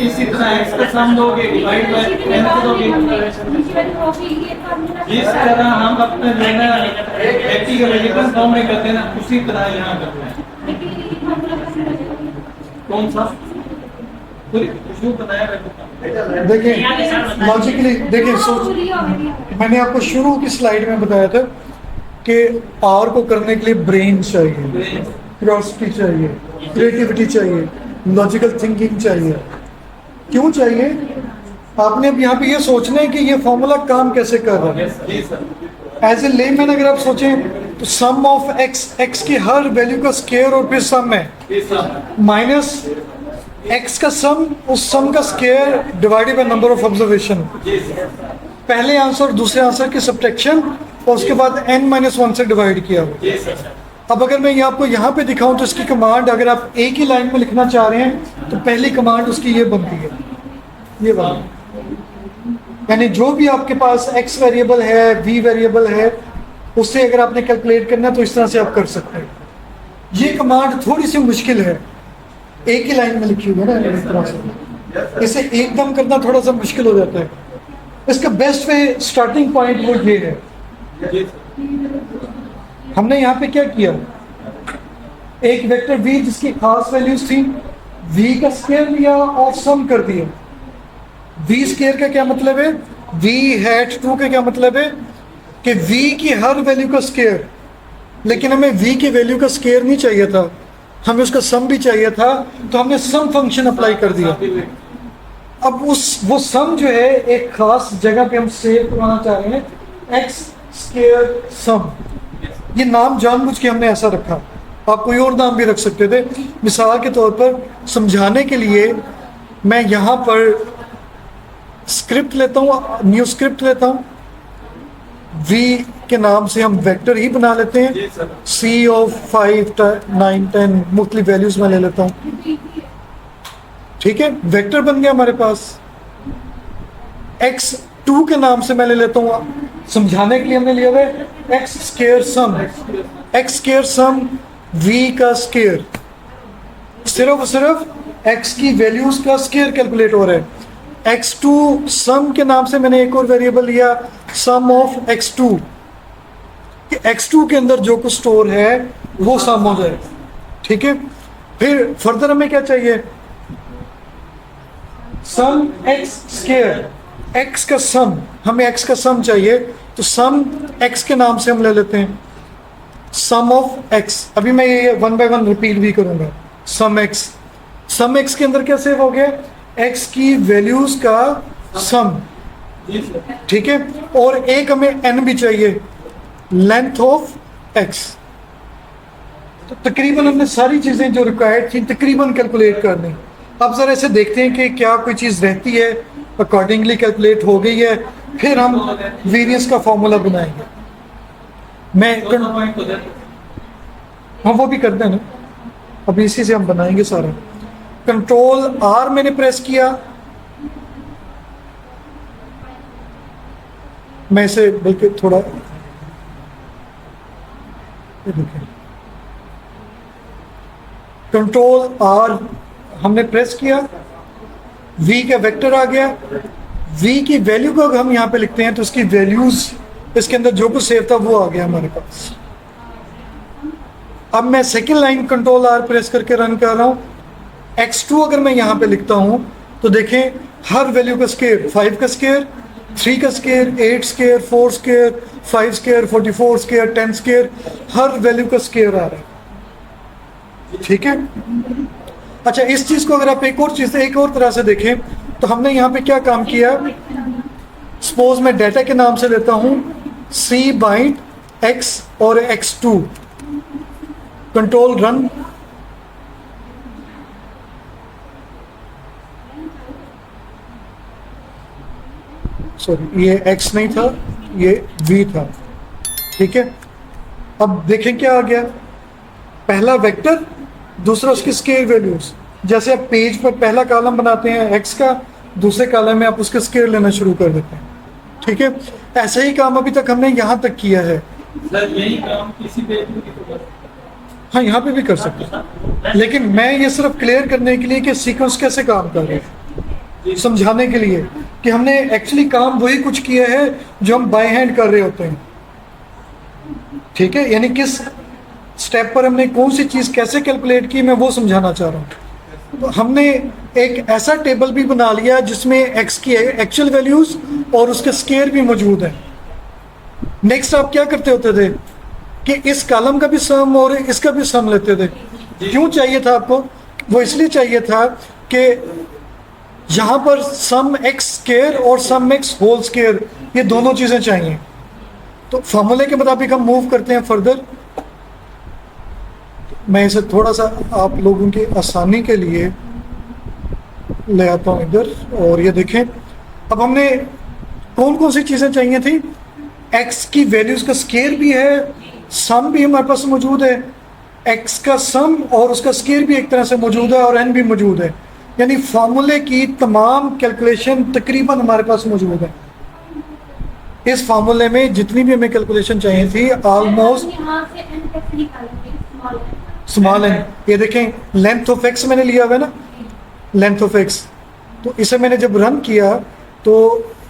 इसी तरह x का सम दोगे डिवाइड बाय n को दोगे, जिस तरह हम अपने लेना व्यक्ति के वेरिएबल फॉर्म में करते हैं ना, उसी तरह यहाँ करना है। कौन सा जो बनाया है? देखिए लॉजिकली देखिए, सोच मैंने आपको शुरू की स्लाइड में बताया था कि आर को करने के लिए ब्रेन चाहिए, क्यूरियोसिटी चाहिए, क्रिएटिविटी चाहिए, लॉजिकल थिंकिंग चाहिए। क्यों चाहिए? आपने अब यहाँ पे ये सोचना है कि ये फॉर्मूला काम कैसे कर रहा है। एज ए लेमैन अगर आप सोचें तो सम ऑफ एक्स की हर वैल्यू का स्क्वायर और फिर सम है, माइनस एक्स का सम, उस सम का square divided by number of observation. पहले आंसर और दूसरे आंसर की सब्ट्रैक्शन और उसके बाद n-1 से डिवाइड किया। अब अगर मैं ये आपको यहाँ पे दिखाऊं तो इसकी कमांड, अगर आप एक ही लाइन में लिखना चाह रहे हैं तो पहली कमांड उसकी ये बनती है, ये वाली। यानी जो भी आपके पास x वेरिएबल है, v वेरिएबल है, उससे अगर आपने कैलकुलेट करना है तो इस तरह से आप कर सकते हैं। ये कमांड थोड़ी सी मुश्किल है, एक ही लाइन में लिखी हुई है ना, इस तरह से इसे एकदम करना थोड़ा सा मुश्किल हो जाता है। इसका बेस्ट वे, स्टार्टिंग पॉइंट वो ये है। हमने यहाँ पे क्या किया, एक वेक्टर v जिसकी खास वैल्यूज थी, v का स्क्वायर लिया और सम कर दिया। v स्क्वायर का क्या मतलब है, v⁻2 का क्या मतलब है कि v की हर वैल्यू का स्क्वायर, लेकिन हमें v की वैल्यू का स्क्वायर नहीं चाहिए था, हमें उसका सम भी चाहिए था, तो हमने सम फंक्शन अप्लाई कर दिया। अब वो सम जो है एक खास जगह पे हम सेव करवाना चाह रहे हैं, x स्क्वायर सम। ये नाम जानबूझ के हमने ऐसा रखा, आप कोई और नाम भी रख सकते थे। मिसाल के तौर पर समझाने के लिए मैं यहाँ पर स्क्रिप्ट लेता हूँ, न्यू स्क्रिप्ट लेता हूँ, v के नाम से हम वेक्टर ही बना लेते हैं, c ऑफ 5, 9, 10 मुख्तलिफ वैल्यूज में ले लेता हूँ। ठीक है, वेक्टर बन गया हमारे पास। x2 के नाम से मैं ले लेता हूँ, समझाने के लिए हमने लिया हुआ है x स्क्वायर सम v का स्क्वायर, सिर्फ x की वैल्यूज का स्क्वायर कैलकुलेट हो रहा है। x2 सम के नाम से मैंने एक और वेरिएबल लिया, सम ऑफ x2, कि x2 के अंदर जो कुछ स्टोर है वो सम हो जाए। ठीक है, फिर फर्दर हमें क्या चाहिए, सम एक्स स्क्वायर, एक्स का सम, हमें एक्स का सम चाहिए, तो सम एक्स के नाम से हम ले लेते हैं सम ऑफ एक्स। अभी मैं ये वन बाय वन रिपीट भी करूंगा। सम एक्स के अंदर क्या सेव हो गया, एक्स की वैल्यूज का सम, ठीक है। और एक हमें एन भी चाहिए, लेंथ ऑफ एक्स। तो तकरीबन हमने सारी चीजें जो रिक्वायर्ड थी तकरीबन कैलकुलेट कर दी। अब जरा ऐसे देखते हैं कि क्या कोई चीज रहती है, अकॉर्डिंगली कैलकुलेट हो गई है, फिर हम वेरिएंस का फॉर्मूला बनाएंगे। हाँ वो भी कर देना, अब इसी से हम बनाएंगे सारा। कंट्रोल आर मैंने प्रेस किया, मैं इसे बल्कि थोड़ा कंट्रोल आर हमने प्रेस किया, v का वेक्टर आ गया। v की वैल्यू को अगर हम यहाँ पे लिखते हैं तो उसकी वैल्यूज, इसके अंदर जो कुछ सेव था वो आ गया हमारे पास। अब मैं second line control are press करके रन कर रहा हूँ। x2 अगर मैं यहाँ पे लिखता हूँ तो देखें हर वैल्यू का स्केयर, 5 का स्केयर, 3 का square, 8 square, 4 square, 5 square, 44 square, 10 square, हर वैल्यू का स्केयर आ रहा है, ठीक है। अच्छा, इस चीज को अगर आप एक और तरह से देखें तो हमने यहाँ पे क्या काम किया, सपोज मैं डाटा के नाम से लेता हूँ सी बाइंड एक्स और x2, कंट्रोल रन, सॉरी ये x नहीं था, ये v था, ठीक है। अब देखें क्या आ गया, पहला वेक्टर, दूसरा उसकी स्केयर वैल्यूज। जैसे आप पेज पर पहला कॉलम बनाते हैं x का, दूसरे कॉलम में आप उसके स्केयर लेना शुरू कर देते हैं, ठीक है। ऐसा ही काम अभी तक हमने यहाँ तक किया है। सर यही काम किसी पे हाँ यहाँ पे भी कर सकते हैं, लेकिन मैं ये सिर्फ क्लियर करने के लिए कि सीक्वेंस कैसे काम कर रहे हैं, समझाने के लिए कि हमने एक्चुअली काम वही कुछ किया है जो हम बाय हैंड कर रहे होते हैं, ठीक है। यानी किस स्टेप पर हमने कौन सी चीज कैसे कैलकुलेट की, मैं वो समझाना चाह रहा हूँ। तो हमने एक ऐसा टेबल भी बना लिया जिसमें एक्स की एक्चुअल वैल्यूज और उसके स्केयर भी मौजूद है। नेक्स्ट आप क्या करते होते थे कि इस कॉलम का भी सम और इसका भी सम लेते थे। क्यों चाहिए था आपको, वो इसलिए चाहिए था कि यहाँ पर सम एक्स स्केयर और सम एक्स होल स्केयर, ये दोनों चीजें चाहिए। तो फॉर्मूले के मुताबिक हम मूव करते हैं फर्दर। मैं इसे थोड़ा सा आप लोगों की आसानी के लिए ले आता हूँ इधर, और ये देखें अब हमने कौन कौन सी चीज़ें चाहिए थी। x की वैल्यूज का स्केयर भी है, सम भी हमारे पास मौजूद है, x का सम और उसका स्केयर भी एक तरह से मौजूद है, और n भी मौजूद है। यानी फार्मूले की तमाम कैलकुलेशन तकरीबन हमारे पास मौजूद है। इस फार्मूले में जितनी भी हमें कैलकुलेशन चाहिए थी ऑलमोस्ट स्मॉल एन, ये देखें लेंथ ऑफ एक्स मैंने लिया हुआ है ना, लेंथ ऑफ एक्स। तो इसे मैंने जब रन किया तो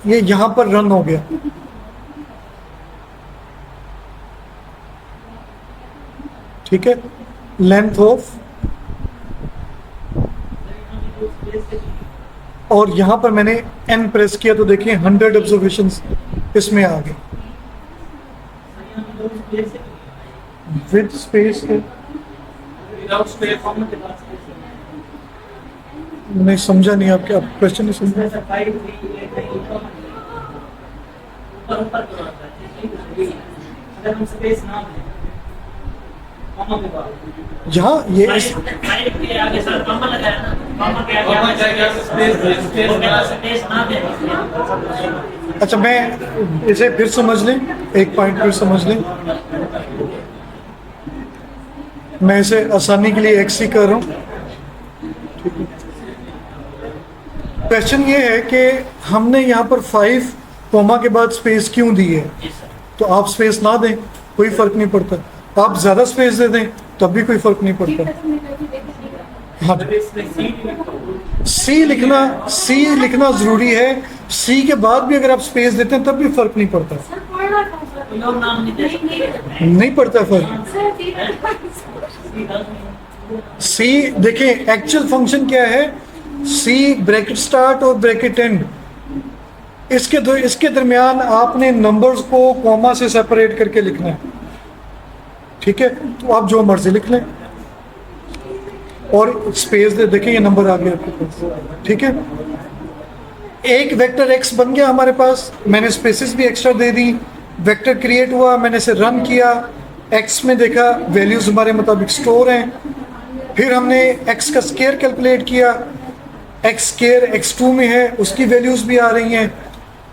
ये यहां पर रन हो गया, ठीक है। लेंथ ऑफ, और यहां पर मैंने एन प्रेस किया तो देखिए 100 ऑब्जर्वेशंस इसमें आ गए विद स्पेस के। नहीं समझा, नहीं आपके, आप क्वेश्चन नहीं समझा। यहाँ ये अच्छा, मैं इसे फिर समझ लें, एक पॉइंट फिर समझ लें। मैं इसे आसानी के लिए एक्स ही कर रहा हूँ। क्वेश्चन ये है कि हमने यहाँ पर 5 कोमा के बाद स्पेस क्यों दी है। तो आप स्पेस ना दें कोई फर्क नहीं पड़ता, आप ज्यादा स्पेस दे दें तब भी कोई फर्क नहीं पड़ता। हाँ, सी लिखना जरूरी है। सी के बाद भी अगर आप स्पेस देते हैं तब भी फर्क नहीं पड़ता, नहीं पड़ता फर्क। सी देखिए एक्चुअल फंक्शन क्या है, सी ब्रैकेट स्टार्ट और ब्रैकेट एंड, इसके दरमियान आपने नंबर्स को कॉमा से सेपरेट करके लिखना है, ठीक है। तो आप जो मर्जी लिख लें और स्पेस दे, देखिए ये नंबर आ गया आपके पास, ठीक है। एक वेक्टर एक्स बन गया हमारे पास, मैंने स्पेसिस भी एक्स्ट्रा दे दी, वेक्टर क्रिएट हुआ, मैंने इसे रन किया, एक्स में देखा वैल्यूज हमारे मुताबिक स्टोर हैं। फिर हमने एक्स का स्केयर कैलकुलेट किया, एक्स स्केयर x2 में है, उसकी वैल्यूज भी आ रही हैं।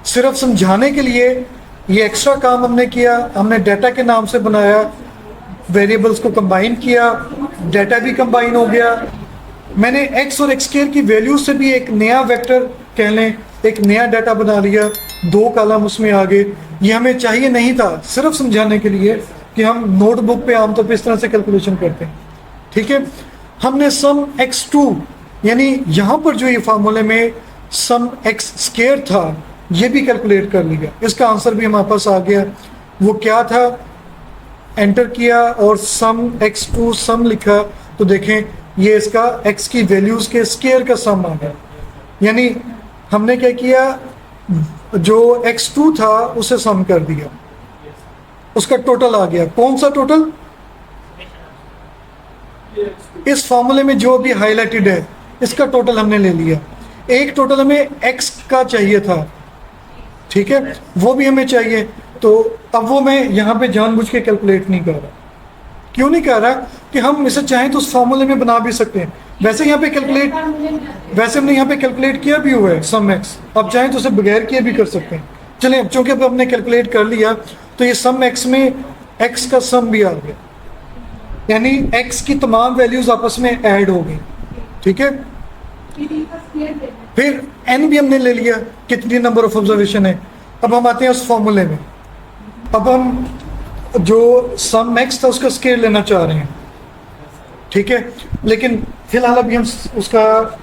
सिर्फ समझाने के लिए ये एक्स्ट्रा काम हमने किया, हमने डाटा के नाम से बनाया, वेरिएबल्स को कंबाइन किया, डाटा भी कंबाइन हो गया। मैंने x और x स्केयर की वैल्यू से भी एक नया वेक्टर कह लें, एक नया डाटा बना लिया, 2 कॉलम उसमें आ गए। ये हमें चाहिए नहीं था, सिर्फ समझाने के लिए कि हम नोटबुक पे आमतौर पे इस तरह से कैलकुलेशन करते हैं, ठीक है। हमने सम x2 यानी यहाँ पर जो ये फार्मूले में सम x स्केयर था ये भी कैलकुलेट कर लिया, इसका आंसर भी हमारे पास आ गया। वो क्या था, एंटर किया और सम x2 सम लिखा, तो देखें ये इसका x की वैल्यूज के स्केयर का सम आ गया। यानी हमने क्या किया, जो x2 था उसे सम कर दिया, उसका टोटल आ गया। कौन सा टोटल, इस फॉर्मूले में जो भी हाईलाइटेड है इसका टोटल हमने ले लिया। एक टोटल हमें x का चाहिए था, ठीक है, वो भी हमें चाहिए। तो अब वो मैं यहाँ पे जानबूझ के कैलकुलेट नहीं कर रहा। क्यों नहीं कर रहा, कि हम इसे चाहें तो उस फॉर्मूले में बना भी सकते हैं। वैसे यहाँ पे कैलकुलेट, वैसे हमने यहाँ पे कैलकुलेट किया भी हुआ है सम x, अब चाहें तो उसे बगैर किए भी कर सकते हैं। चलें, अब चूंकि अब हमने कैलकुलेट कर लिया तो ये सम x में x का सम भी आ गया, यानी x की तमाम वैल्यूज आपस में ऐड हो गई, ठीक है। फिर n भी हमने ले लिया, कितनी नंबर ऑफ ऑब्जर्वेशन है। अब हम आते हैं उस फॉर्मूले में। अब हम जो सम x था उसका स्केयर लेना चाह रहे हैं, ठीक है, लेकिन फिलहाल अभी हम उसका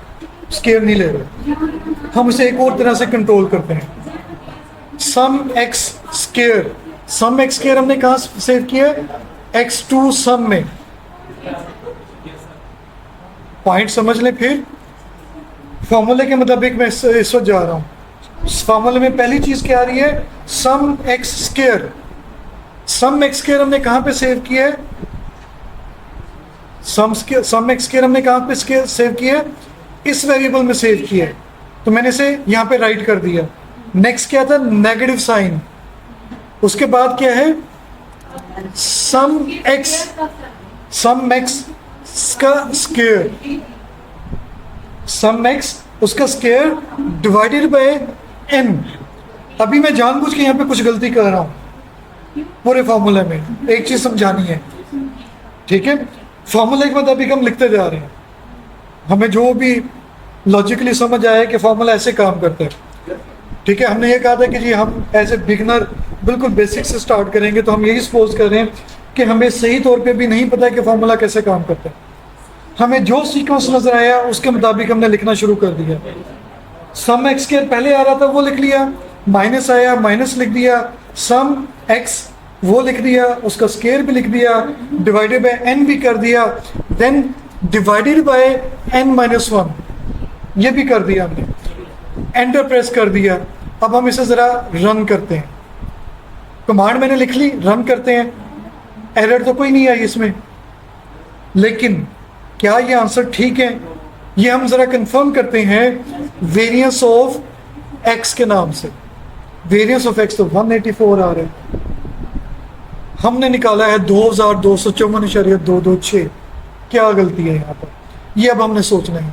स्केयर नहीं ले रहे, हम उसे एक और तरह से कंट्रोल करते हैं। सम x स्केयर, सम x स्केयर हमने कहाँ सेव किया, x2 सम में। पॉइंट समझ लें, फिर फॉर्मूले के मुताबिक मैं इस वक्त जा रहा हूं। फॉर्मूले में पहली चीज क्या आ रही है, सम x स्केयर। सम x स्केयर हमने कहां पे सेव किया है, सम x स्केयर हमने कहां पे सेव किया है, इस वेरिएबल में सेव किया है, तो मैंने इसे यहां पे राइट कर दिया। नेक्स्ट क्या था, नेगेटिव साइन। उसके बाद क्या है, सम x का स्केयर, सम x उसका स्केयर डिवाइडेड बाय n। अभी मैं जानबूझ के यहाँ पे कुछ गलती कर रहा हूँ पूरे फॉर्मूले में, एक चीज समझानी है, ठीक है। फॉर्मूले के मुताबिक हम लिखते जा रहे हैं, हमें जो भी लॉजिकली समझ आया कि फॉर्मूला ऐसे काम करता है, ठीक है। हमने ये कहा था कि जी हम एज ए बिगनर बिल्कुल बेसिक से स्टार्ट करेंगे, तो हम यही सपोज कर रहे हैं कि हमें सही तौर पे भी नहीं पता है कि फॉर्मूला कैसे काम करता है। हमें जो सीक्वेंस नजर आया उसके मुताबिक हमने लिखना शुरू कर दिया। सम x के पहले आ रहा था वो लिख लिया, माइनस आया माइनस लिख दिया, सम x वो लिख दिया, उसका स्केयर भी लिख दिया, डिवाइडेड बाय n भी कर दिया, देन डिवाइडेड बाय n-1 ये भी कर दिया हमने, एंटर प्रेस कर दिया। अब हम इसे जरा रन करते हैं, कमांड मैंने लिख ली, रन करते हैं। एरर तो कोई नहीं आई इसमें, लेकिन क्या ये आंसर ठीक है, ये हम जरा कंफर्म करते हैं वेरिएंस ऑफ x के नाम से। वेरिएंस ऑफ x तो 184 आ रहा है, हमने निकाला है 2254.226। क्या गलती है यहाँ पर, ये अब हमने सोचना है।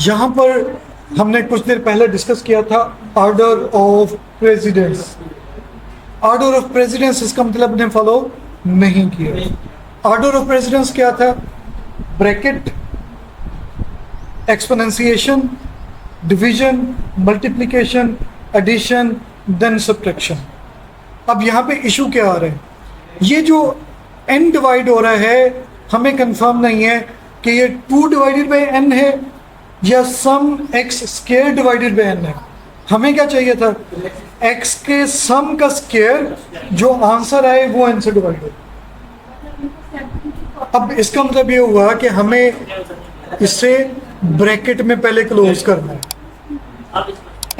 यहाँ पर हमने कुछ देर पहले डिस्कस किया था order of precedence. Order of precedence इसका मतलब ने फॉलो नहीं किया। ऑर्डर ऑफ प्रेसिडेंस क्या था, bracket, exponentiation, division, multiplication, addition, then subtraction. अब यहाँ पे इशू क्या आ रहा है, ये जो n डिवाइड हो रहा है हमें कंफर्म नहीं है कि ये 2 डिवाइडेड बाय n है या सम x square divided by n है। हमें क्या चाहिए था, x के सम का स्क्वायर, जो आंसर आए वो n से डिवाइड हो। अब इसका मतलब ये हुआ कि हमें इसे ब्रैकेट में पहले क्लोज करना है,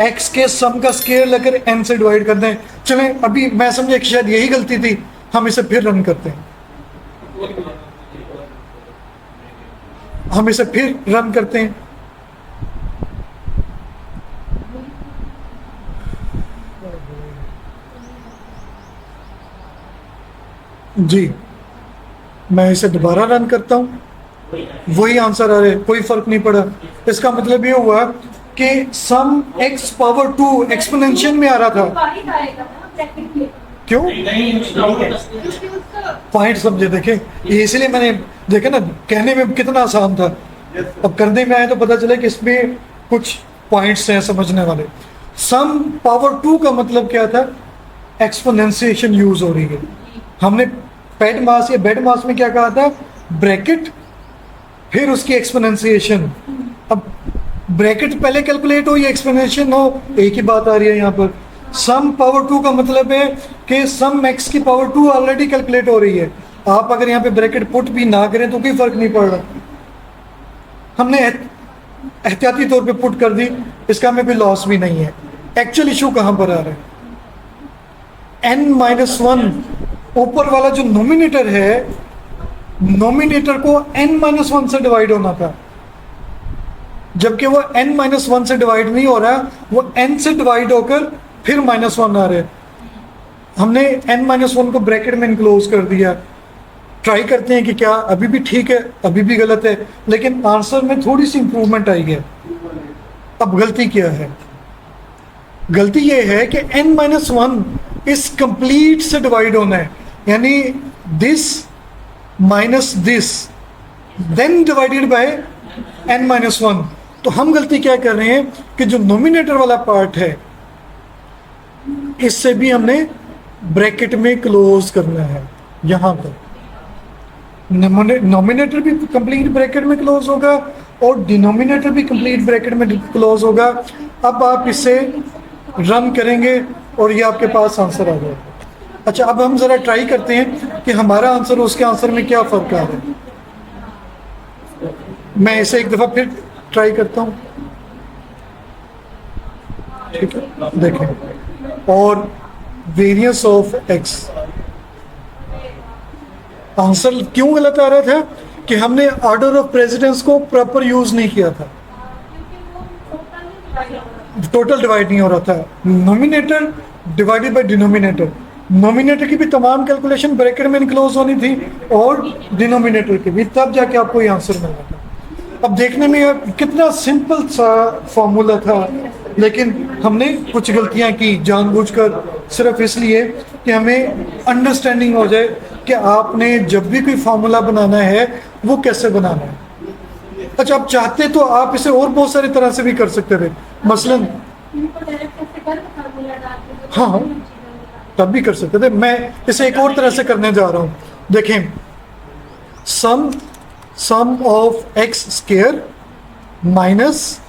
x के सम का स्क्वायर लेकर n से डिवाइड करते हैं। चलें, अभी मैं समझा कि शायद यही गलती थी, हम इसे फिर रन करते हैं, हम इसे फिर रन करते हैं। जी, मैं इसे दोबारा रन करता हूं, वही आंसर आ रहा है, कोई फर्क नहीं पड़ा। इसका मतलब ये हुआ कि सम x पावर 2 एक्सपोनेंशियल में आ रहा था। क्यों? पॉइंट समझे, देखे, इसलिए मैंने देखा ना, कहने में कितना आसान था, अब करने में आए तो पता चला कि इसमें कुछ पॉइंट्स हैं समझने वाले। सम पावर 2 का मतलब क्या था? एक्सपोनेंशिएशन यूज हो रही है। हमने पेड मास या बेड मास में क्या कहा था? ब्रैकेट फिर उसकी एक्सपोनेंशिएशन। अब ब्रैकेट पहले कैलकुलेट हो या एक्सपोनेंशिएशन हो, एक ही बात आ रही है यहाँ पर। सम पावर 2 का मतलब है कि सम x की पावर 2 ऑलरेडी कैलकुलेट हो रही है। आप अगर यहाँ पे ब्रैकेट पुट भी ना करें तो कोई फर्क नहीं पड़ रहा, हमने एहतियाती तौर पे पुट कर दी, इसका हमें कोई लॉस भी नहीं है। एक्चुअल इशू कहाँ पर आ रहा है? n-1 ऊपर वाला जो नोमिनेटर है, नोमिनेटर को n-1 से डिवाइड होना था, जबकि वो n-1 से डिवाइड नहीं हो रहा, वो n से डिवाइड होकर फिर -1 आ रहे हैं। हमने n-1 को ब्रैकेट में इनक्लोज कर दिया। ट्राई करते हैं कि क्या अभी भी ठीक है, अभी भी गलत है, लेकिन आंसर में थोड़ी सी इंप्रूवमेंट आई है। अब गलती क्या है? गलती ये है कि n-1 इस कंप्लीट से डिवाइड होना है, यानी this minus this then divided by n-1। तो हम गलती क्या कर रहे हैं कि जो नोमिनेटर वाला पार्ट है इससे भी हमने ब्रैकेट में क्लोज करना है। यहां पर नोमिनेटर भी कंप्लीट ब्रैकेट में क्लोज होगा और डिनोमिनेटर भी कंप्लीट ब्रैकेट में क्लोज होगा। अब आप इसे रन करेंगे और ये आपके पास आंसर आ जाएगा। अच्छा, अब हम जरा ट्राई करते हैं कि हमारा आंसर और उसके आंसर में क्या फर्क आ रहा है। मैं इसे एक दफा फिर ट्राई करता हूं, ठीक है, देखें। और वेरिएंस ऑफ x, आंसर क्यों गलत आ रहा था कि हमने ऑर्डर ऑफ प्रेसिडेंस को प्रॉपर यूज नहीं किया था, टोटल डिवाइड नहीं हो रहा था। Nominator divided by denominator, nominator की भी तमाम कैलकुलेशन ब्रैकेट में इनक्लोज होनी थी और डिनोमिनेटर की भी, तब जाके आपको ये आंसर मिलना था। अब देखने में कितना सिंपल सा फॉर्मूला था, लेकिन हमने कुछ गलतियां की जानबूझकर, सिर्फ इसलिए कि हमें अंडरस्टैंडिंग हो जाए कि आपने जब भी कोई फार्मूला बनाना है वो कैसे बनाना है। अच्छा, आप चाहते तो आप इसे और बहुत सारी तरह से भी कर सकते थे, मसलन हाँ तब भी कर सकते थे। मैं इसे एक और तरह से करने जा रहा हूं, देखें। Sum of X square minus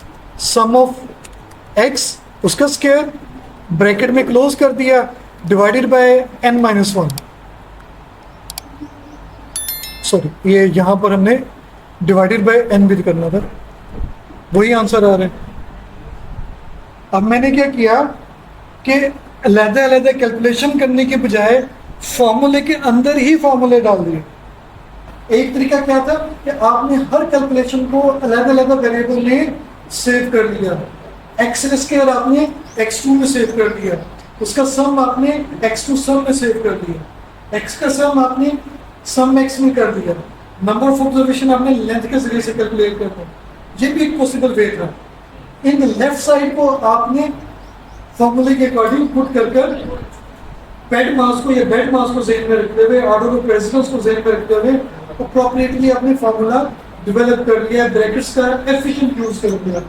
sum of X उसका स्क्वायर, ब्रैकेट में क्लोज कर दिया, डिवाइडेड बाय n-1। सॉरी, ये यहां पर हमने डिवाइडेड बाय n भी करना था, वही आंसर आ रहा है। अब मैंने क्या किया कि अलग-अलग कैलकुलेशन करने के बजाय फॉर्मूले के अंदर ही फॉर्मूले डाल दिए। एक तरीका क्या था कि आपने हर कैलकुलेशन को अलग अलग वेरिएबल में सेव कर लिया। एक्स स्क्वायर आपने x2 में सेव कर दिया, उसका सम आपने x2 सम में सेव कर दिया, x का सम आपने सम x में कर दिया, नंबर ऑफ ऑब्जर्वेशन आपने लेंथ के जरिए से कैलकुलेट कर दिया। ये भी एक पॉसिबल वे था। इन लेफ्ट साइड को आपने फॉर्मूले के अकॉर्डिंग पुट कर पेड मास को या बेड मास को ज़हन में रखते हुए, ऑर्डर ऑफ प्रेसिडेंस को ज़हन में रखते हुए अप्रोप्रिएटली आपने फॉर्मूला डेवलप कर लिया, ब्रैकेट्स का एफिशिएंट यूज कर लिया।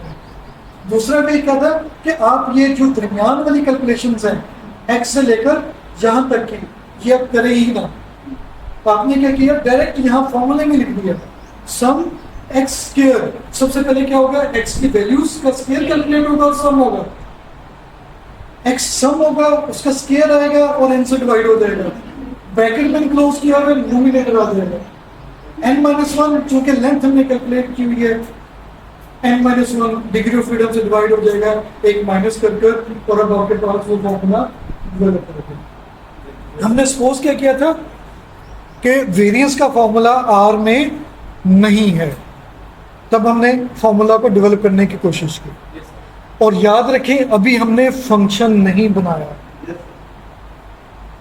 दूसरा वे क्या था कि आप ये जो दरमियान वाली कैलकुलेशंस हैं एक्स से लेकर यहाँ तक की, ये आप करें ही ना। आपने क्या किया, डायरेक्ट यहाँ फॉर्मूले में लिख दिया सम एक्स स्क्वायर। सबसे पहले क्या होगा, एक्स की वैल्यूज का स्क्वायर कैलकुलेट होगा और सम होगा। एक्स सम होगा, उसका स्क्वायर आएगा और n से डिवाइड हो जाएगा। ब्रैकेट में क्लोज किया हुआ न्यूमरेटर आ जाएगा। n-1 चूंकि लेंथ हमने कैलकुलेट की हुई है, n-1 डिग्री ऑफ फ्रीडम से डिवाइड हो जाएगा, एक माइनस कर और अब आपके पास वो फॉर्मूला डेवलप करेगा। हमने सपोज क्या किया था कि वेरिएंस का फॉर्मूला R में नहीं है, तब हमने फॉर्मूला को डेवलप करने की कोशिश की। और याद रखें अभी हमने फंक्शन नहीं बनाया,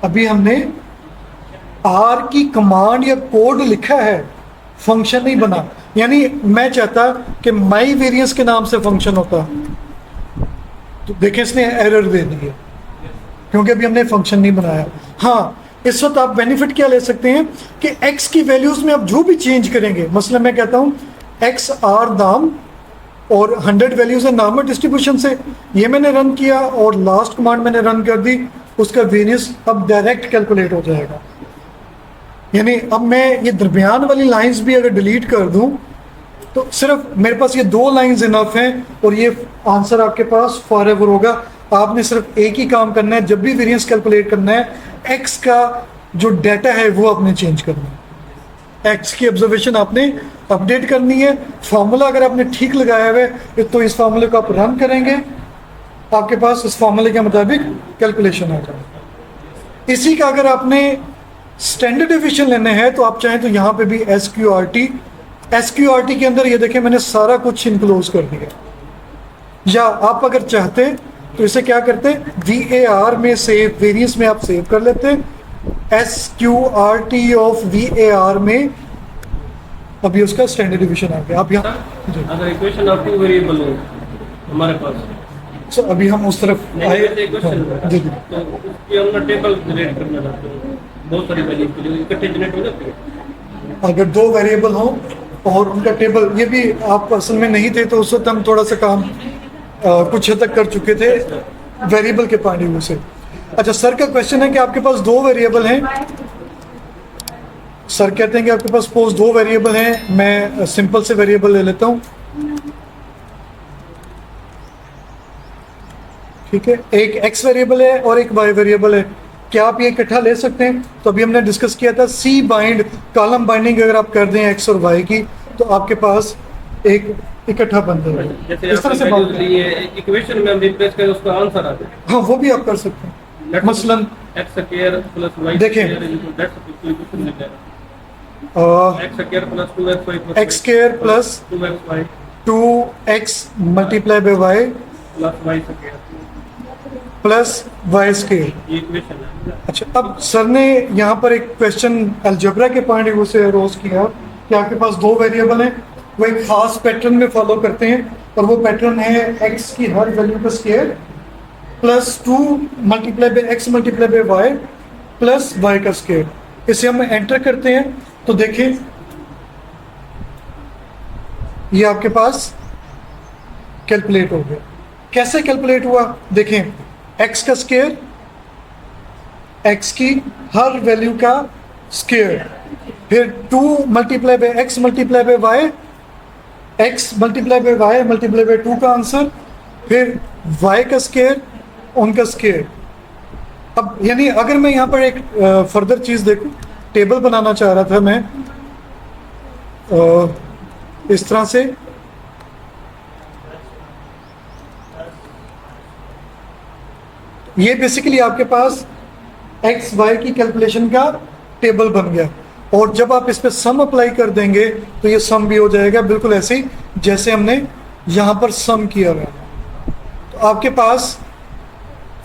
अभी हमने R की कमांड या कोड लिखा है, फंक्शन नहीं बना। यानी मैं चाहता कि माई वेरिएंस के नाम से फंक्शन होता, तो देखें इसने एरर दे दी है क्योंकि अभी हमने फंक्शन नहीं बनाया। हाँ, इस वक्त आप बेनिफिट क्या ले सकते हैं कि x की वैल्यूज में आप जो भी चेंज करेंगे, मसलन मैं कहता हूं x r नाम और 100 वैल्यूज है नाम डिस्ट्रीब्यूशन से, ये मैंने रन किया और लास्ट कमांड मैंने रन कर दी, उसका वेरिएंस अब डायरेक्ट कैलकुलेट हो जाएगा। यानी अब मैं ये दरमियान वाली लाइंस भी अगर डिलीट कर दूं तो सिर्फ मेरे पास ये 2 लाइंस इनफ हैं और ये आंसर आपके पास फॉरएवर होगा। आपने सिर्फ एक ही काम करना है, जब भी वेरिएंस कैलकुलेट करना है x का जो डाटा है वो आपने चेंज करना है, x की ऑब्जर्वेशन आपने अपडेट करनी है। फॉर्मूला अगर आपने ठीक लगाया हुआ है तो इस फॉर्मूले को आप रन करेंगे, आपके पास इस फॉर्मूले के मुताबिक कैलकुलेशन आ जाएगा। इसी का अगर आपने स्टैंडर्ड डिवीजन लेने हैं तो आप चाहें तो यहाँ पे भी SQRT के अंदर ये देखें मैंने सारा कुछ इनक्लोज कर दिया, या आप अगर चाहते तो इसे क्या करते VAR में सेव, वेरिएंस में आप सेव कर लेते, SQRT ऑफ VAR में अभी उसका स्टैंडर्ड डिवीजन आ गया। आप यहाँ अगर इक्वेशन ऑफ टू वेरिएबल हो हमारे पास, तो अभी हम उस तरफ आए। जी जी, तो उसकी हम टेबल जनरेट करना चाहते हैं, बहुत सारी वैल्यू के लिए इकट्ठे जनरेट हो जाती है। अगर 2 वेरिएबल हो और उनका टेबल, ये भी आप असल में नहीं थे तो उस वक्त हम थोड़ा सा काम कुछ हद तक कर चुके थे वेरिएबल के पॉइंट ऑफ व्यू से। अच्छा, सर का क्वेश्चन है कि आपके पास 2 वेरिएबल हैं, सर कहते हैं कि आपके पास सपोज 2 वेरिएबल हैं, मैं सिंपल से वेरिएबल ले लेता हूं, ठीक है, एक x वेरिएबल है और एक y वेरिएबल है, क्या आप ये इकट्ठा ले सकते हैं? तो अभी हमने डिस्कस किया था सी बाइंड, कॉलम बाइंडिंग अगर आप कर दें x और y की तो आपके पास एक इकट्ठा बन जाएगा। इस तरह से इक्वेशन में हम रिप्लेस करें उसका आंसर आ जाए। हाँ, वो भी आप कर सकते हैं। मसलन x स्क्वायर प्लस y देखें, x square plus 2x multiply by y plus y square. अच्छा, अब सर ने यहाँ पर एक क्वेश्चन अलजेब्रा के पॉइंट ऑफ व्यू से रोज किया कि आपके पास 2 वेरिएबल हैं, वो एक खास पैटर्न में फॉलो करते हैं और वो पैटर्न है x की हर वैल्यू का square plus 2 multiply by x multiply by y plus y का स्क्वायर। इसे हम एंटर करते हैं तो देखिए ये आपके पास कैलकुलेट हो गया। कैसे कैलकुलेट हुआ देखें, x का स्क्वायर, x की हर वैल्यू का स्क्वायर, फिर 2 multiply by x multiply by y, x multiply by y multiply by 2 का आंसर, फिर y का स्क्वायर, उनका स्क्वायर। अब यानी अगर मैं यहाँ पर एक फर्दर चीज़ देखूं, टेबल बनाना चाह रहा था मैं इस तरह से, ये बेसिकली आपके पास एक्स वाई की कैलकुलेशन का टेबल बन गया और जब आप इस पे सम अप्लाई कर देंगे तो ये सम भी हो जाएगा बिल्कुल ऐसे ही जैसे हमने यहाँ पर सम किया हुआ। तो आपके पास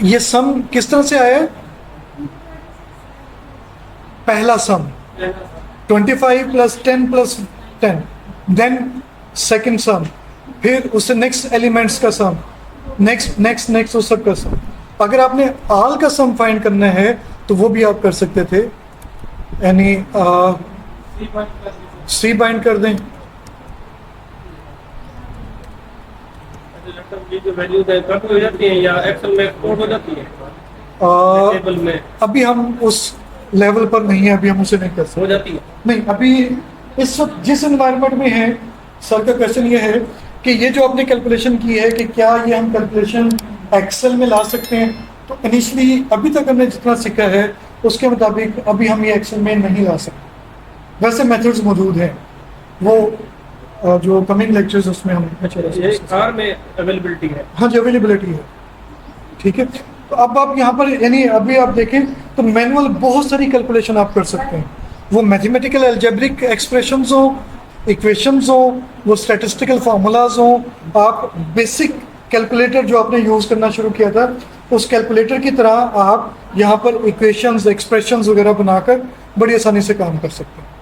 ये सम किस तरह से आया है? पहला sum 25 plus 10 plus 10, then second sum, फिर उससे नेक्स्ट एलिमेंट्स का सम, नेक्स्ट नेक्स्ट नेक्स्ट उस सब का सम। अगर आपने आल का सम फाइंड करना है तो वो भी आप कर सकते थे, यानी सी बाइंड कर दें। अभी हम उस लेवल पर नहीं है, अभी हम उसे नहीं कर सकते। हो जाती है नहीं, अभी इस वक्त जिस एनवायरनमेंट में है, सर का क्वेश्चन ये है कि ये जो आपने कैलकुलेशन की है कि क्या ये हम कैलकुलेशन एक्सेल में ला सकते हैं, तो इनिशियली अभी तक हमने जितना सीखा है उसके मुताबिक अभी हम ये एक्सेल में नहीं ला सकते। वैसे मेथड्स मौजूद हैं, वो जो कमिंग लेक्चर्स उसमें हम ये कार में अवेलेबिलिटी है। हाँ जी, अवेलेबिलिटी है। ठीक है, तो अब आप यहाँ पर यानी अभी आप देखें तो मैनुअल बहुत सारी कैलकुलेशन आप कर सकते हैं, वो मैथमेटिकल अलजेब्रिक एक्सप्रेशंस हो, इक्वेशंस हो, वो स्टैटिस्टिकल फार्मूलाज हो, आप बेसिक कैलकुलेटर जो आपने यूज़ करना शुरू किया था उस कैलकुलेटर की तरह आप यहाँ पर इक्वेशंस एक्सप्रेशंस वगैरह बनाकर बड़ी आसानी से काम कर सकते हैं।